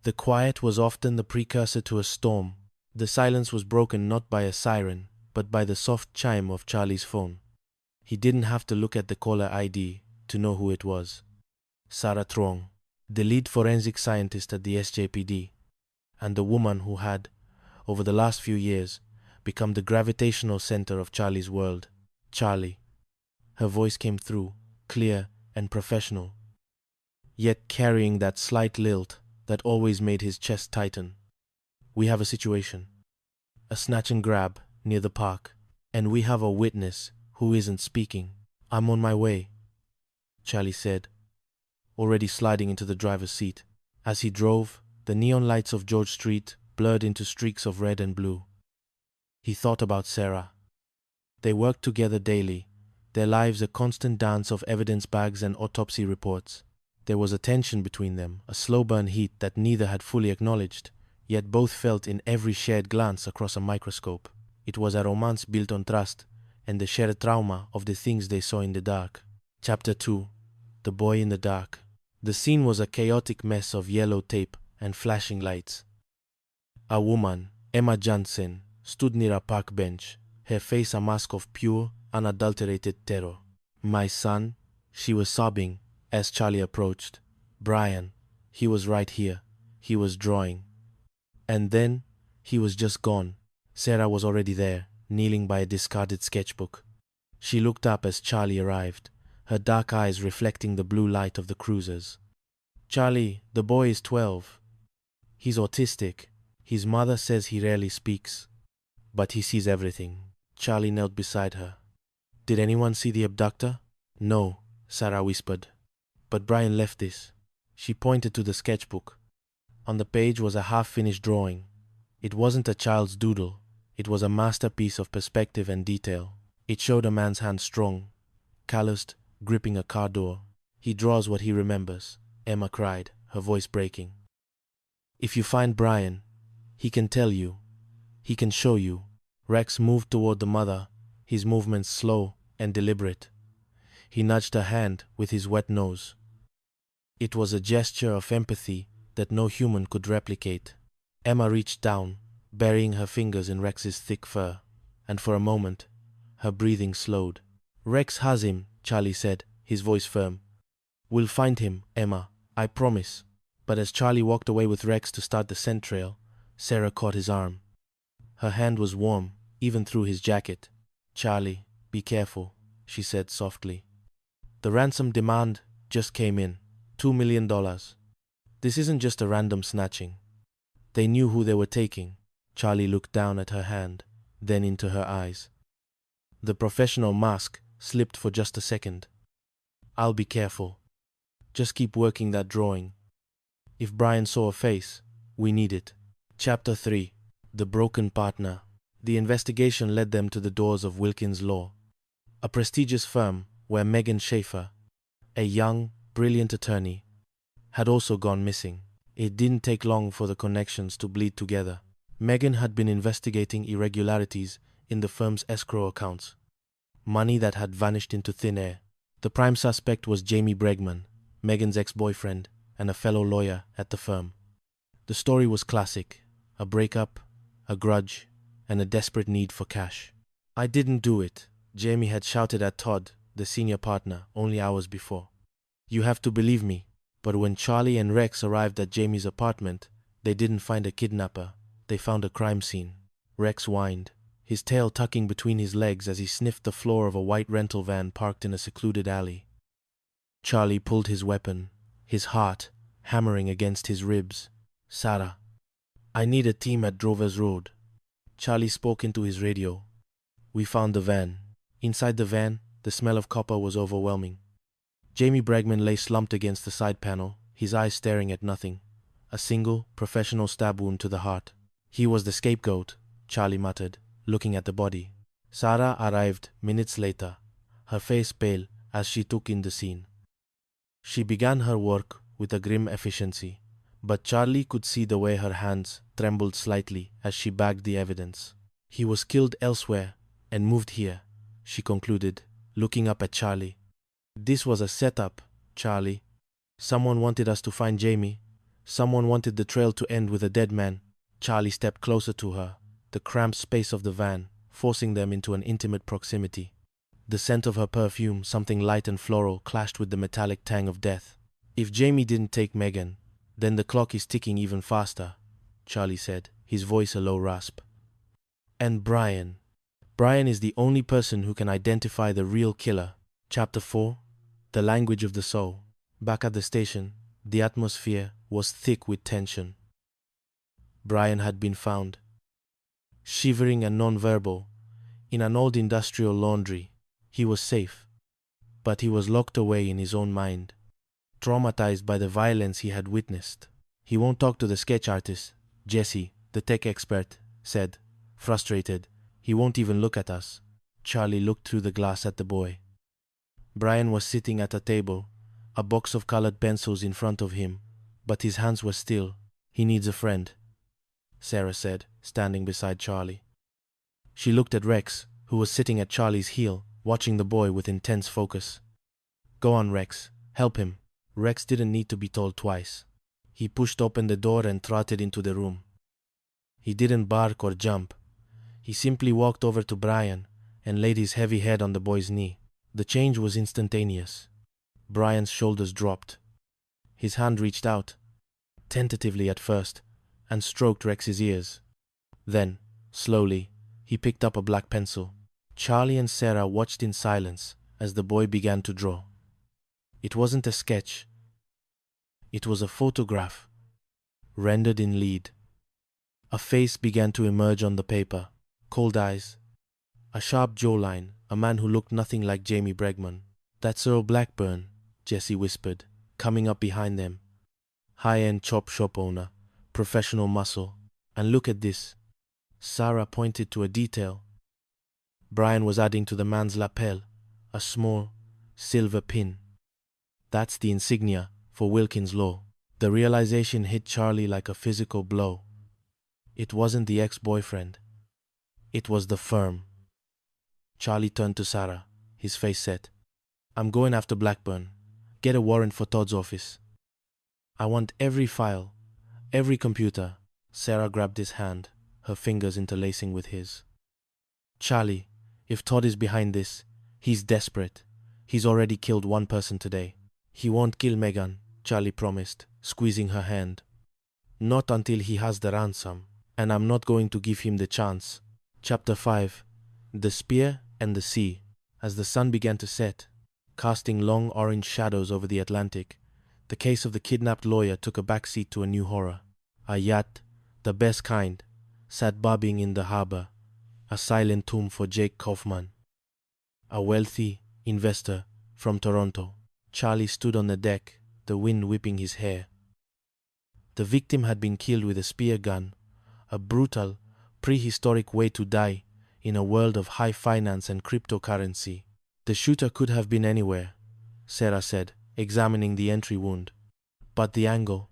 the quiet was often the precursor to a storm. The silence was broken not by a siren, but by the soft chime of Charlie's phone. He didn't have to look at the caller ID to know who it was. Sarah Trong, the lead forensic scientist at the SJPD, and the woman who had, over the last few years, become the gravitational center of Charlie's world. "Charlie." Her voice came through, clear and professional, yet carrying that slight lilt that always made his chest tighten. "We have a situation. A snatch and grab near the park, and we have a witness who isn't speaking." "I'm on my way," Charlie said, already sliding into the driver's seat. As he drove, the neon lights of George Street blurred into streaks of red and blue. He thought about Sarah. They worked together daily, their lives a constant dance of evidence bags and autopsy reports. There was a tension between them, a slow-burn heat that neither had fully acknowledged, yet both felt in every shared glance across a microscope. It was a romance built on trust and the shared trauma of the things they saw in the dark. Chapter 2. The Boy in the Dark. The scene was a chaotic mess of yellow tape and flashing lights. A woman, Emma Jansen, stood near a park bench, her face a mask of pure, unadulterated terror. "My son," she was sobbing as Charlie approached. "Brian, he was right here. He was drawing." And then, he was just gone. Sarah was already there, kneeling by a discarded sketchbook. She looked up as Charlie arrived, her dark eyes reflecting the blue light of the cruisers. "Charlie, the boy is 12. He's autistic. His mother says he rarely speaks, but he sees everything." Charlie knelt beside her. "Did anyone see the abductor?" "No," Sarah whispered. "But Brian left this." She pointed to the sketchbook. On the page was a half-finished drawing. It wasn't a child's doodle. It was a masterpiece of perspective and detail. It showed a man's hand strong, calloused, gripping a car door. "He draws what he remembers," Emma cried, her voice breaking. "If you find Brian, he can tell you. He can show you." Rex moved toward the mother, his movements slow and deliberate. He nudged her hand with his wet nose. It was a gesture of empathy that no human could replicate. Emma reached down, burying her fingers in Rex's thick fur, and for a moment, her breathing slowed. "Rex has him," Charlie said, his voice firm. "We'll find him, Emma, I promise." But as Charlie walked away with Rex to start the scent trail, Sarah caught his arm. Her hand was warm, even through his jacket. "Charlie, be careful," she said softly. "The ransom demand just came in. $2 million. This isn't just a random snatching. They knew who they were taking." Charlie looked down at her hand, then into her eyes. The professional mask slipped for just a second. "I'll be careful. Just keep working that drawing. If Brian saw a face, we need it." Chapter 3. The Broken Partner. The investigation led them to the doors of Wilkins Law, a prestigious firm where Megan Schaefer, a young, brilliant attorney, had also gone missing. It didn't take long for the connections to bleed together. Megan had been investigating irregularities in the firm's escrow accounts, money that had vanished into thin air. The prime suspect was Jamie Bregman, Megan's ex-boyfriend and a fellow lawyer at the firm. The story was classic: a breakup, a grudge, and a desperate need for cash. "I didn't do it," Jamie had shouted at Todd, the senior partner, only hours before. "You have to believe me." But when Charlie and Rex arrived at Jamie's apartment, they didn't find a kidnapper. They found a crime scene. Rex whined, his tail tucking between his legs as he sniffed the floor of a white rental van parked in a secluded alley. Charlie pulled his weapon, his heart hammering against his ribs. "Sarah, I need a team at Drovers Road." Charlie spoke into his radio. "We found the van." Inside the van, the smell of copper was overwhelming. Jamie Bregman lay slumped against the side panel, his eyes staring at nothing. A single, professional stab wound to the heart. "He was the scapegoat," Charlie muttered, looking at the body. Sarah arrived minutes later, her face pale as she took in the scene. She began her work with a grim efficiency, but Charlie could see the way her hands trembled slightly as she bagged the evidence. "He was killed elsewhere and moved here," she concluded, looking up at Charlie. "This was a setup, Charlie. Someone wanted us to find Jamie. Someone wanted the trail to end with a dead man." Charlie stepped closer to her, the cramped space of the van forcing them into an intimate proximity. The scent of her perfume, something light and floral, clashed with the metallic tang of death. "If Jamie didn't take Megan, then the clock is ticking even faster," Charlie said, his voice a low rasp. "And Brian. Brian is the only person who can identify the real killer." Chapter 4. The Language of the Soul. Back at the station, the atmosphere was thick with tension. Brian had been found, shivering and non-verbal, in an old industrial laundry. He was safe, but he was locked away in his own mind, traumatized by the violence he had witnessed. "He won't talk to the sketch artist," Jesse, the tech expert, said, frustrated. "He won't even look at us." Charlie looked through the glass at the boy. Brian was sitting at a table, a box of colored pencils in front of him, but his hands were still. "He needs a friend," Sarah said, standing beside Charlie. She looked at Rex, who was sitting at Charlie's heel, watching the boy with intense focus. "Go on, Rex. Help him." Rex didn't need to be told twice. He pushed open the door and trotted into the room. He didn't bark or jump. He simply walked over to Brian and laid his heavy head on the boy's knee. The change was instantaneous. Brian's shoulders dropped. His hand reached out, tentatively at first, and stroked Rex's ears. Then, slowly, he picked up a black pencil. Charlie and Sarah watched in silence as the boy began to draw. It wasn't a sketch. It was a photograph, rendered in lead. A face began to emerge on the paper. Cold eyes, a sharp jawline, a man who looked nothing like Jamie Bregman. "That's Earl Blackburn," Jesse whispered, coming up behind them. "High-end chop shop owner, professional muscle. And look at this." Sarah pointed to a detail. Brian was adding to the man's lapel a small silver pin. "That's the insignia for Wilkins Law." The realization hit Charlie like a physical blow. It wasn't the ex-boyfriend. It was the firm. Charlie turned to Sarah, his face set. "I'm going after Blackburn. Get a warrant for Todd's office. I want every file, every computer." Sarah grabbed his hand, her fingers interlacing with his. "Charlie, if Todd is behind this, he's desperate. He's already killed one person today." "He won't kill Megan," Charlie promised, squeezing her hand. "Not until he has the ransom, and I'm not going to give him the chance." Chapter 5. The Spear and the Sea. As the sun began to set, casting long orange shadows over the Atlantic, the case of the kidnapped lawyer took a backseat to a new horror. A yacht, the best kind, sat bobbing in the harbor, a silent tomb for Jake Kaufman, a wealthy investor from Toronto. Charlie stood on the deck, the wind whipping his hair. The victim had been killed with a spear gun, a brutal, prehistoric way to die in a world of high finance and cryptocurrency. "The shooter could have been anywhere," Sarah said, examining the entry wound. "But the angle,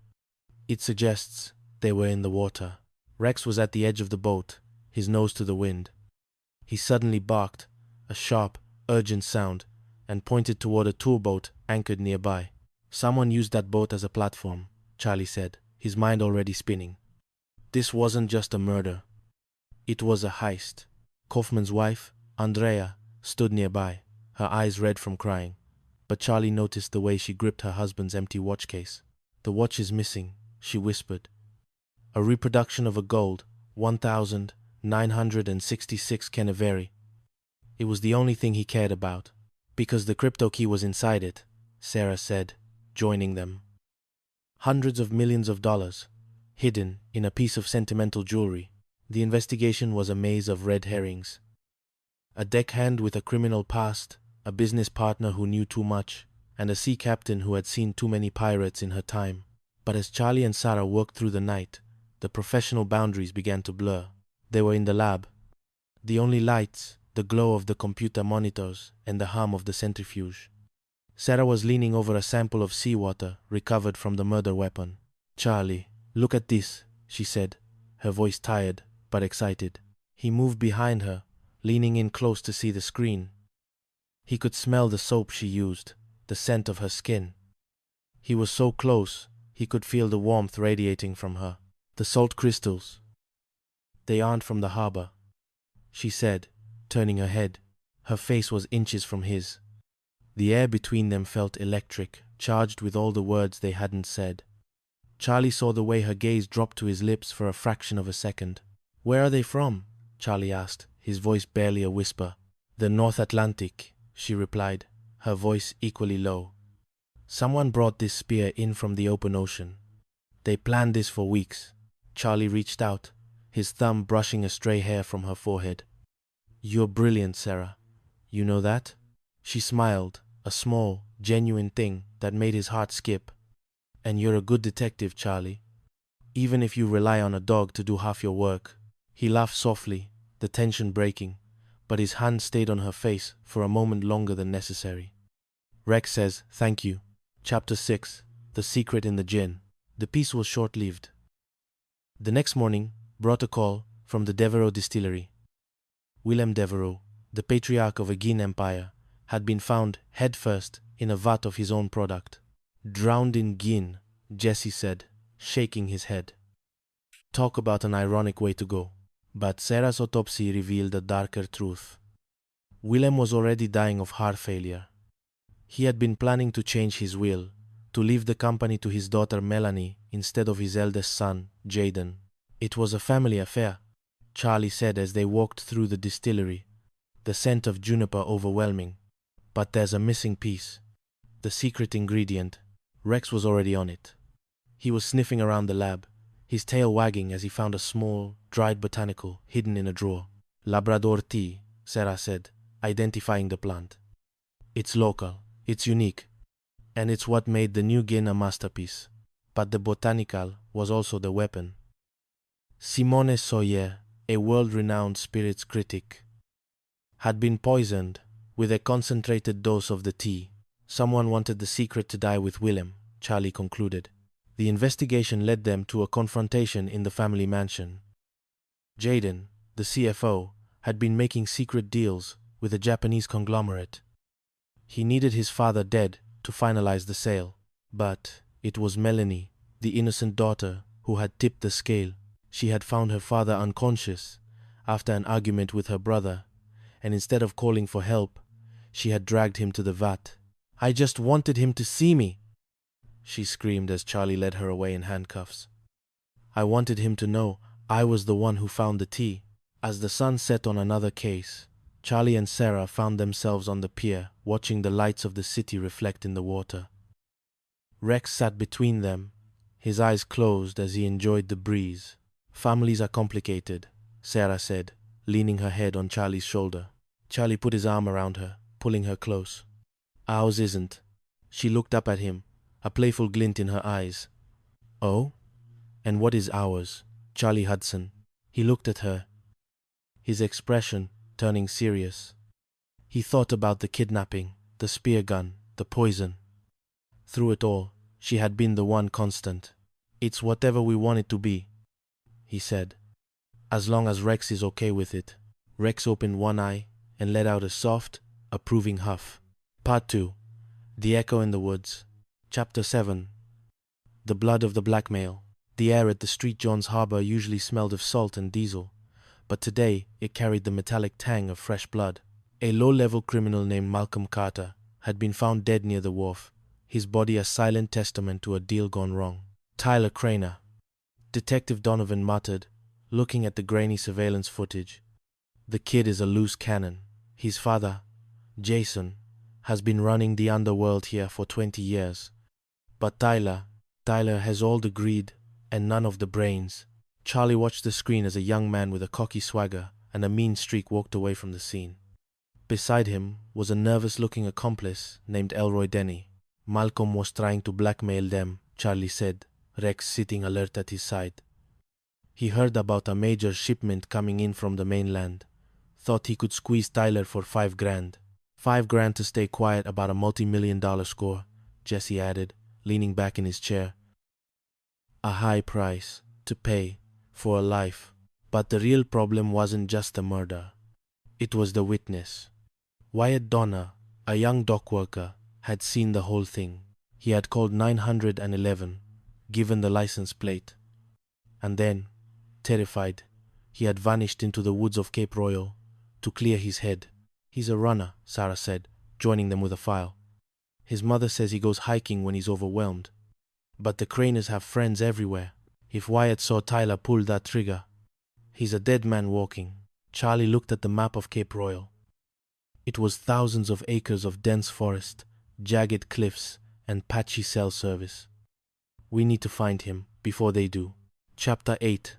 it suggests they were in the water." Rex was at the edge of the boat, his nose to the wind. He suddenly barked, a sharp, urgent sound, and pointed toward a tour boat anchored nearby. "Someone used that boat as a platform," Charlie said, his mind already spinning. This wasn't just a murder. It was a heist. Kaufman's wife, Andrea, stood nearby, her eyes red from crying. But Charlie noticed the way she gripped her husband's empty watch case. "The watch is missing," she whispered. "A reproduction of a gold 1966 Keneveri. It was the only thing he cared about." "Because the crypto key was inside it," Sarah said, joining them. "Hundreds of millions of dollars, hidden in a piece of sentimental jewelry." The investigation was a maze of red herrings. A deckhand with a criminal past, a business partner who knew too much, and a sea captain who had seen too many pirates in her time. But as Charlie and Sarah worked through the night, the professional boundaries began to blur. They were in the lab. The only lights, the glow of the computer monitors, and the hum of the centrifuge. Sarah was leaning over a sample of seawater recovered from the murder weapon. "Charlie, look at this," she said, her voice tired but excited. He moved behind her, leaning in close to see the screen. He could smell the soap she used, the scent of her skin. He was so close, he could feel the warmth radiating from her. "The salt crystals. They aren't from the harbor," she said, turning her head. Her face was inches from his. The air between them felt electric, charged with all the words they hadn't said. Charlie saw the way her gaze dropped to his lips for a fraction of a second. "Where are they from?" Charlie asked, his voice barely a whisper. "The North Atlantic," she replied, her voice equally low. "Someone brought this spear in from the open ocean. They planned this for weeks." Charlie reached out, his thumb brushing a stray hair from her forehead. "You're brilliant, Sarah. You know that?" She smiled, a small, genuine thing that made his heart skip. "And you're a good detective, Charlie. Even if you rely on a dog to do half your work." He laughed softly, the tension breaking, but his hand stayed on her face for a moment longer than necessary. Rex says, "Thank you." Chapter 6. The Secret in the Gin. The peace was short-lived. The next morning brought a call from the Devereux distillery. Willem Devereux, the patriarch of a gin empire, had been found headfirst in a vat of his own product. "Drowned in gin," Jesse said, shaking his head. Talk about an ironic way to go. But Sarah's autopsy revealed a darker truth. Willem was already dying of heart failure. He had been planning to change his will, to leave the company to his daughter Melanie instead of his eldest son, Jaden. It was a family affair, Charlie said as they walked through the distillery, the scent of juniper overwhelming. But there's a missing piece. The secret ingredient. Rex was already on it. He was sniffing around the lab, his tail wagging as he found a small, dried botanical hidden in a drawer. Labrador tea, Sarah said, identifying the plant. It's local, it's unique, and it's what made the new gin a masterpiece. But the botanical was also the weapon. Simone Sawyer, a world-renowned spirits critic, had been poisoned with a concentrated dose of the tea. Someone wanted the secret to die with Willem, Charlie concluded. The investigation led them to a confrontation in the family mansion. Jaden, the CFO, had been making secret deals with a Japanese conglomerate. He needed his father dead to finalize the sale. But it was Melanie, the innocent daughter, who had tipped the scale. She had found her father unconscious after an argument with her brother, and instead of calling for help, she had dragged him to the vat. "I just wanted him to see me," she screamed as Charlie led her away in handcuffs. "I wanted him to know I was the one who found the tea." As the sun set on another case, Charlie and Sarah found themselves on the pier, watching the lights of the city reflect in the water. Rex sat between them, his eyes closed as he enjoyed the breeze. "Families are complicated," Sarah said, leaning her head on Charlie's shoulder. Charlie put his arm around her, pulling her close. "Ours isn't." She looked up at him, a playful glint in her eyes. "Oh? And what is ours?" Charlie Hudson. He looked at her, his expression turning serious. He thought about the kidnapping, the spear gun, the poison. Through it all, she had been the one constant. "It's whatever we want it to be," he said, "as long as Rex is okay with it." Rex opened one eye and let out a soft, approving huff. Part 2. The Echo in the Woods. Chapter 7. The Blood of the Blackmail. The air at the Street John's harbor usually smelled of salt and diesel, but today it carried the metallic tang of fresh blood. A low-level criminal named Malcolm Carter had been found dead near the wharf, his body a silent testament to a deal gone wrong. "Tyler Craner," Detective Donovan muttered, looking at the grainy surveillance footage. "The kid is a loose cannon. His father, Jason, has been running the underworld here for 20 years. But Tyler has all the greed and none of the brains." Charlie watched the screen as a young man with a cocky swagger and a mean streak walked away from the scene. Beside him was a nervous-looking accomplice named Elroy Denny. "Malcolm was trying to blackmail them," Charlie said, Rex sitting alert at his side. "He heard about a major shipment coming in from the mainland. Thought he could squeeze Tyler for $5,000. $5,000 to stay quiet about a multi-million-dollar score," Jesse added, leaning back in his chair. "A high price to pay for a life." But the real problem wasn't just the murder. It was the witness. Wyatt Donner, a young dock worker, had seen the whole thing. He had called 911, given the license plate. And then, terrified, he had vanished into the woods of Cape Royal to clear his head. "He's a runner," Sarah said, joining them with a file. "His mother says he goes hiking when he's overwhelmed. But the Craners have friends everywhere. If Wyatt saw Tyler pull that trigger, he's a dead man walking." Charlie looked at the map of Cape Royal. It was thousands of acres of dense forest, jagged cliffs, and patchy cell service. "We need to find him before they do." Chapter 8.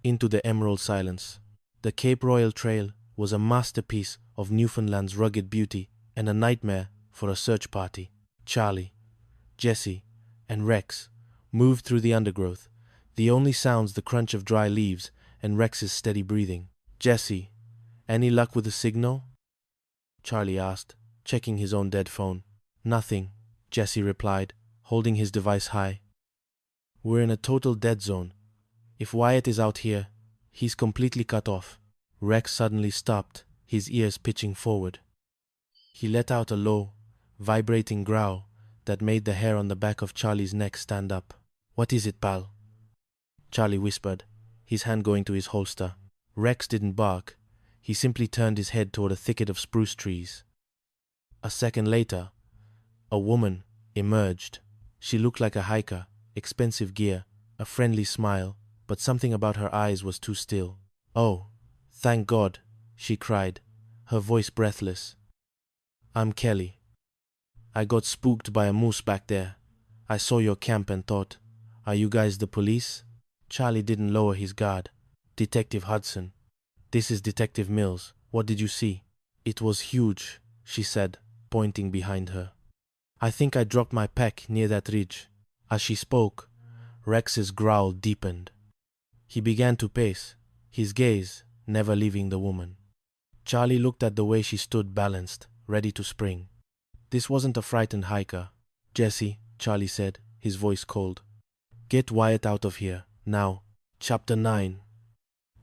Into the Emerald Silence. The Cape Royal Trail was a masterpiece of Newfoundland's rugged beauty and a nightmare for a search party. Charlie, Jesse, and Rex moved through the undergrowth, the only sounds the crunch of dry leaves and Rex's steady breathing. "Jesse, any luck with the signal?" Charlie asked, checking his own dead phone. Nothing, Jesse replied, holding his device high. We're in a total dead zone. If Wyatt is out here, he's completely cut off. Rex suddenly stopped, his ears pitching forward. He let out a low, vibrating growl that made the hair on the back of Charlie's neck stand up. What is it, pal? Charlie whispered, his hand going to his holster. Rex didn't bark. He simply turned his head toward a thicket of spruce trees. A second later, a woman emerged. She looked like a hiker, expensive gear, a friendly smile, but something about her eyes was too still. Oh, thank God, she cried, her voice breathless. I'm Kelly. I got spooked by a moose back there. I saw your camp and thought, are you guys the police? Charlie didn't lower his guard. Detective Hudson. This is Detective Mills. What did you see? It was huge, she said, pointing behind her. I think I dropped my pack near that ridge. As she spoke, Rex's growl deepened. He began to pace, his gaze never leaving the woman. Charlie looked at the way she stood balanced, ready to spring. This wasn't a frightened hiker. Jesse, Charlie said, his voice cold. Get Wyatt out of here, now. Chapter 9.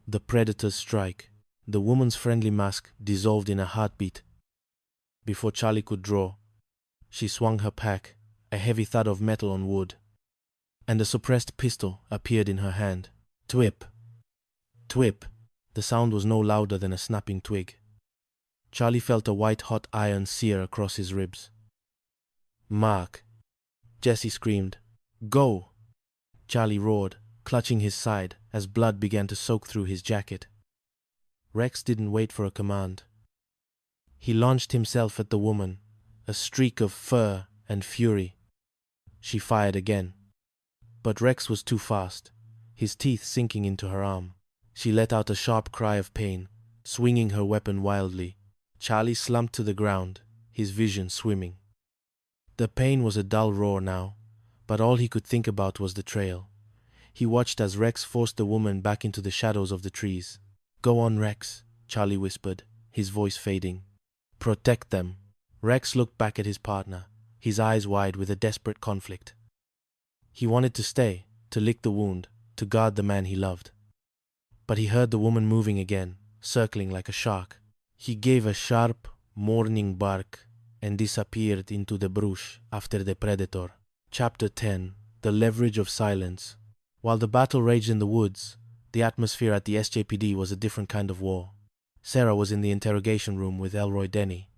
The Predator's Strike. The woman's friendly mask dissolved in a heartbeat. Before Charlie could draw, she swung her pack, a heavy thud of metal on wood, and a suppressed pistol appeared in her hand. Twip. Twip. The sound was no louder than a snapping twig. Charlie felt a white-hot iron sear across his ribs. Mark. Jesse screamed. Go! Charlie roared, clutching his side as blood began to soak through his jacket. Rex didn't wait for a command. He launched himself at the woman, a streak of fur and fury. She fired again. But Rex was too fast, his teeth sinking into her arm. She let out a sharp cry of pain, swinging her weapon wildly. Charlie slumped to the ground, his vision swimming. The pain was a dull roar now, but all he could think about was the trail. He watched as Rex forced the woman back into the shadows of the trees. Go on, Rex, Charlie whispered, his voice fading. Protect them. Rex looked back at his partner, his eyes wide with a desperate conflict. He wanted to stay, to lick the wound, to guard the man he loved. But he heard the woman moving again, circling like a shark. He gave a sharp, mourning bark and disappeared into the brush after the predator. Chapter 10. The Leverage of Silence. While the battle raged in the woods, the atmosphere at the SJPD was a different kind of war. Sarah was in the interrogation room with Elroy Denny.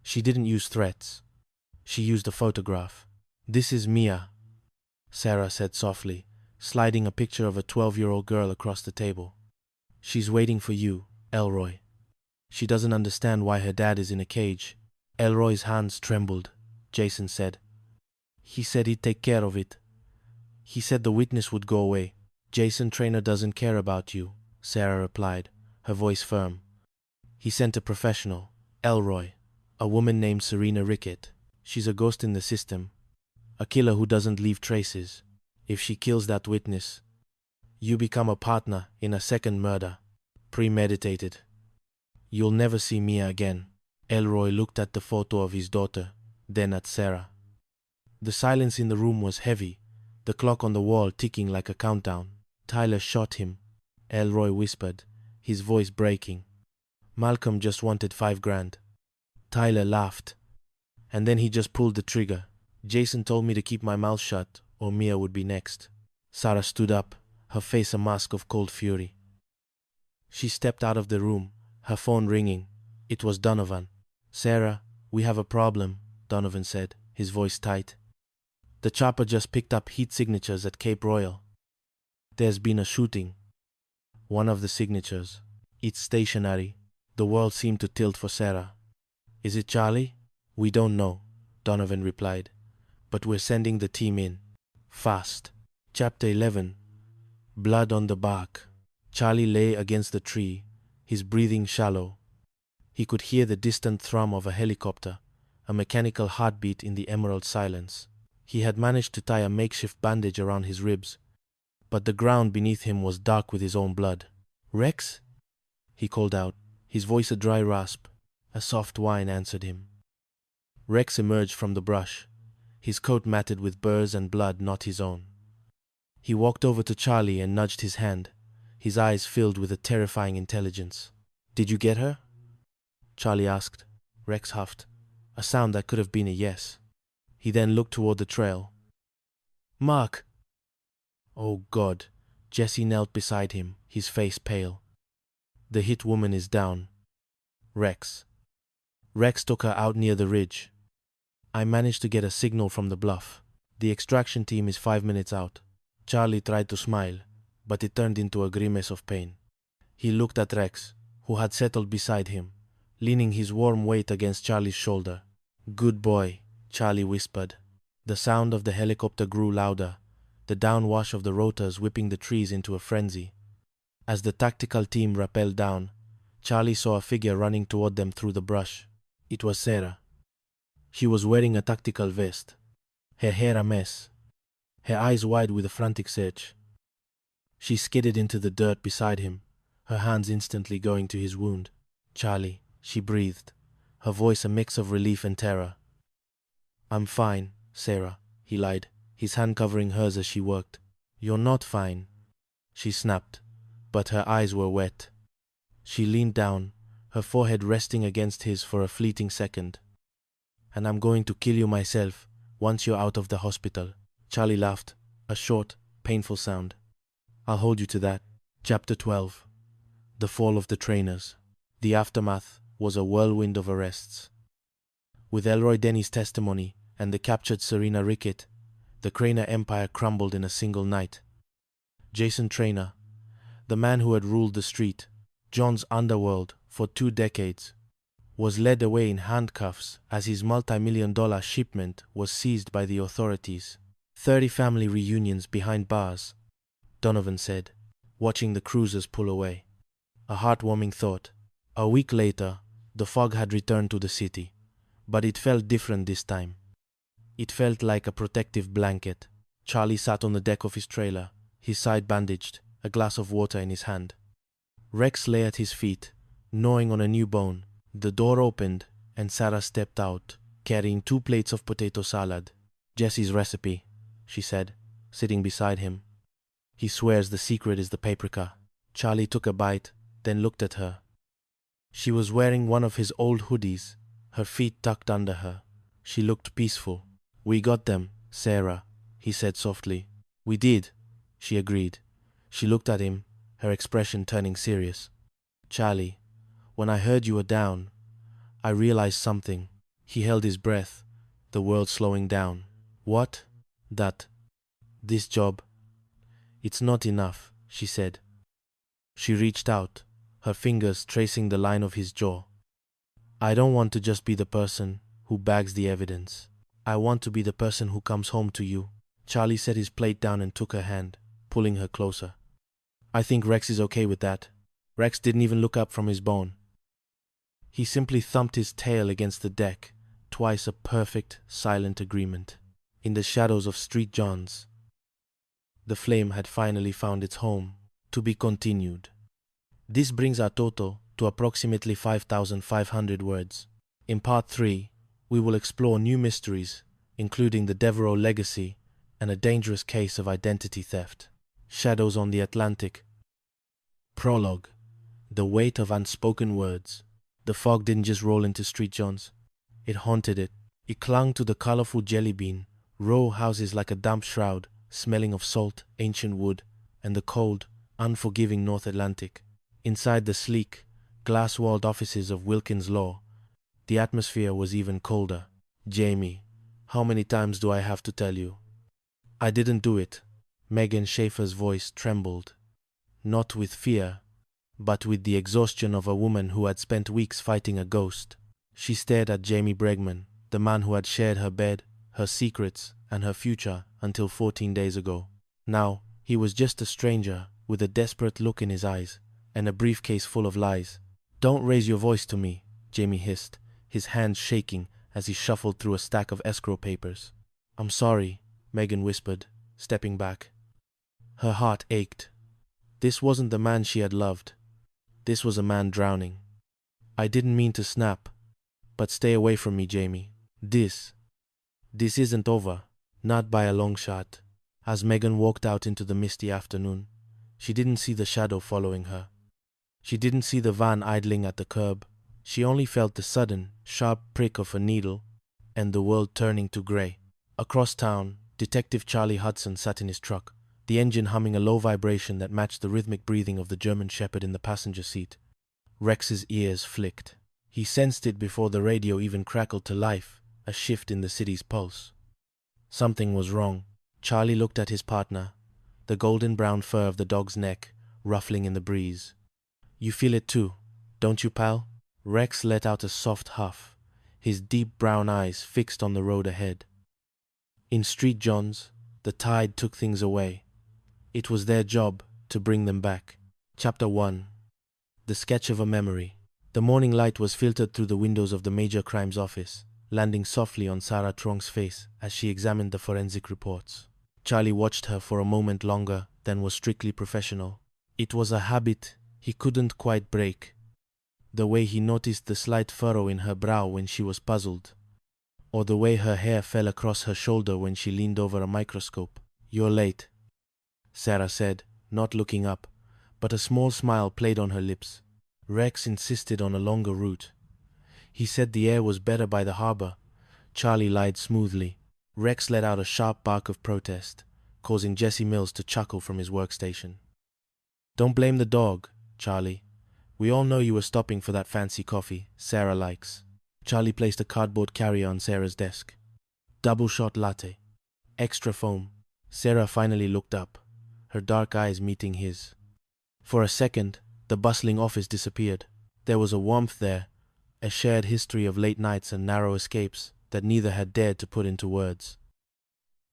She didn't use threats. She used a photograph. This is Mia, Sarah said softly, sliding a picture of a 12-year-old girl across the table. She's waiting for you, Elroy. She doesn't understand why her dad is in a cage. Elroy's hands trembled, Jason said. He said he'd take care of it. He said the witness would go away. Jason Trainer doesn't care about you, Sarah replied, her voice firm. He sent a professional, Elroy, a woman named Serena Rickett. She's a ghost in the system, a killer who doesn't leave traces. If she kills that witness, you become a partner in a second murder, premeditated. You'll never see Mia again. Elroy looked at the photo of his daughter, then at Sarah. The silence in the room was heavy, the clock on the wall ticking like a countdown. Tyler shot him, Elroy whispered, his voice breaking. Malcolm just wanted $5,000. Tyler laughed, and then he just pulled the trigger. Jason told me to keep my mouth shut, or Mia would be next. Sarah stood up, her face a mask of cold fury. She stepped out of the room, her phone ringing. It was Donovan. Sarah, we have a problem, Donovan said, his voice tight. The chopper just picked up heat signatures at Cape Royal. There's been a shooting. One of the signatures. It's stationary. The world seemed to tilt for Sarah. Is it Charlie? We don't know, Donovan replied. But we're sending the team in. Fast. Chapter 11. Blood on the bark. Charlie lay against the tree, his breathing shallow. He could hear the distant thrum of a helicopter, a mechanical heartbeat in the emerald silence. He had managed to tie a makeshift bandage around his ribs, but the ground beneath him was dark with his own blood. Rex? He called out, his voice a dry rasp. A soft whine answered him. Rex emerged from the brush, his coat matted with burrs and blood not his own. He walked over to Charlie and nudged his hand, his eyes filled with a terrifying intelligence. "Did you get her?" Charlie asked. Rex huffed, a sound that could have been a yes. He then looked toward the trail. "Mark!" Oh God! Jesse knelt beside him, his face pale. "The hit woman is down. Rex." Rex took her out near the ridge. "I managed to get a signal from the bluff. The extraction team is 5 minutes out." Charlie tried to smile, but it turned into a grimace of pain. He looked at Rex, who had settled beside him, leaning his warm weight against Charlie's shoulder. "Good boy," Charlie whispered. The sound of the helicopter grew louder, the downwash of the rotors whipping the trees into a frenzy. As the tactical team rappelled down, Charlie saw a figure running toward them through the brush. It was Sarah. She was wearing a tactical vest, her hair a mess, her eyes wide with a frantic search. She skidded into the dirt beside him, her hands instantly going to his wound. "Charlie," she breathed, her voice a mix of relief and terror. "I'm fine, Sarah," he lied, his hand covering hers as she worked. "You're not fine," she snapped, but her eyes were wet. She leaned down, her forehead resting against his for a fleeting second. "And I'm going to kill you myself once you're out of the hospital." Charlie laughed, a short, painful sound. "I'll hold you to that." Chapter 12. The Fall of the Trainers. The aftermath was a whirlwind of arrests. With Elroy Denny's testimony and the captured Serena Rickett, the Craner empire crumbled in a single night. Jason Trainer, the man who had ruled the street, John's underworld, for 2 decades, was led away in handcuffs as his multi-million-dollar shipment was seized by the authorities. 30 family reunions behind bars, Donovan said, watching the cruisers pull away. A heartwarming thought. A week later, the fog had returned to the city, but it felt different this time. It felt like a protective blanket. Charlie sat on the deck of his trailer, his side bandaged, a glass of water in his hand. Rex lay at his feet, gnawing on a new bone. The door opened, and Sarah stepped out, carrying 2 plates of potato salad. "Jesse's recipe," she said, sitting beside him. "He swears the secret is the paprika." Charlie took a bite, then looked at her. She was wearing one of his old hoodies, her feet tucked under her. She looked peaceful. "We got them, Sarah," he said softly. "We did," she agreed. She looked at him, her expression turning serious. "Charlie, when I heard you were down, I realized something." He held his breath, the world slowing down. "What?" "That. This job. It's not enough," she said. She reached out, her fingers tracing the line of his jaw. "I don't want to just be the person who bags the evidence. I want to be the person who comes home to you." Charlie set his plate down and took her hand, pulling her closer. "I think Rex is okay with that." Rex didn't even look up from his bone. He simply thumped his tail against the deck, twice a perfect, silent agreement. In the shadows of Street John's, the flame had finally found its home, to be continued. This brings our total to approximately 5,500 words. In Part 3, we will explore new mysteries, including the Devereaux legacy and a dangerous case of identity theft. Shadows on the Atlantic. Prologue. The weight of unspoken words. The fog didn't just roll into Street John's. It haunted it. It clung to the colorful jelly bean, row houses like a damp shroud, smelling of salt, ancient wood, and the cold, unforgiving North Atlantic. Inside the sleek, glass-walled offices of Wilkins Law, the atmosphere was even colder. "Jamie, how many times do I have to tell you?" "I didn't do it." Megan Schaefer's voice trembled, not with fear, but with the exhaustion of a woman who had spent weeks fighting a ghost. She stared at Jamie Bregman, the man who had shared her bed, her secrets, and her future until 14 days ago. Now, he was just a stranger with a desperate look in his eyes and a briefcase full of lies. "Don't raise your voice to me," Jamie hissed, his hands shaking as he shuffled through a stack of escrow papers. "I'm sorry," Megan whispered, stepping back. Her heart ached. This wasn't the man she had loved. This was a man drowning. "I didn't mean to snap, but stay away from me, Jamie." This isn't over. Not by a long shot. As Megan walked out into the misty afternoon, she didn't see the shadow following her. She didn't see the van idling at the curb. She only felt the sudden, sharp prick of a needle and the world turning to gray. Across town, Detective Charlie Hudson sat in his truck, the engine humming a low vibration that matched the rhythmic breathing of the German Shepherd in the passenger seat. Rex's ears flicked. He sensed it before the radio even crackled to life, a shift in the city's pulse. Something was wrong. Charlie looked at his partner, the golden brown fur of the dog's neck ruffling in the breeze. You feel it too, don't you, pal? Rex let out a soft huff, his deep brown eyes fixed on the road ahead. In Street Johns, the tide took things away. It was their job to bring them back. Chapter 1. The Sketch of a Memory. The morning light was filtered through the windows of the Major Crimes Office, landing softly on Sarah Truong's face as she examined the forensic reports. Charlie watched her for a moment longer than was strictly professional. It was a habit he couldn't quite break. The way he noticed the slight furrow in her brow when she was puzzled, or the way her hair fell across her shoulder when she leaned over a microscope. You're late, Sarah said, not looking up, but a small smile played on her lips. Rex insisted on a longer route. He said the air was better by the harbor. Charlie lied smoothly. Rex let out a sharp bark of protest, causing Jesse Mills to chuckle from his workstation. Don't blame the dog, Charlie. We all know you were stopping for that fancy coffee Sarah likes. Charlie placed a cardboard carrier on Sarah's desk. Double shot latte. Extra foam. Sarah finally looked up, her dark eyes meeting his. For a second, the bustling office disappeared. There was a warmth there, a shared history of late nights and narrow escapes that neither had dared to put into words.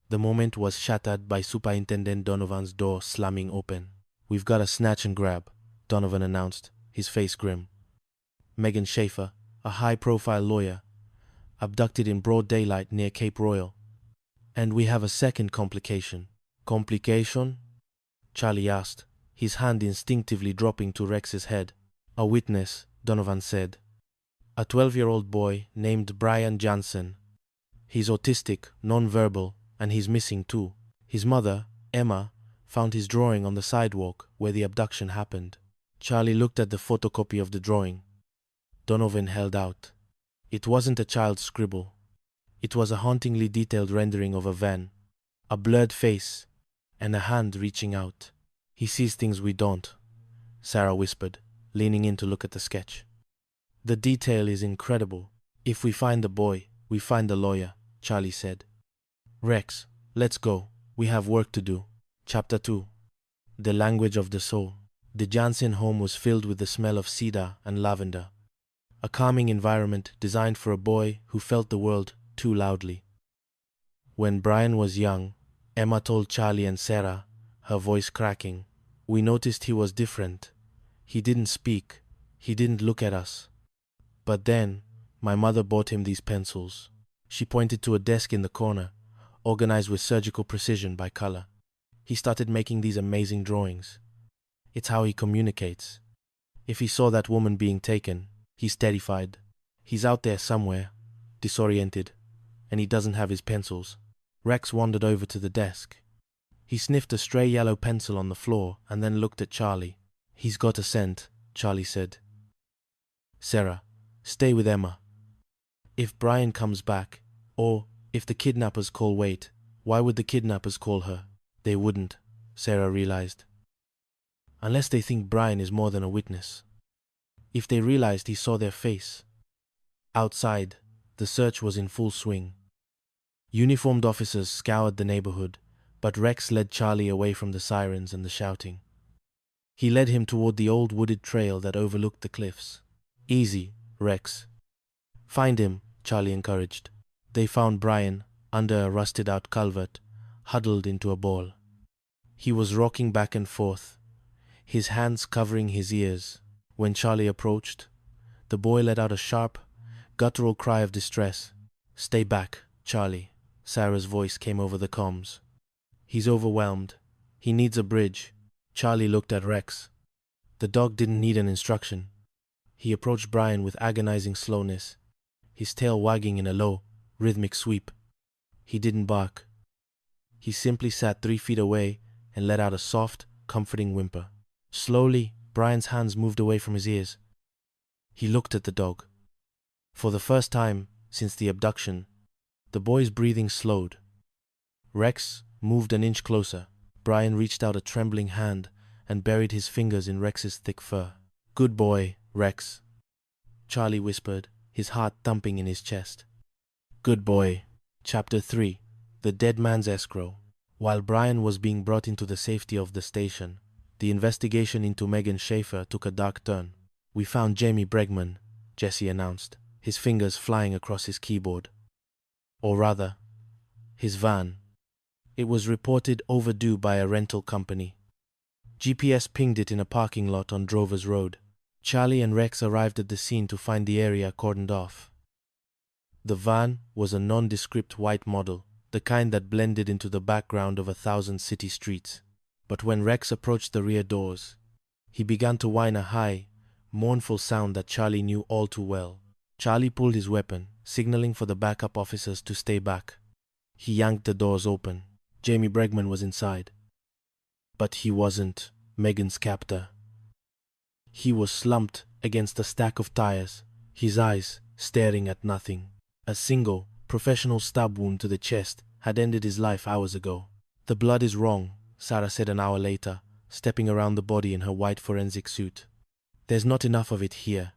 The moment was shattered by Superintendent Donovan's door slamming open. We've got a snatch and grab, Donovan announced, his face grim. Megan Schaefer, a high-profile lawyer, abducted in broad daylight near Cape Royal. And we have a second complication. Complication? Charlie asked, his hand instinctively dropping to Rex's head. A witness, Donovan said. A 12-year-old boy named Brian Jansen. He's autistic, non-verbal, and he's missing too. His mother, Emma, found his drawing on the sidewalk where the abduction happened. Charlie looked at the photocopy of the drawing. Donovan held out. It wasn't a child's scribble. It was a hauntingly detailed rendering of a van, a blurred face, and a hand reaching out. He sees things we don't, Sarah whispered, leaning in to look at the sketch. The detail is incredible. If we find the boy, we find the lawyer, Charlie said. Rex, let's go. We have work to do. Chapter 2. The Language of the Soul. The Jansen home was filled with the smell of cedar and lavender, a calming environment designed for a boy who felt the world too loudly. When Brian was young, Emma told Charlie and Sarah, her voice cracking, we noticed he was different. He didn't speak. He didn't look at us. But then, my mother bought him these pencils. She pointed to a desk in the corner, organized with surgical precision by color. He started making these amazing drawings. It's how he communicates. If he saw that woman being taken, he's terrified. He's out there somewhere, disoriented, and he doesn't have his pencils. Rex wandered over to the desk. He sniffed a stray yellow pencil on the floor and then looked at Charlie. He's got a scent, Charlie said. Sarah, stay with Emma. If Brian comes back, or if the kidnappers call wait, why would the kidnappers call her? They wouldn't, Sarah realized. Unless they think Brian is more than a witness. If they realized he saw their face. Outside, the search was in full swing. Uniformed officers scoured the neighborhood, but Rex led Charlie away from the sirens and the shouting. He led him toward the old wooded trail that overlooked the cliffs. Easy, Rex. Find him, Charlie encouraged. They found Brian, under a rusted-out culvert, huddled into a ball. He was rocking back and forth, his hands covering his ears. When Charlie approached, the boy let out a sharp, guttural cry of distress. Stay back, Charlie, Sarah's voice came over the comms. He's overwhelmed. He needs a bridge. Charlie looked at Rex. The dog didn't need an instruction. He approached Brian with agonizing slowness, his tail wagging in a low, rhythmic sweep. He didn't bark. He simply sat 3 feet away and let out a soft, comforting whimper. Slowly, Brian's hands moved away from his ears. He looked at the dog. For the first time since the abduction, the boy's breathing slowed. Rex moved an inch closer. Brian reached out a trembling hand and buried his fingers in Rex's thick fur. "Good boy, Rex," Charlie whispered, his heart thumping in his chest. "Good boy." Chapter 3. The Dead Man's Escrow. While Brian was being brought into the safety of the station, the investigation into Megan Schaefer took a dark turn. "We found Jamie Bregman," Jesse announced, his fingers flying across his keyboard. Or rather, his van. It was reported overdue by a rental company. GPS pinged it in a parking lot on Drovers Road. Charlie and Rex arrived at the scene to find the area cordoned off. The van was a nondescript white model, the kind that blended into the background of 1,000 city streets. But when Rex approached the rear doors, he began to whine a high, mournful sound that Charlie knew all too well. Charlie pulled his weapon, signaling for the backup officers to stay back. He yanked the doors open. Jamie Bregman was inside. But he wasn't Megan's captor. He was slumped against a stack of tires, his eyes staring at nothing. A single, professional stab wound to the chest had ended his life hours ago. "The blood is wrong," Sarah said an hour later, stepping around the body in her white forensic suit. "There's not enough of it here.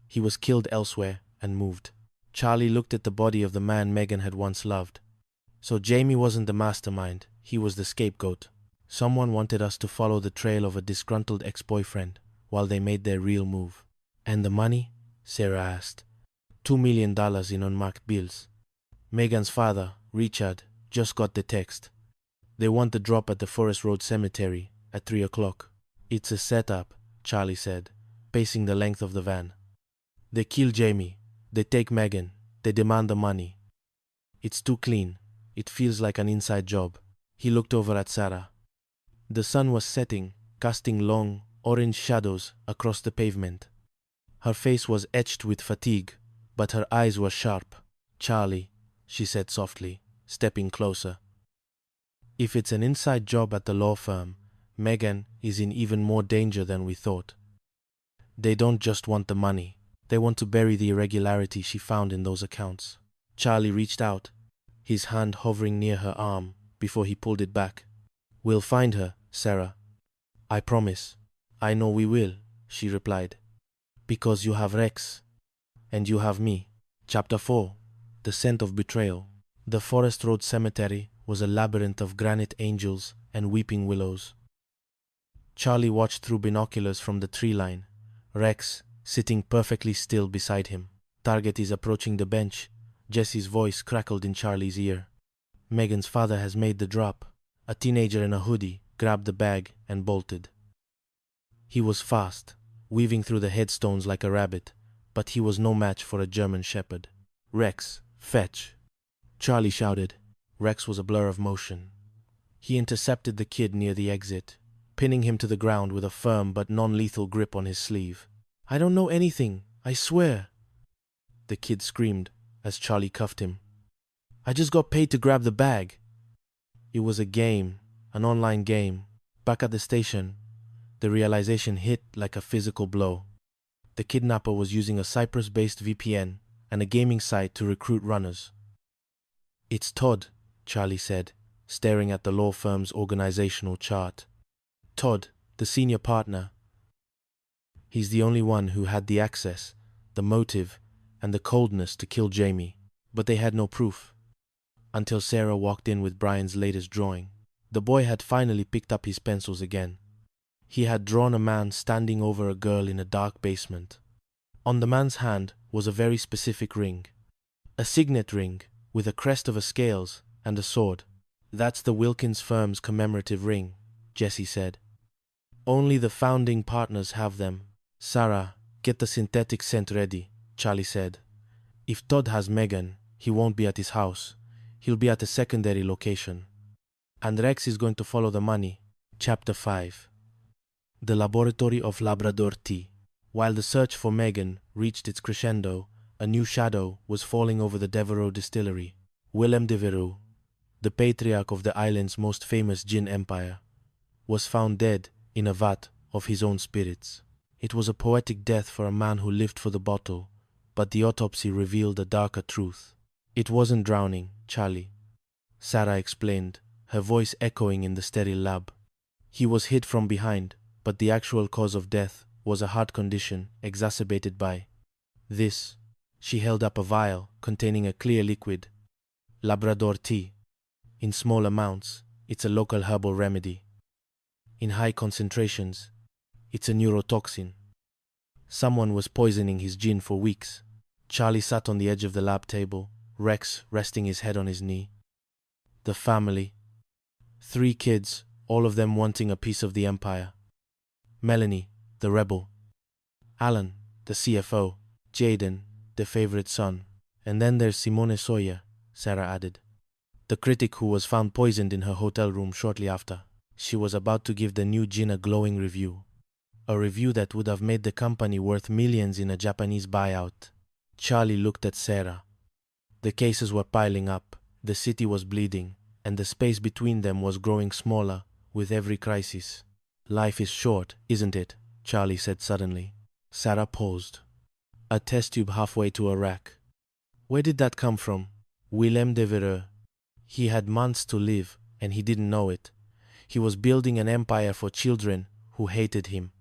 He was killed elsewhere and moved." Charlie looked at the body of the man Megan had once loved. So Jamie wasn't the mastermind, he was the scapegoat. Someone wanted us to follow the trail of a disgruntled ex-boyfriend while they made their real move. "And the money?" Sarah asked. $2 million in unmarked bills. Megan's father, Richard, just got the text. They want the drop at the Forest Road Cemetery at 3 o'clock. "It's a setup," Charlie said, pacing the length of the van. "They kill Jamie. They take Megan. They demand the money. It's too clean. It feels like an inside job." He looked over at Sarah. The sun was setting, casting long, orange shadows across the pavement. Her face was etched with fatigue, but her eyes were sharp. "Charlie," she said softly, stepping closer. "If it's an inside job at the law firm, Megan is in even more danger than we thought. They don't just want the money. They want to bury the irregularity she found in those accounts." Charlie reached out, his hand hovering near her arm before he pulled it back. "We'll find her, Sarah. I promise." "I know we will," she replied. "Because you have Rex. And you have me." Chapter 4. The Scent of Betrayal. The Forest Road Cemetery was a labyrinth of granite angels and weeping willows. Charlie watched through binoculars from the tree line, Rex sitting perfectly still beside him. "Target is approaching the bench," Jesse's voice crackled in Charlie's ear. "Megan's father has made the drop." A teenager in a hoodie grabbed the bag and bolted. He was fast, weaving through the headstones like a rabbit, but he was no match for a German shepherd. "Rex, fetch!" Charlie shouted. Rex was a blur of motion. He intercepted the kid near the exit, pinning him to the ground with a firm but non-lethal grip on his sleeve. "I don't know anything, I swear!" The kid screamed as Charlie cuffed him. "I just got paid to grab the bag." It was a game, an online game. Back at the station, the realization hit like a physical blow. The kidnapper was using a Cyprus-based VPN and a gaming site to recruit runners. "It's Todd," Charlie said, staring at the law firm's organizational chart. "Todd, the senior partner. He's the only one who had the access, the motive, and the coldness to kill Jamie. But they had no proof. Until Sarah walked in with Brian's latest drawing. The boy had finally picked up his pencils again. He had drawn a man standing over a girl in a dark basement. On the man's hand was a very specific ring. A signet ring with a crest of a scales and a sword. "That's the Wilkins firm's commemorative ring," Jesse said. "Only the founding partners have them." "Sarah, get the synthetic scent ready," Charlie said. "If Todd has Megan, he won't be at his house. He'll be at a secondary location. And Rex is going to follow the money." Chapter 5. The Laboratory of Labrador Tea. While the search for Megan reached its crescendo, a new shadow was falling over the Devereux distillery. Willem Devereux, the patriarch of the island's most famous gin empire, was found dead in a vat of his own spirits. It was a poetic death for a man who lived for the bottle, but the autopsy revealed a darker truth. It wasn't drowning, Charlie, Sarah explained, her voice echoing in the sterile lab. He was hit from behind, but the actual cause of death was a heart condition exacerbated by this. She held up a vial containing a clear liquid, Labrador tea. In small amounts, it's a local herbal remedy. In high concentrations, it's a neurotoxin. Someone was poisoning his gin for weeks. Charlie sat on the edge of the lab table, Rex resting his head on his knee. The family. 3 kids, all of them wanting a piece of the empire. Melanie, the rebel. Alan, the CFO. Jaden, the favorite son. And then there's Simone Sawyer, Sarah added. The critic who was found poisoned in her hotel room shortly after. She was about to give the new gin a glowing review. A review that would have made the company worth millions in a Japanese buyout. Charlie looked at Sarah. The cases were piling up, the city was bleeding, and the space between them was growing smaller with every crisis. Life is short, isn't it? Charlie said suddenly. Sarah paused. A test tube halfway to a rack. Where did that come from? Willem Devereux. He had months to live, and he didn't know it. He was building an empire for children who hated him.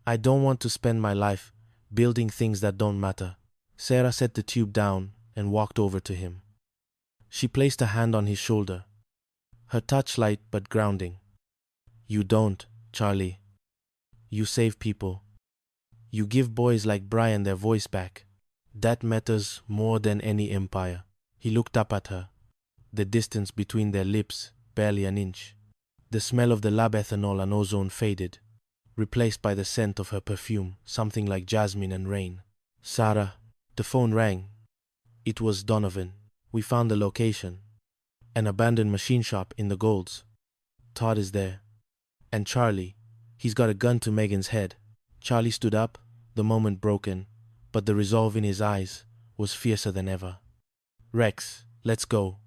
I don't want to spend my life building things that don't matter. Sarah set the tube down and walked over to him. She placed a hand on his shoulder. Her touch light but grounding. You don't, Charlie. You save people. You give boys like Brian their voice back. That matters more than any empire. He looked up at her. The distance between their lips, barely an inch. The smell of the lab ethanol and ozone faded, replaced by the scent of her perfume, something like jasmine and rain. Sarah, the phone rang. It was Donovan. We found the location. An abandoned machine shop in the Golds. Todd is there. And Charlie, he's got a gun to Megan's head. Charlie stood up, the moment broken, but the resolve in his eyes was fiercer than ever. Rex, let's go.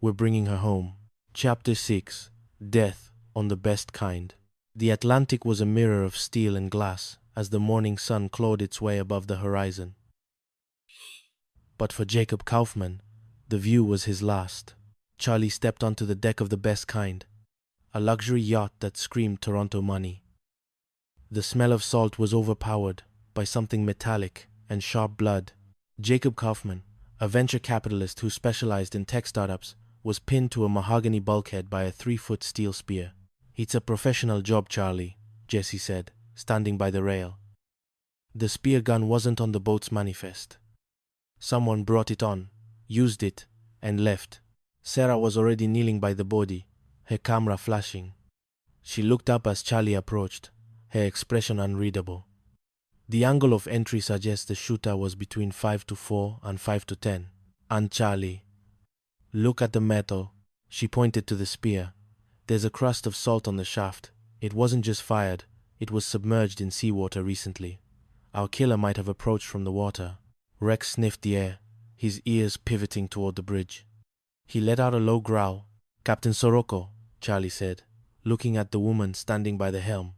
We're bringing her home. Chapter 6. Death on the Best Kind. The Atlantic was a mirror of steel and glass as the morning sun clawed its way above the horizon. But for Jacob Kaufman, the view was his last. Charlie stepped onto the deck of the Best Kind, a luxury yacht that screamed Toronto money. The smell of salt was overpowered by something metallic and sharp blood. Jacob Kaufman, a venture capitalist who specialized in tech startups, was pinned to a mahogany bulkhead by a 3-foot steel spear. It's a professional job, Charlie, Jesse said, standing by the rail. The spear gun wasn't on the boat's manifest. Someone brought it on, used it, and left. Sarah was already kneeling by the body, her camera flashing. She looked up as Charlie approached, her expression unreadable. The angle of entry suggests the shooter was between 5'4" and 5'10". And Charlie, look at the metal. She pointed to the spear. There's a crust of salt on the shaft. It wasn't just fired, it was submerged in seawater recently. Our killer might have approached from the water. Rex sniffed the air, his ears pivoting toward the bridge. He let out a low growl. Captain Soroko, Charlie said, looking at the woman standing by the helm.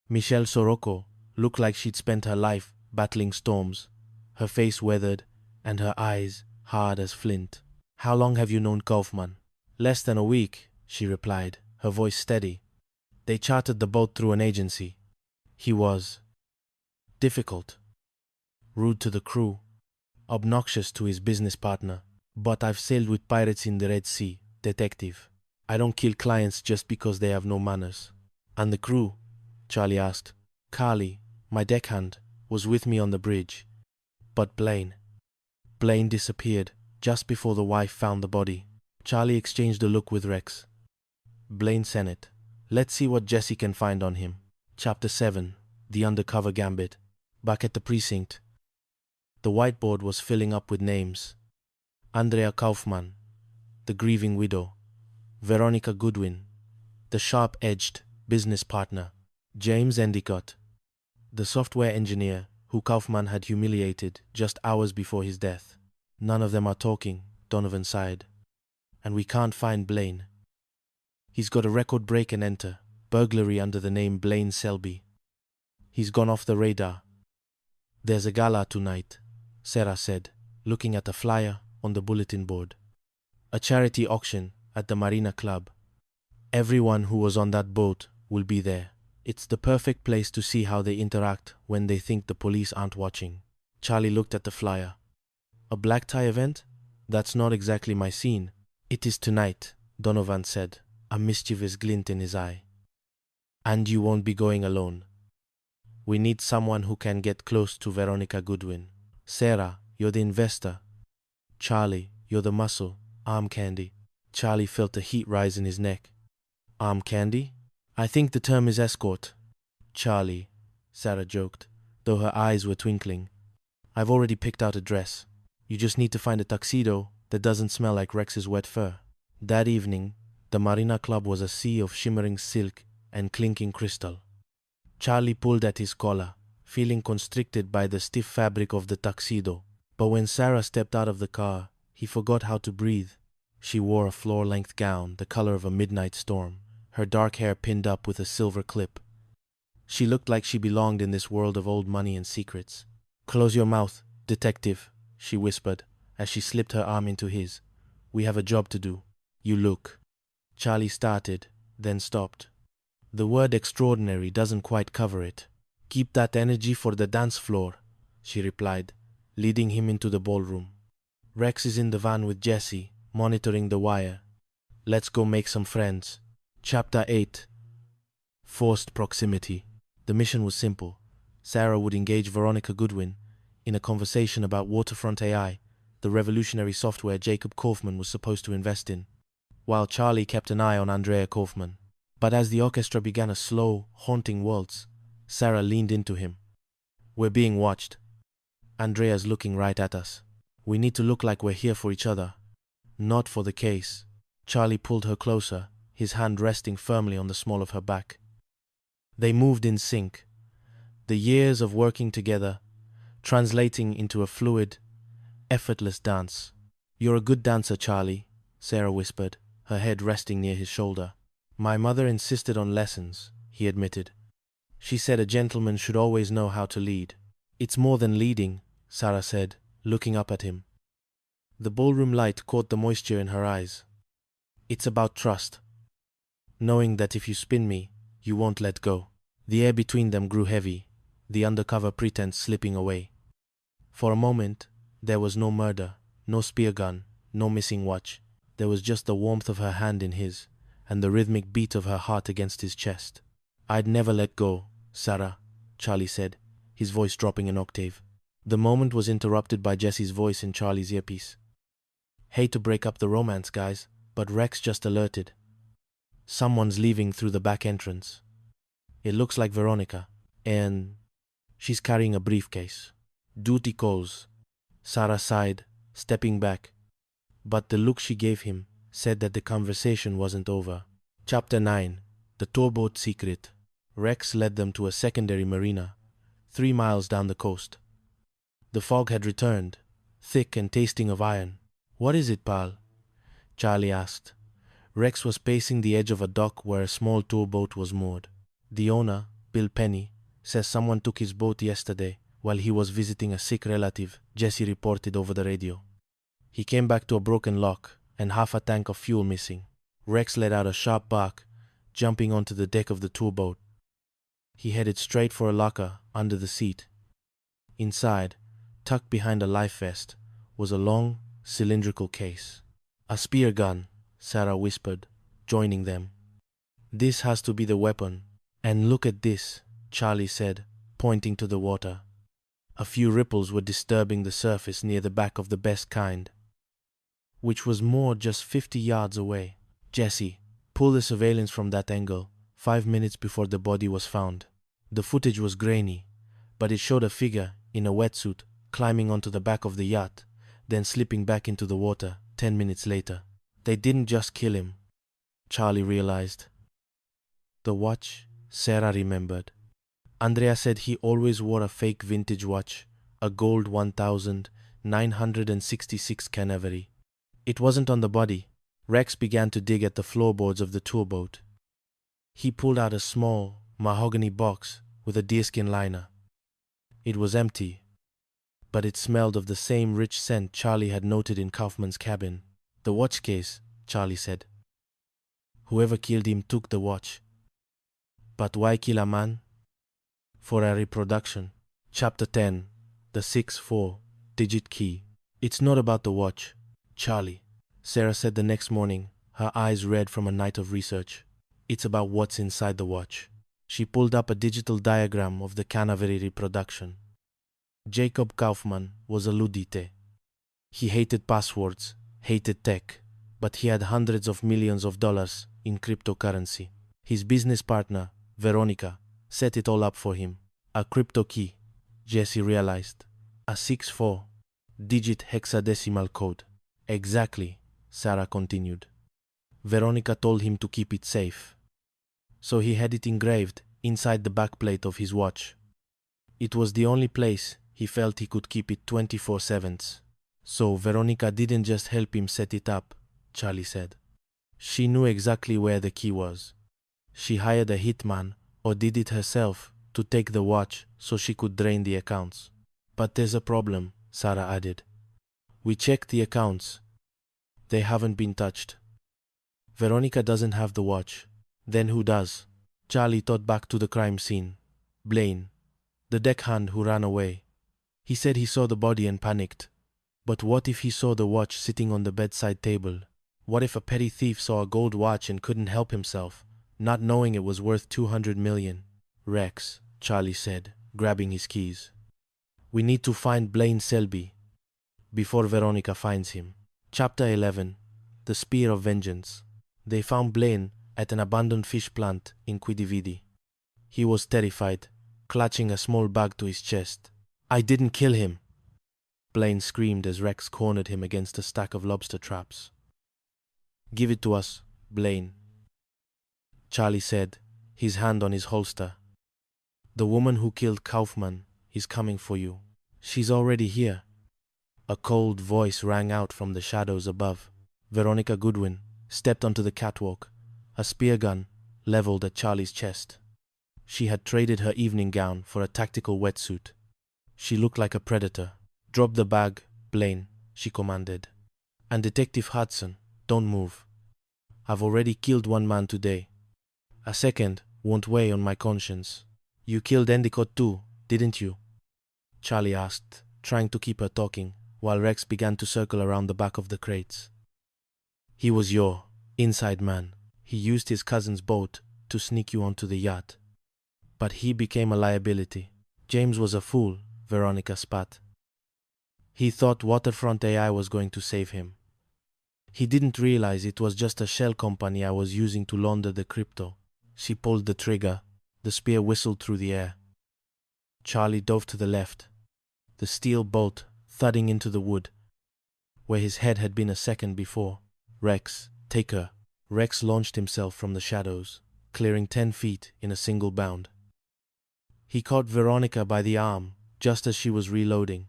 Michelle Soroko looked like she'd spent her life battling storms, her face weathered and her eyes hard as flint. How long have you known Kaufman? Less than a week, she replied, her voice steady. They chartered the boat through an agency. He was difficult, rude to the crew, obnoxious to his business partner. But I've sailed with pirates in the Red Sea, detective. I don't kill clients just because they have no manners. And the crew? Charlie asked. Carly, my deckhand, was with me on the bridge. But Blaine disappeared just before the wife found the body. Charlie exchanged a look with Rex. Blaine Sennett. Let's see what Jesse can find on him. Chapter 7. The Undercover Gambit. Back at the precinct. The whiteboard was filling up with names. Andrea Kaufman, the grieving widow. Veronica Goodwin, the sharp-edged business partner. James Endicott, the software engineer who Kaufman had humiliated just hours before his death. None of them are talking, Donovan sighed. And we can't find Blaine. He's got a record break and enter, burglary under the name Blaine Selby. He's gone off the radar. There's a gala tonight, Sarah said, looking at a flyer on the bulletin board. A charity auction at the Marina Club. Everyone who was on that boat will be there. It's the perfect place to see how they interact when they think the police aren't watching. Charlie looked at the flyer. A black tie event? That's not exactly my scene. It is tonight, Donovan said, a mischievous glint in his eye. And you won't be going alone. We need someone who can get close to Veronica Goodwin. Sarah, you're the investor. Charlie, you're the muscle, arm candy. Charlie felt the heat rise in his neck. Arm candy? I think the term is escort. Charlie, Sarah joked, though her eyes were twinkling. I've already picked out a dress. You just need to find a tuxedo that doesn't smell like Rex's wet fur. That evening, the Marina Club was a sea of shimmering silk and clinking crystal. Charlie pulled at his collar, feeling constricted by the stiff fabric of the tuxedo. But when Sarah stepped out of the car, he forgot how to breathe. She wore a floor-length gown, the color of a midnight storm, her dark hair pinned up with a silver clip. She looked like she belonged in this world of old money and secrets. Close your mouth, detective, she whispered, as she slipped her arm into his. We have a job to do. You look. Charlie started, then stopped. The word extraordinary doesn't quite cover it. Keep that energy for the dance floor, she replied, leading him into the ballroom. Rex is in the van with Jesse, monitoring the wire. Let's go make some friends. Chapter 8. Forced proximity. The mission was simple. Sarah would engage Veronica Goodwin in a conversation about Waterfront AI, the revolutionary software Jacob Kaufman was supposed to invest in, while Charlie kept an eye on Andrea Kaufman. But as the orchestra began a slow, haunting waltz, Sarah leaned into him. We're being watched. Andrea's looking right at us. We need to look like we're here for each other, not for the case. Charlie pulled her closer, his hand resting firmly on the small of her back. They moved in sync, the years of working together translating into a fluid, effortless dance. You're a good dancer, Charlie, Sarah whispered, her head resting near his shoulder. My mother insisted on lessons, he admitted. She said a gentleman should always know how to lead. It's more than leading, Sarah said, looking up at him. The ballroom light caught the moisture in her eyes. It's about trust. Knowing that if you spin me, you won't let go. The air between them grew heavy, the undercover pretense slipping away. For a moment, there was no murder, no spear gun, no missing watch. There was just the warmth of her hand in his, and the rhythmic beat of her heart against his chest. I'd never let go, Sarah, Charlie said, his voice dropping an octave. The moment was interrupted by Jesse's voice in Charlie's earpiece. Hate to break up the romance, guys, but Rex just alerted. Someone's leaving through the back entrance. It looks like Veronica, and she's carrying a briefcase. Duty calls. Sarah sighed, stepping back. But the look she gave him said that the conversation wasn't over. Chapter 9. The Tourboat Secret. Rex led them to a secondary marina, 3 miles down the coast. The fog had returned, thick and tasting of iron. What is it, pal? Charlie asked. Rex was pacing the edge of a dock where a small tourboat was moored. The owner, Bill Penny, says someone took his boat yesterday while he was visiting a sick relative, Jesse reported over the radio. He came back to a broken lock and half a tank of fuel missing. Rex let out a sharp bark, jumping onto the deck of the tourboat. He headed straight for a locker under the seat. Inside, tucked behind a life vest, was a long, cylindrical case. A spear gun, Sarah whispered, joining them. This has to be the weapon. And look at this, Charlie said, pointing to the water. A few ripples were disturbing the surface near the back of the best kind, which was moored just 50 yards away. Jesse, pull the surveillance from that angle, 5 minutes before the body was found. The footage was grainy, but it showed a figure in a wetsuit climbing onto the back of the yacht, then slipping back into the water 10 minutes later. They didn't just kill him, Charlie realized. The watch, Sarah remembered. Andrea said he always wore a fake vintage watch, a gold 1966 Canary. It wasn't on the body. Rex began to dig at the floorboards of the tour boat. He pulled out a small, mahogany box with a deerskin liner. It was empty, but it smelled of the same rich scent Charlie had noted in Kaufman's cabin. The watch case, Charlie said. Whoever killed him took the watch. But why kill a man? For a reproduction. Chapter 10. The 6-4-digit key. It's not about the watch, Charlie, Sarah said the next morning, her eyes red from a night of research. It's about what's inside the watch. She pulled up a digital diagram of the Canary reproduction. Jacob Kaufman was a Ludite. He hated passwords, hated tech, but he had hundreds of millions of dollars in cryptocurrency. His business partner, Veronica, set it all up for him. A crypto key, Jesse realized. A 6-4-digit hexadecimal code. Exactly, Sarah continued. Veronica told him to keep it safe. So he had it engraved inside the backplate of his watch. It was the only place he felt he could keep it 24/7. So Veronica didn't just help him set it up, Charlie said. She knew exactly where the key was. She hired a hitman or did it herself to take the watch so she could drain the accounts. But there's a problem, Sarah added. We checked the accounts. They haven't been touched. Veronica doesn't have the watch. Then who does? Charlie thought back to the crime scene. Blaine, the deckhand who ran away. He said he saw the body and panicked. But what if he saw the watch sitting on the bedside table? What if a petty thief saw a gold watch and couldn't help himself, not knowing it was worth $200 million? Rex, Charlie said, grabbing his keys. We need to find Blaine Selby before Veronica finds him. Chapter 11. The Spear of Vengeance. They found Blaine at an abandoned fish plant in Quidividi. He was terrified, clutching a small bag to his chest. I didn't kill him, Blaine screamed as Rex cornered him against a stack of lobster traps. Give it to us, Blaine, Charlie said, his hand on his holster. The woman who killed Kaufman is coming for you. She's already here. A cold voice rang out from the shadows above. Veronica Goodwin stepped onto the catwalk, a spear gun leveled at Charlie's chest. She had traded her evening gown for a tactical wetsuit. She looked like a predator. Drop the bag, Blaine, she commanded. And Detective Hudson, don't move. I've already killed one man today. A second won't weigh on my conscience. You killed Endicott too, didn't you? Charlie asked, trying to keep her talking, while Rex began to circle around the back of the crates. He was your inside man. He used his cousin's boat to sneak you onto the yacht. But he became a liability. James was a fool, Veronica spat. He thought Waterfront AI was going to save him. He didn't realize it was just a shell company I was using to launder the crypto. She pulled the trigger. The spear whistled through the air. Charlie dove to the left, the steel bolt thudding into the wood, where his head had been a second before. Rex, take her. Rex launched himself from the shadows, clearing 10 feet in a single bound. He caught Veronica by the arm just as she was reloading.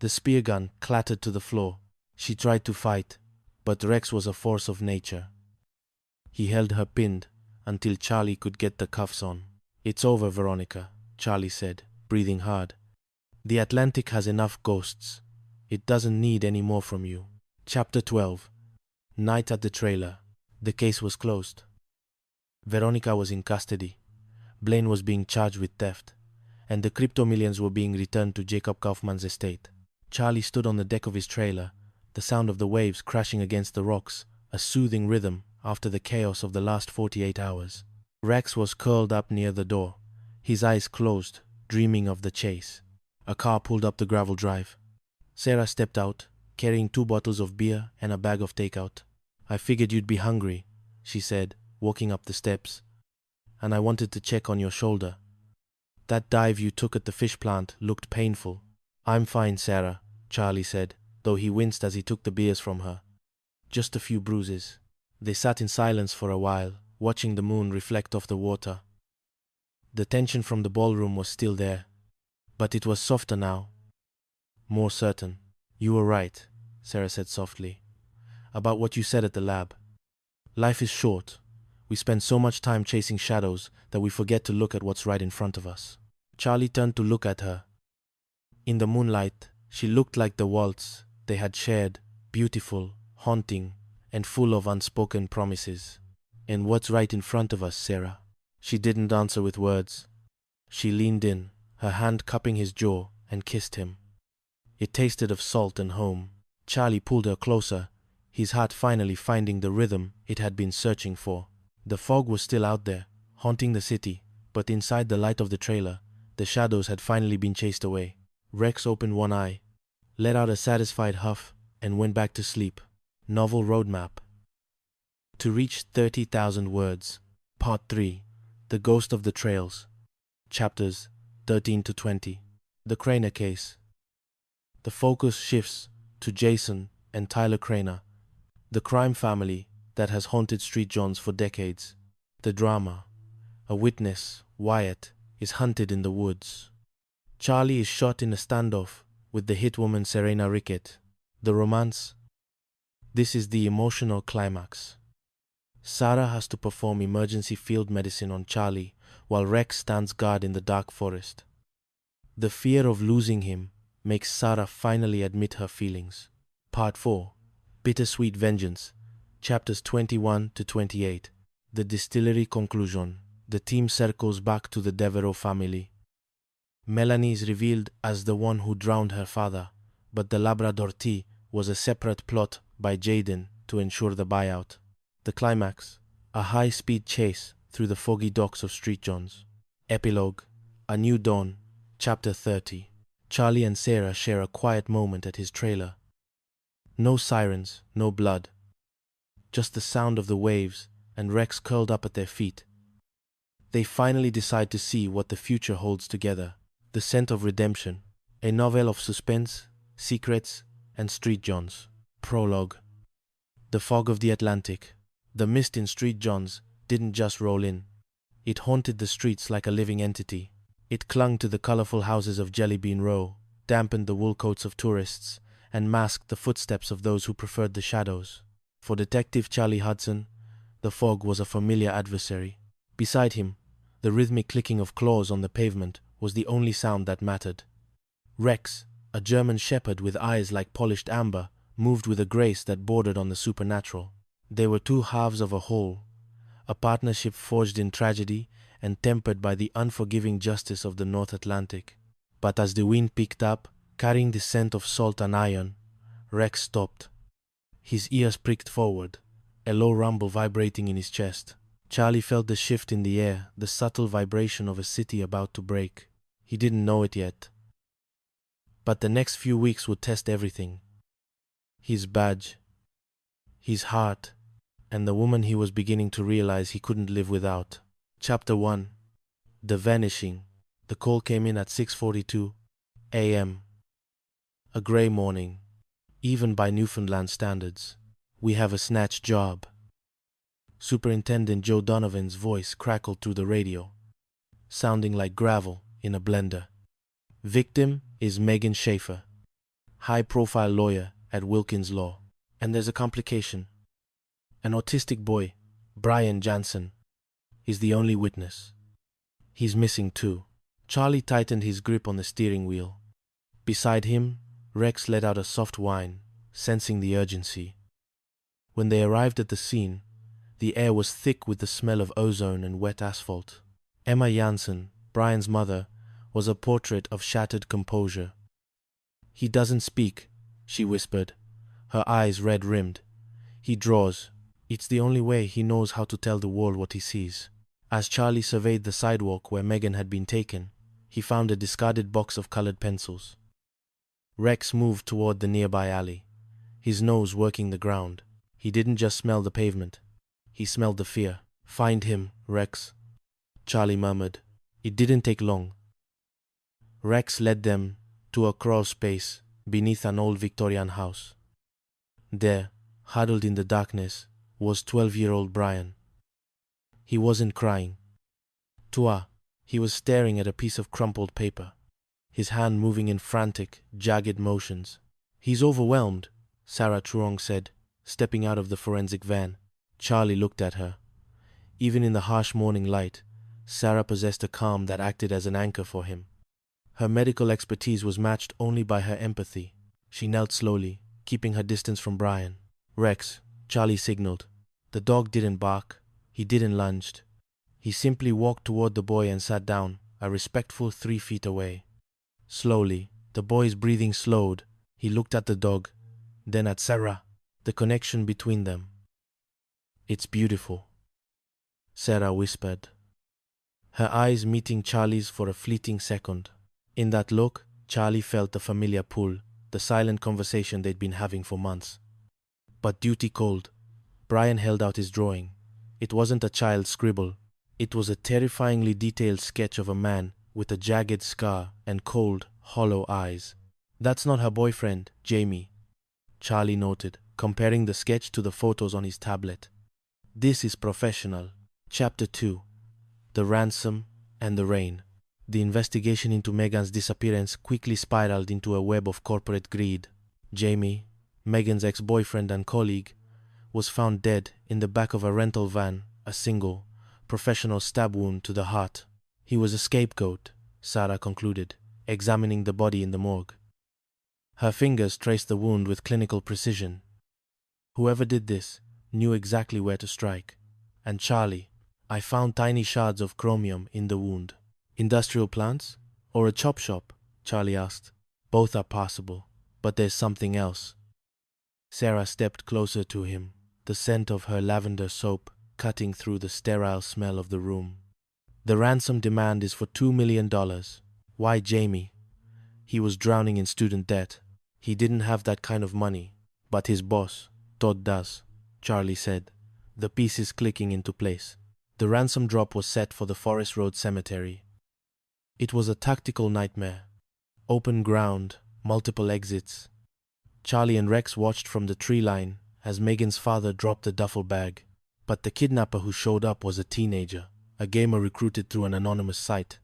The spear gun clattered to the floor. She tried to fight, but Rex was a force of nature. He held her pinned until Charlie could get the cuffs on. It's over, Veronica, Charlie said, breathing hard. The Atlantic has enough ghosts. It doesn't need any more from you. Chapter 12. Night at the trailer. The case was closed. Veronica was in custody. Blaine was being charged with theft, and the crypto millions were being returned to Jacob Kaufman's estate. Charlie stood on the deck of his trailer, the sound of the waves crashing against the rocks, a soothing rhythm after the chaos of the last 48 hours. Rex was curled up near the door, his eyes closed, dreaming of the chase. A car pulled up the gravel drive. Sarah stepped out, carrying 2 bottles of beer and a bag of takeout. I figured you'd be hungry, she said, walking up the steps. And I wanted to check on your shoulder. That dive you took at the fish plant looked painful. I'm fine, Sarah, Charlie said, though he winced as he took the beers from her. Just a few bruises. They sat in silence for a while, watching the moon reflect off the water. The tension from the ballroom was still there, but it was softer now, more certain. You were right, Sarah said softly, about what you said at the lab. Life is short. We spend so much time chasing shadows that we forget to look at what's right in front of us. Charlie turned to look at her. In the moonlight, she looked like the waltz they had shared, beautiful, haunting, and full of unspoken promises. And what's right in front of us, Sarah? She didn't answer with words. She leaned in, her hand cupping his jaw, and kissed him. It tasted of salt and home. Charlie pulled her closer, his heart finally finding the rhythm it had been searching for. The fog was still out there, haunting the city, but inside the light of the trailer, the shadows had finally been chased away. Rex opened one eye, let out a satisfied huff, and went back to sleep. Novel roadmap. To reach 30,000 words. Part 3. The Ghost of the Trails. Chapters 13 to 20. The Craner Case. The focus shifts to Jason and Tyler Craner, the crime family that has haunted Street Johns for decades. The drama. A witness, Wyatt, is hunted in the woods. Charlie is shot in a standoff with the hitwoman Serena Rickett. The romance. This is the emotional climax. Sarah has to perform emergency field medicine on Charlie while Rex stands guard in the dark forest. The fear of losing him makes Sarah finally admit her feelings. Part 4. Bittersweet Vengeance. Chapters 21 to 28. The distillery conclusion. The team circles back to the Devereaux family. Melanie is revealed as the one who drowned her father, but the Labrador tea was a separate plot by Jaden to ensure the buyout. The climax. A high-speed chase through the foggy docks of Street Johns. Epilogue. A New Dawn. Chapter 30. Charlie and Sarah share a quiet moment at his trailer. No sirens, no blood. Just the sound of the waves and Rex curled up at their feet. They finally decide to see what the future holds together. The Scent of Redemption. A novel of suspense, secrets, and Street Johns. Prologue. The fog of the Atlantic. The mist in Street Johns didn't just roll in. It haunted the streets like a living entity. It clung to the colorful houses of Jellybean Row, dampened the wool coats of tourists, and masked the footsteps of those who preferred the shadows. For Detective Charlie Hudson, the fog was a familiar adversary. Beside him, the rhythmic clicking of claws on the pavement was the only sound that mattered. Rex, a German shepherd with eyes like polished amber, moved with a grace that bordered on the supernatural. They were two halves of a whole, a partnership forged in tragedy and tempered by the unforgiving justice of the North Atlantic. But as the wind picked up, carrying the scent of salt and iron, Rex stopped. His ears pricked forward, a low rumble vibrating in his chest. Charlie felt the shift in the air, the subtle vibration of a city about to break. He didn't know it yet. But the next few weeks would test everything. His badge, his heart, and the woman he was beginning to realize he couldn't live without. Chapter 1. The Vanishing. The call came in at 6:42 a.m. A grey morning, even by Newfoundland standards. We have a snatch job. Superintendent Joe Donovan's voice crackled through the radio, sounding like gravel in a blender. Victim is Megan Schaefer, high-profile lawyer at Wilkins Law. And there's a complication. An autistic boy, Brian Jansen, is the only witness. He's missing too. Charlie tightened his grip on the steering wheel. Beside him, Rex let out a soft whine, sensing the urgency. When they arrived at the scene, the air was thick with the smell of ozone and wet asphalt. Emma Jansen, Brian's mother, was a portrait of shattered composure. "He doesn't speak," she whispered, her eyes red-rimmed. "He draws. It's the only way he knows how to tell the world what he sees." As Charlie surveyed the sidewalk where Megan had been taken, he found a discarded box of colored pencils. Rex moved toward the nearby alley, his nose working the ground. He didn't just smell the pavement. He smelled the fear. "Find him, Rex," Charlie murmured. It didn't take long. Rex led them to a crawl space beneath an old Victorian house. There, huddled in the darkness, was 12-year-old Brian. He wasn't crying. "Toi," He was staring at a piece of crumpled paper, his hand moving in frantic, jagged motions. "He's overwhelmed," Sarah Truong said, stepping out of the forensic van. Charlie looked at her. Even in the harsh morning light, Sarah possessed a calm that acted as an anchor for him. Her medical expertise was matched only by her empathy. She knelt slowly, keeping her distance from Brian. "Rex," Charlie signaled. The dog didn't bark. He didn't lunge. He simply walked toward the boy and sat down, a respectful 3 feet away. Slowly, the boy's breathing slowed. He looked at the dog, then at Sarah. The connection between them. "It's beautiful," Sarah whispered, her eyes meeting Charlie's for a fleeting second. In that look, Charlie felt the familiar pull, the silent conversation they'd been having for months. But duty called. Brian held out his drawing. It wasn't a child's scribble. It was a terrifyingly detailed sketch of a man with a jagged scar and cold, hollow eyes. "That's not her boyfriend, Jamie," Charlie noted, comparing the sketch to the photos on his tablet. "This is professional." Chapter 2. The Ransom and the Rain. The investigation into Megan's disappearance quickly spiraled into a web of corporate greed. Jamie, Megan's ex-boyfriend and colleague, was found dead in the back of a rental van, a single, professional stab wound to the heart. He was a scapegoat, Sarah concluded, examining the body in the morgue. Her fingers traced the wound with clinical precision. Whoever did this knew exactly where to strike. And Charlie, "I found tiny shards of chromium in the wound." "Industrial plants? Or a chop shop?" Charlie asked. "Both are possible, but there's something else." Sarah stepped closer to him, the scent of her lavender soap cutting through the sterile smell of the room. "The ransom demand is for $2 million. Why Jamie? He was drowning in student debt. He didn't have that kind of money, but his boss, Todd, does," Charlie said, the pieces clicking into place. The ransom drop was set for the Forest Road Cemetery. It was a tactical nightmare. Open ground, multiple exits. Charlie and Rex watched from the tree line as Megan's father dropped the duffel bag. But the kidnapper who showed up was a teenager, a gamer recruited through an anonymous site.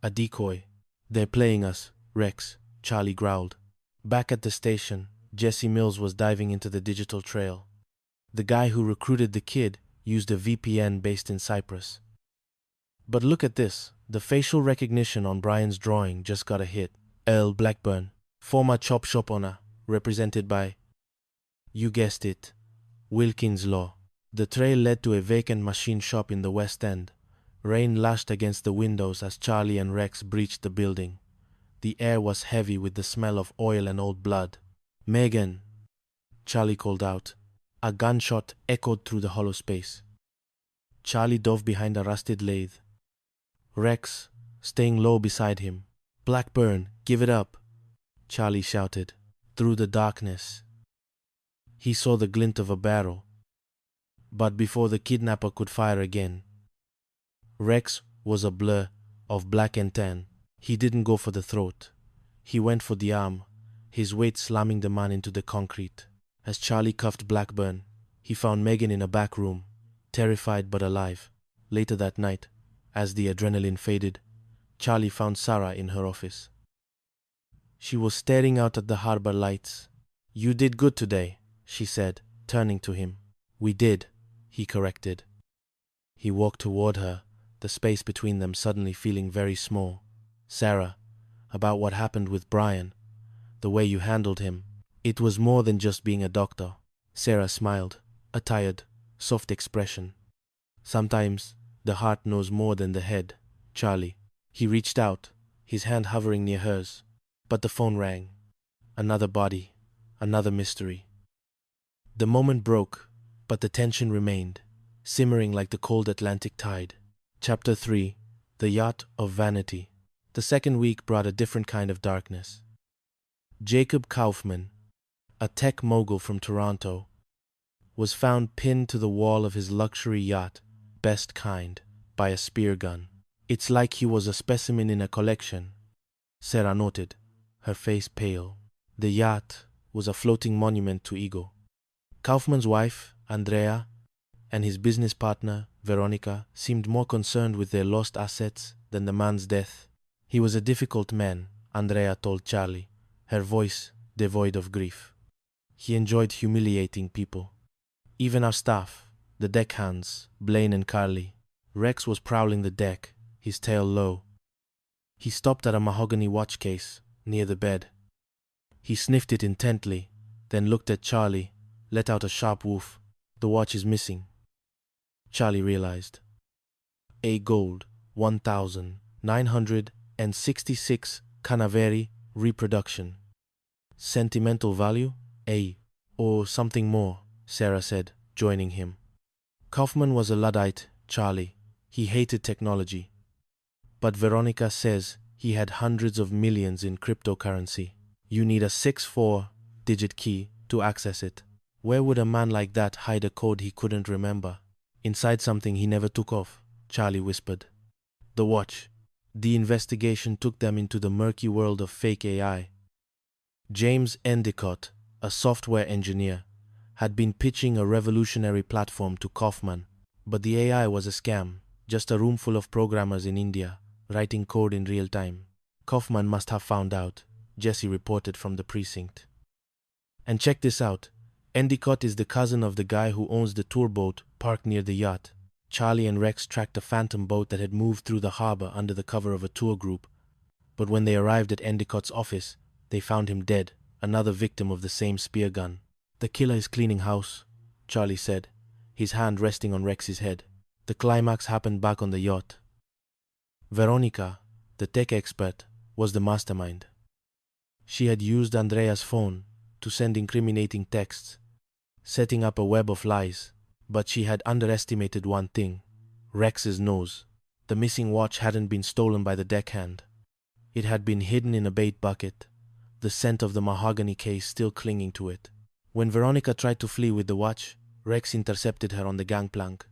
"A decoy. They're playing us, Rex," Charlie growled. Back at the station, Jesse Mills was diving into the digital trail. The guy who recruited the kid used a VPN based in Cyprus. "But look at this. The facial recognition on Brian's drawing just got a hit. Earl Blackburn, former chop shop owner, represented by," you guessed it, Wilkins Law. The trail led to a vacant machine shop in the West End. Rain lashed against the windows as Charlie and Rex breached the building. The air was heavy with the smell of oil and old blood. "Megan," Charlie called out. A gunshot echoed through the hollow space. Charlie dove behind a rusted lathe. Rex, staying low beside him. "Blackburn, give it up," Charlie shouted. Through the darkness, he saw the glint of a barrel. But before the kidnapper could fire again, Rex was a blur of black and tan. He didn't go for the throat. He went for the arm, his weight slamming the man into the concrete. As Charlie cuffed Blackburn, he found Megan in a back room, terrified but alive. Later that night, as the adrenaline faded, Charlie found Sarah in her office. She was staring out at the harbor lights. "You did good today," she said, turning to him. "We did," he corrected. He walked toward her, the space between them suddenly feeling very small. "Sarah, about what happened with Brian, the way you handled him. It was more than just being a doctor." Sarah smiled, a tired, soft expression. "Sometimes the heart knows more than the head, Charlie." He reached out, his hand hovering near hers. But the phone rang. Another body, another mystery. The moment broke, but the tension remained, simmering like the cold Atlantic tide. Chapter 3. The Yacht of Vanity. The second week brought a different kind of darkness. Jacob Kaufman, a tech mogul from Toronto, was found pinned to the wall of his luxury yacht, Best Kind, by a spear gun. "It's like he was a specimen in a collection," Sarah noted, her face pale. The yacht was a floating monument to ego. Kaufman's wife, Andrea, and his business partner, Veronica, seemed more concerned with their lost assets than the man's death. He was a difficult man, Andrea told Charlie, her voice devoid of grief. He enjoyed humiliating people. Even our staff, the deckhands, Blaine and Carly. Rex was prowling the deck, his tail low. He stopped at a mahogany watch case near the bed. He sniffed it intently, then looked at Charlie, let out a sharp woof. The watch is missing. Charlie realized. A gold, 1,966 Canaveri reproduction. Sentimental value? A. Or something more, Sarah said, joining him. Kaufman was a Luddite, Charlie. He hated technology. But Veronica says he had hundreds of millions in cryptocurrency. You need a 64-digit key to access it. Where would a man like that hide a code he couldn't remember? Inside something he never took off, Charlie whispered. The watch. The investigation took them into the murky world of fake AI. James Endicott, a software engineer, had been pitching a revolutionary platform to Kaufman, but the AI was a scam, just a room full of programmers in India, writing code in real time. Kaufman must have found out, Jesse reported from the precinct. And check this out. Endicott is the cousin of the guy who owns the tour boat parked near the yacht. Charlie and Rex tracked a phantom boat that had moved through the harbor under the cover of a tour group. But when they arrived at Endicott's office, they found him dead, another victim of the same spear gun. The killer is cleaning house, Charlie said, his hand resting on Rex's head. The climax happened back on the yacht. Veronica, the tech expert, was the mastermind. She had used Andrea's phone to send incriminating texts, setting up a web of lies. But she had underestimated one thing, Rex's nose. The missing watch hadn't been stolen by the deckhand. It had been hidden in a bait bucket, the scent of the mahogany case still clinging to it. When Veronica tried to flee with the watch, Rex intercepted her on the gangplank,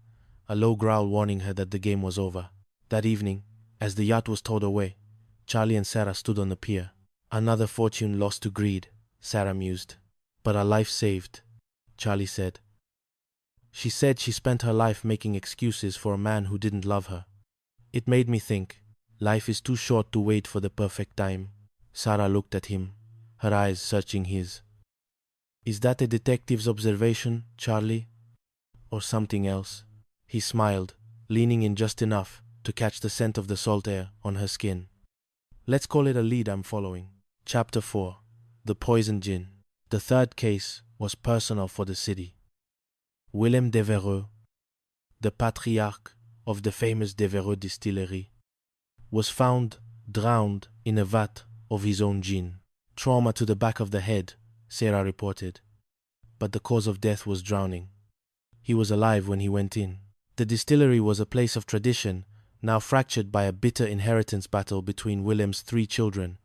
a low growl warning her that the game was over. That evening, as the yacht was towed away, Charlie and Sarah stood on the pier. Another fortune lost to greed, Sarah mused. But a life saved, Charlie said. She said she spent her life making excuses for a man who didn't love her. It made me think, life is too short to wait for the perfect time. Sarah looked at him, her eyes searching his. Is that a detective's observation, Charlie? Or something else? He smiled, leaning in just enough to catch the scent of the salt air on her skin. Let's call it a lead I'm following. Chapter 4. The Poison Gin. The third case was personal for the city. Willem Devereux, the patriarch of the famous Devereux distillery, was found drowned in a vat of his own gin. Trauma to the back of the head, Sarah reported. But the cause of death was drowning. He was alive when he went in. The distillery was a place of tradition, now fractured by a bitter inheritance battle between Willem's 3 children,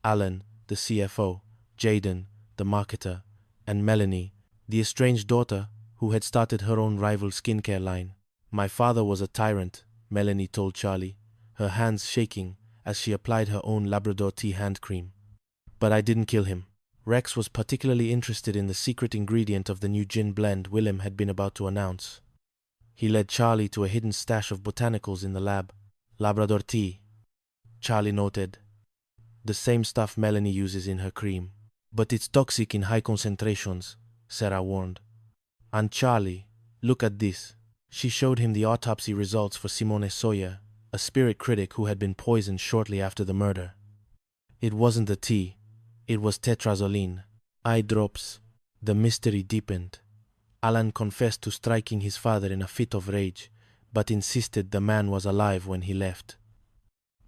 Alan, the CFO, Jaden, the marketer, and Melanie, the estranged daughter who had started her own rival skincare line. My father was a tyrant, Melanie told Charlie, her hands shaking as she applied her own Labrador tea hand cream. But I didn't kill him. Rex was particularly interested in the secret ingredient of the new gin blend Willem had been about to announce. He led Charlie to a hidden stash of botanicals in the lab. Labrador tea, Charlie noted. The same stuff Melanie uses in her cream. But it's toxic in high concentrations, Sarah warned. And Charlie, look at this. She showed him the autopsy results for Simone Sawyer, a spirit critic who had been poisoned shortly after the murder. It wasn't the tea. It was tetrazoline. Eye drops. The mystery deepened. Alan confessed to striking his father in a fit of rage, but insisted the man was alive when he left.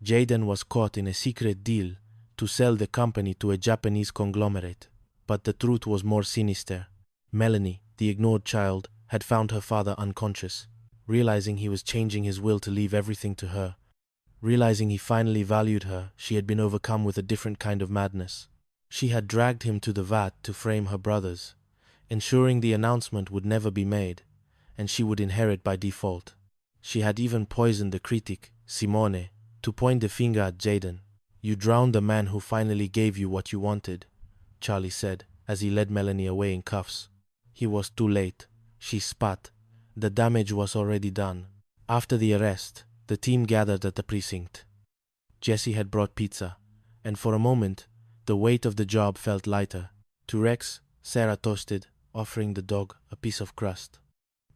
Jaden was caught in a secret deal to sell the company to a Japanese conglomerate, but the truth was more sinister. Melanie, the ignored child, had found her father unconscious. Realizing he was changing his will to leave everything to her, realizing he finally valued her, she had been overcome with a different kind of madness. She had dragged him to the vat to frame her brothers, ensuring the announcement would never be made, and she would inherit by default. She had even poisoned the critic, Simone, to point the finger at Jaden. You drowned the man who finally gave you what you wanted, Charlie said, as he led Melanie away in cuffs. He was too late. She spat. The damage was already done. After the arrest, the team gathered at the precinct. Jesse had brought pizza, and for a moment, the weight of the job felt lighter. To Rex, Sarah toasted, offering the dog a piece of crust.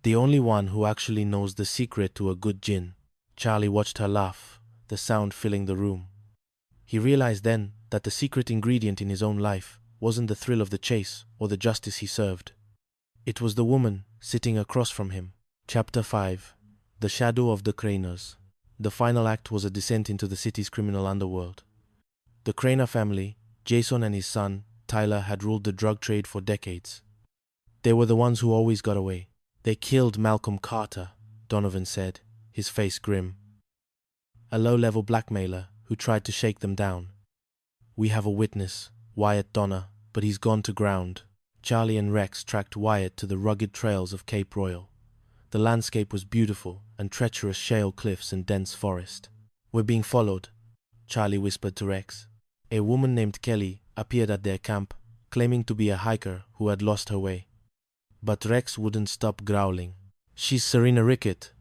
The only one who actually knows the secret to a good gin. Charlie watched her laugh, the sound filling the room. He realized then that the secret ingredient in his own life wasn't the thrill of the chase or the justice he served. It was the woman sitting across from him. Chapter 5. The Shadow of the Craners. The final act was a descent into the city's criminal underworld. The Craner family, Jason and his son, Tyler, had ruled the drug trade for decades. They were the ones who always got away. They killed Malcolm Carter, Donovan said, his face grim. A low-level blackmailer who tried to shake them down. We have a witness, Wyatt Donner, but he's gone to ground. Charlie and Rex tracked Wyatt to the rugged trails of Cape Royal. The landscape was beautiful and treacherous shale cliffs and dense forest. We're being followed, Charlie whispered to Rex. A woman named Kelly appeared at their camp, claiming to be a hiker who had lost her way. But Rex wouldn't stop growling. She's Serena Rickett.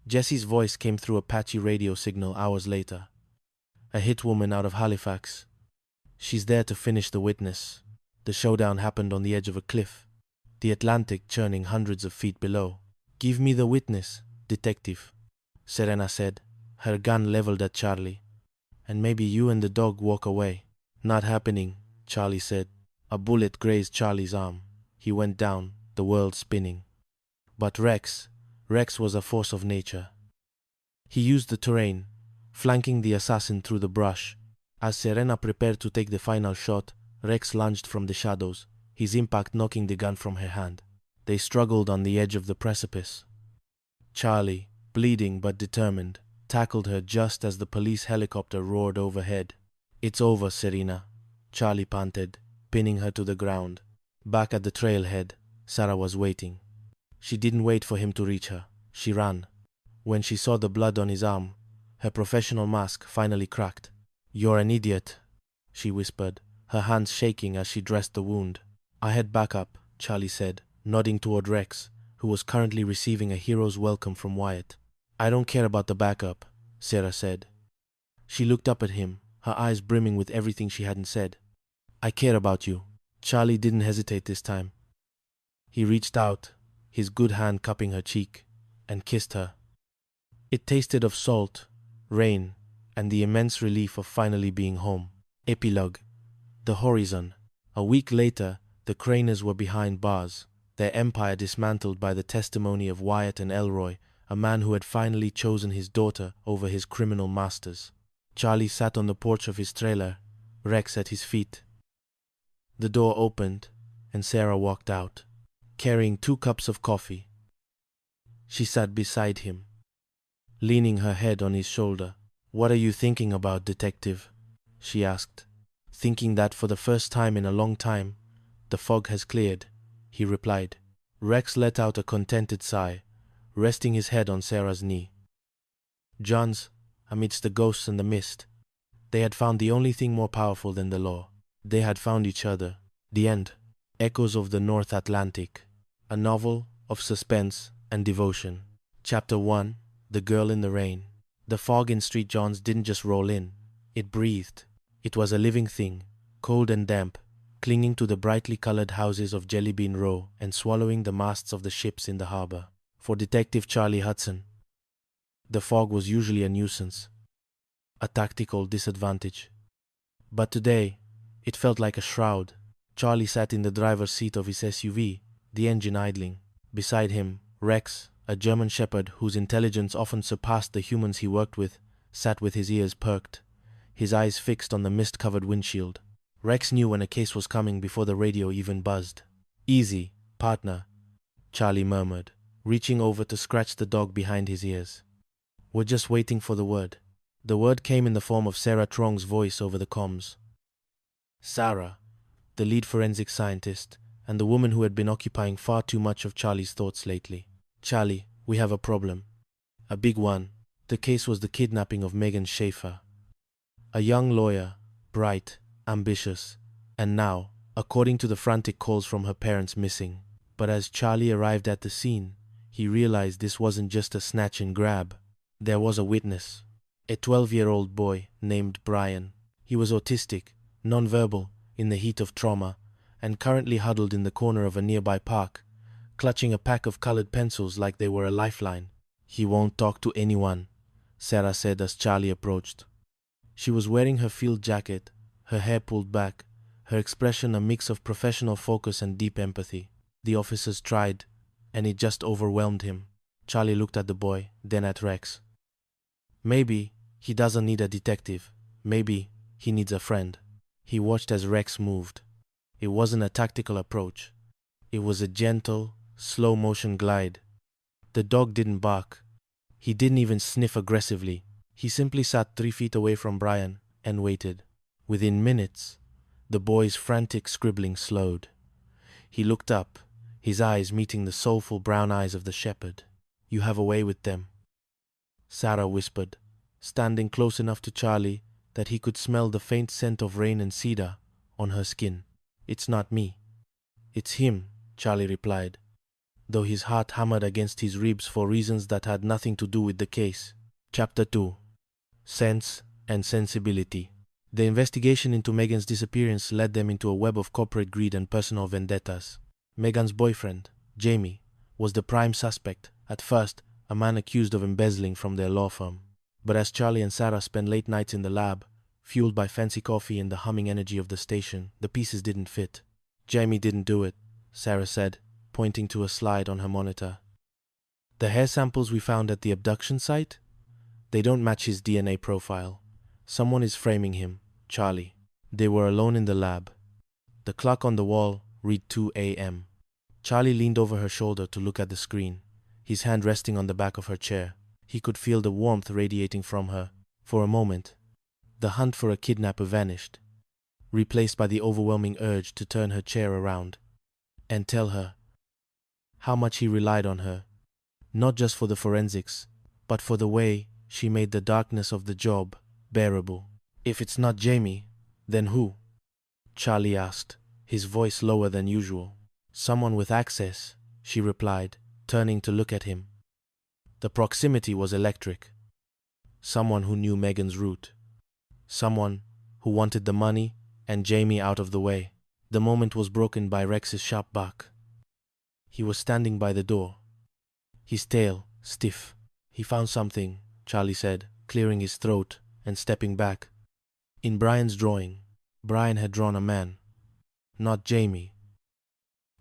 Jesse's voice came through a patchy radio signal hours later. A hit woman out of Halifax. She's there to finish the witness. The showdown happened on the edge of a cliff, the Atlantic churning hundreds of feet below. Give me the witness, detective, Serena said, her gun leveled at Charlie. And maybe you and the dog walk away. Not happening, Charlie said. A bullet grazed Charlie's arm. He went down, the world spinning. But Rex was a force of nature. He used the terrain, flanking the assassin through the brush. As Serena prepared to take the final shot, Rex lunged from the shadows, his impact knocking the gun from her hand. They struggled on the edge of the precipice. Charlie, bleeding but determined, tackled her just as the police helicopter roared overhead. It's over, Serena, Charlie panted, pinning her to the ground. Back at the trailhead, Sarah was waiting. She didn't wait for him to reach her. She ran. When she saw the blood on his arm, her professional mask finally cracked. You're an idiot, she whispered, her hands shaking as she dressed the wound. I had backup, Charlie said, nodding toward Rex, who was currently receiving a hero's welcome from Wyatt. I don't care about the backup, Sarah said. She looked up at him, her eyes brimming with everything she hadn't said. I care about you. Charlie didn't hesitate this time. He reached out, his good hand cupping her cheek, and kissed her. It tasted of salt, rain, and the immense relief of finally being home. Epilogue. The horizon. A week later, the Craners were behind bars, their empire dismantled by the testimony of Wyatt and Elroy, a man who had finally chosen his daughter over his criminal masters. Charlie sat on the porch of his trailer, Rex at his feet. The door opened, and Sarah walked out, carrying 2 cups of coffee. She sat beside him, leaning her head on his shoulder. What are you thinking about, detective? She asked. Thinking that for the first time in a long time, the fog has cleared, he replied. Rex let out a contented sigh, resting his head on Sarah's knee. John's, amidst the ghosts and the mist, they had found the only thing more powerful than the law. They had found each other. The end. Echoes of the North Atlantic. A novel of suspense and devotion. Chapter 1. The Girl in the Rain. The fog in Street John's didn't just roll in. It breathed. It was a living thing, cold and damp, clinging to the brightly colored houses of Jellybean Row and swallowing the masts of the ships in the harbor. For Detective Charlie Hudson, the fog was usually a nuisance, a tactical disadvantage. But today, it felt like a shroud. Charlie sat in the driver's seat of his SUV, the engine idling. Beside him, Rex, a German shepherd whose intelligence often surpassed the humans he worked with, sat with his ears perked, his eyes fixed on the mist-covered windshield. Rex knew when a case was coming before the radio even buzzed. Easy, partner, Charlie murmured, reaching over to scratch the dog behind his ears. We're just waiting for the word. The word came in the form of Sarah Trong's voice over the comms. Sarah, the lead forensic scientist, and the woman who had been occupying far too much of Charlie's thoughts lately. Charlie, we have a problem. A big one. The case was the kidnapping of Megan Schaefer. A young lawyer, bright, ambitious, and now, according to the frantic calls from her parents, missing. But as Charlie arrived at the scene, he realized this wasn't just a snatch and grab. There was a witness. A 12-year-old boy named Brian. He was autistic, nonverbal, in the heat of trauma, and currently huddled in the corner of a nearby park, clutching a pack of colored pencils like they were a lifeline. "He won't talk to anyone," Sarah said as Charlie approached. She was wearing her field jacket, her hair pulled back, her expression a mix of professional focus and deep empathy. The officers tried, and it just overwhelmed him. Charlie looked at the boy, then at Rex. Maybe he doesn't need a detective. Maybe he needs a friend. He watched as Rex moved. It wasn't a tactical approach. It was a gentle, slow-motion glide. The dog didn't bark. He didn't even sniff aggressively. He simply sat 3 feet away from Brian and waited. Within minutes, the boy's frantic scribbling slowed. He looked up, his eyes meeting the soulful brown eyes of the shepherd. "You have a way with them," Sarah whispered, standing close enough to Charlie that he could smell the faint scent of rain and cedar on her skin. "It's not me. It's him," Charlie replied, though his heart hammered against his ribs for reasons that had nothing to do with the case. Chapter 2. Sense and Sensibility. The investigation into Megan's disappearance led them into a web of corporate greed and personal vendettas. Megan's boyfriend, Jamie, was the prime suspect, at first a man accused of embezzling from their law firm. But as Charlie and Sarah spent late nights in the lab, fueled by fancy coffee and the humming energy of the station, the pieces didn't fit. "Jamie didn't do it," Sarah said, pointing to a slide on her monitor. "The hair samples we found at the abduction site? They don't match his DNA profile. Someone is framing him, Charlie." They were alone in the lab. The clock on the wall read 2 a.m. Charlie leaned over her shoulder to look at the screen, his hand resting on the back of her chair. He could feel the warmth radiating from her. For a moment, the hunt for a kidnapper vanished, replaced by the overwhelming urge to turn her chair around and tell her how much he relied on her, not just for the forensics, but for the way she made the darkness of the job bearable. "If it's not Jamie, then who?" Charlie asked, his voice lower than usual. "Someone with access," she replied, turning to look at him. The proximity was electric. Someone who knew Megan's route. Someone who wanted the money and Jamie out of the way. The moment was broken by Rex's sharp bark. He was standing by the door, his tail stiff. "He found something," Charlie said, clearing his throat and stepping back. In Brian's drawing, Brian had drawn a man, not Jamie.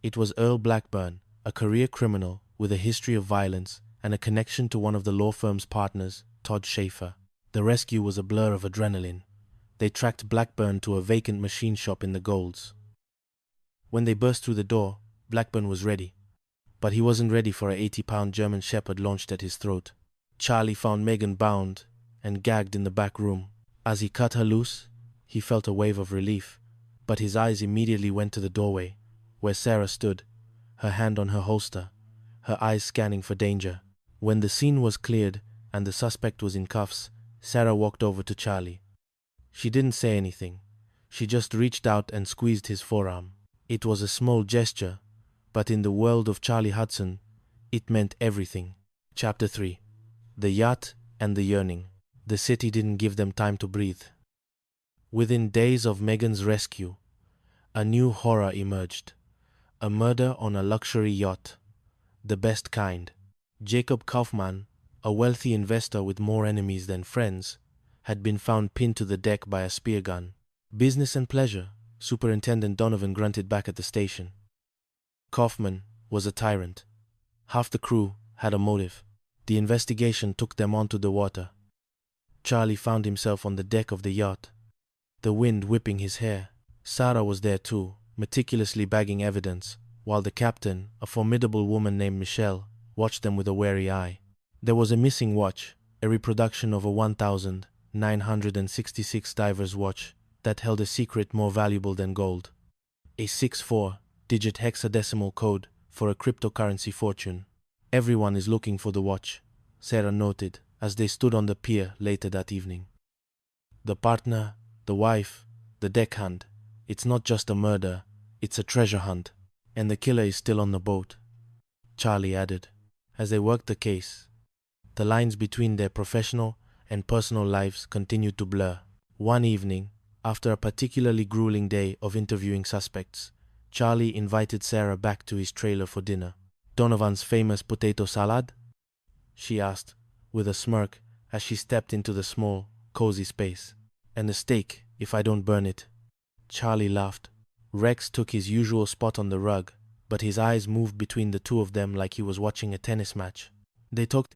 It was Earl Blackburn, a career criminal with a history of violence and a connection to one of the law firm's partners, Todd Schaefer. The rescue was a blur of adrenaline. They tracked Blackburn to a vacant machine shop in the Golds. When they burst through the door, Blackburn was ready. But he wasn't ready for a 80-pound German shepherd launched at his throat. Charlie found Megan bound and gagged in the back room. As he cut her loose, he felt a wave of relief, but his eyes immediately went to the doorway, where Sarah stood, her hand on her holster, her eyes scanning for danger. When the scene was cleared and the suspect was in cuffs, Sarah walked over to Charlie. She didn't say anything. She just reached out and squeezed his forearm. It was a small gesture, but in the world of Charlie Hudson, it meant everything. Chapter 3. The Yacht and the Yearning. The city didn't give them time to breathe. Within days of Megan's rescue, a new horror emerged. A murder on a luxury yacht. The best kind. Jacob Kaufman, a wealthy investor with more enemies than friends, had been found pinned to the deck by a spear gun. "Business and pleasure," Superintendent Donovan grunted back at the station. Kaufman was a tyrant. Half the crew had a motive. The investigation took them onto the water. Charlie found himself on the deck of the yacht, the wind whipping his hair. Sarah was there too, meticulously bagging evidence, while the captain, a formidable woman named Michelle, watched them with a wary eye. There was a missing watch, a reproduction of a 1966 diver's watch that held a secret more valuable than gold. A 64-digit hexadecimal code for a cryptocurrency fortune. "Everyone is looking for the watch," Sarah noted as they stood on the pier later that evening. "The partner, the wife, the deckhand. It's not just a murder, it's a treasure hunt. And the killer is still on the boat," Charlie added. As they worked the case, the lines between their professional and personal lives continued to blur. One evening, after a particularly grueling day of interviewing suspects, Charlie invited Sarah back to his trailer for dinner. "Donovan's famous potato salad?" she asked, with a smirk as she stepped into the small, cozy space. "And a steak, if I don't burn it." Charlie laughed. Rex took his usual spot on the rug, but his eyes moved between the two of them like he was watching a tennis match. They talked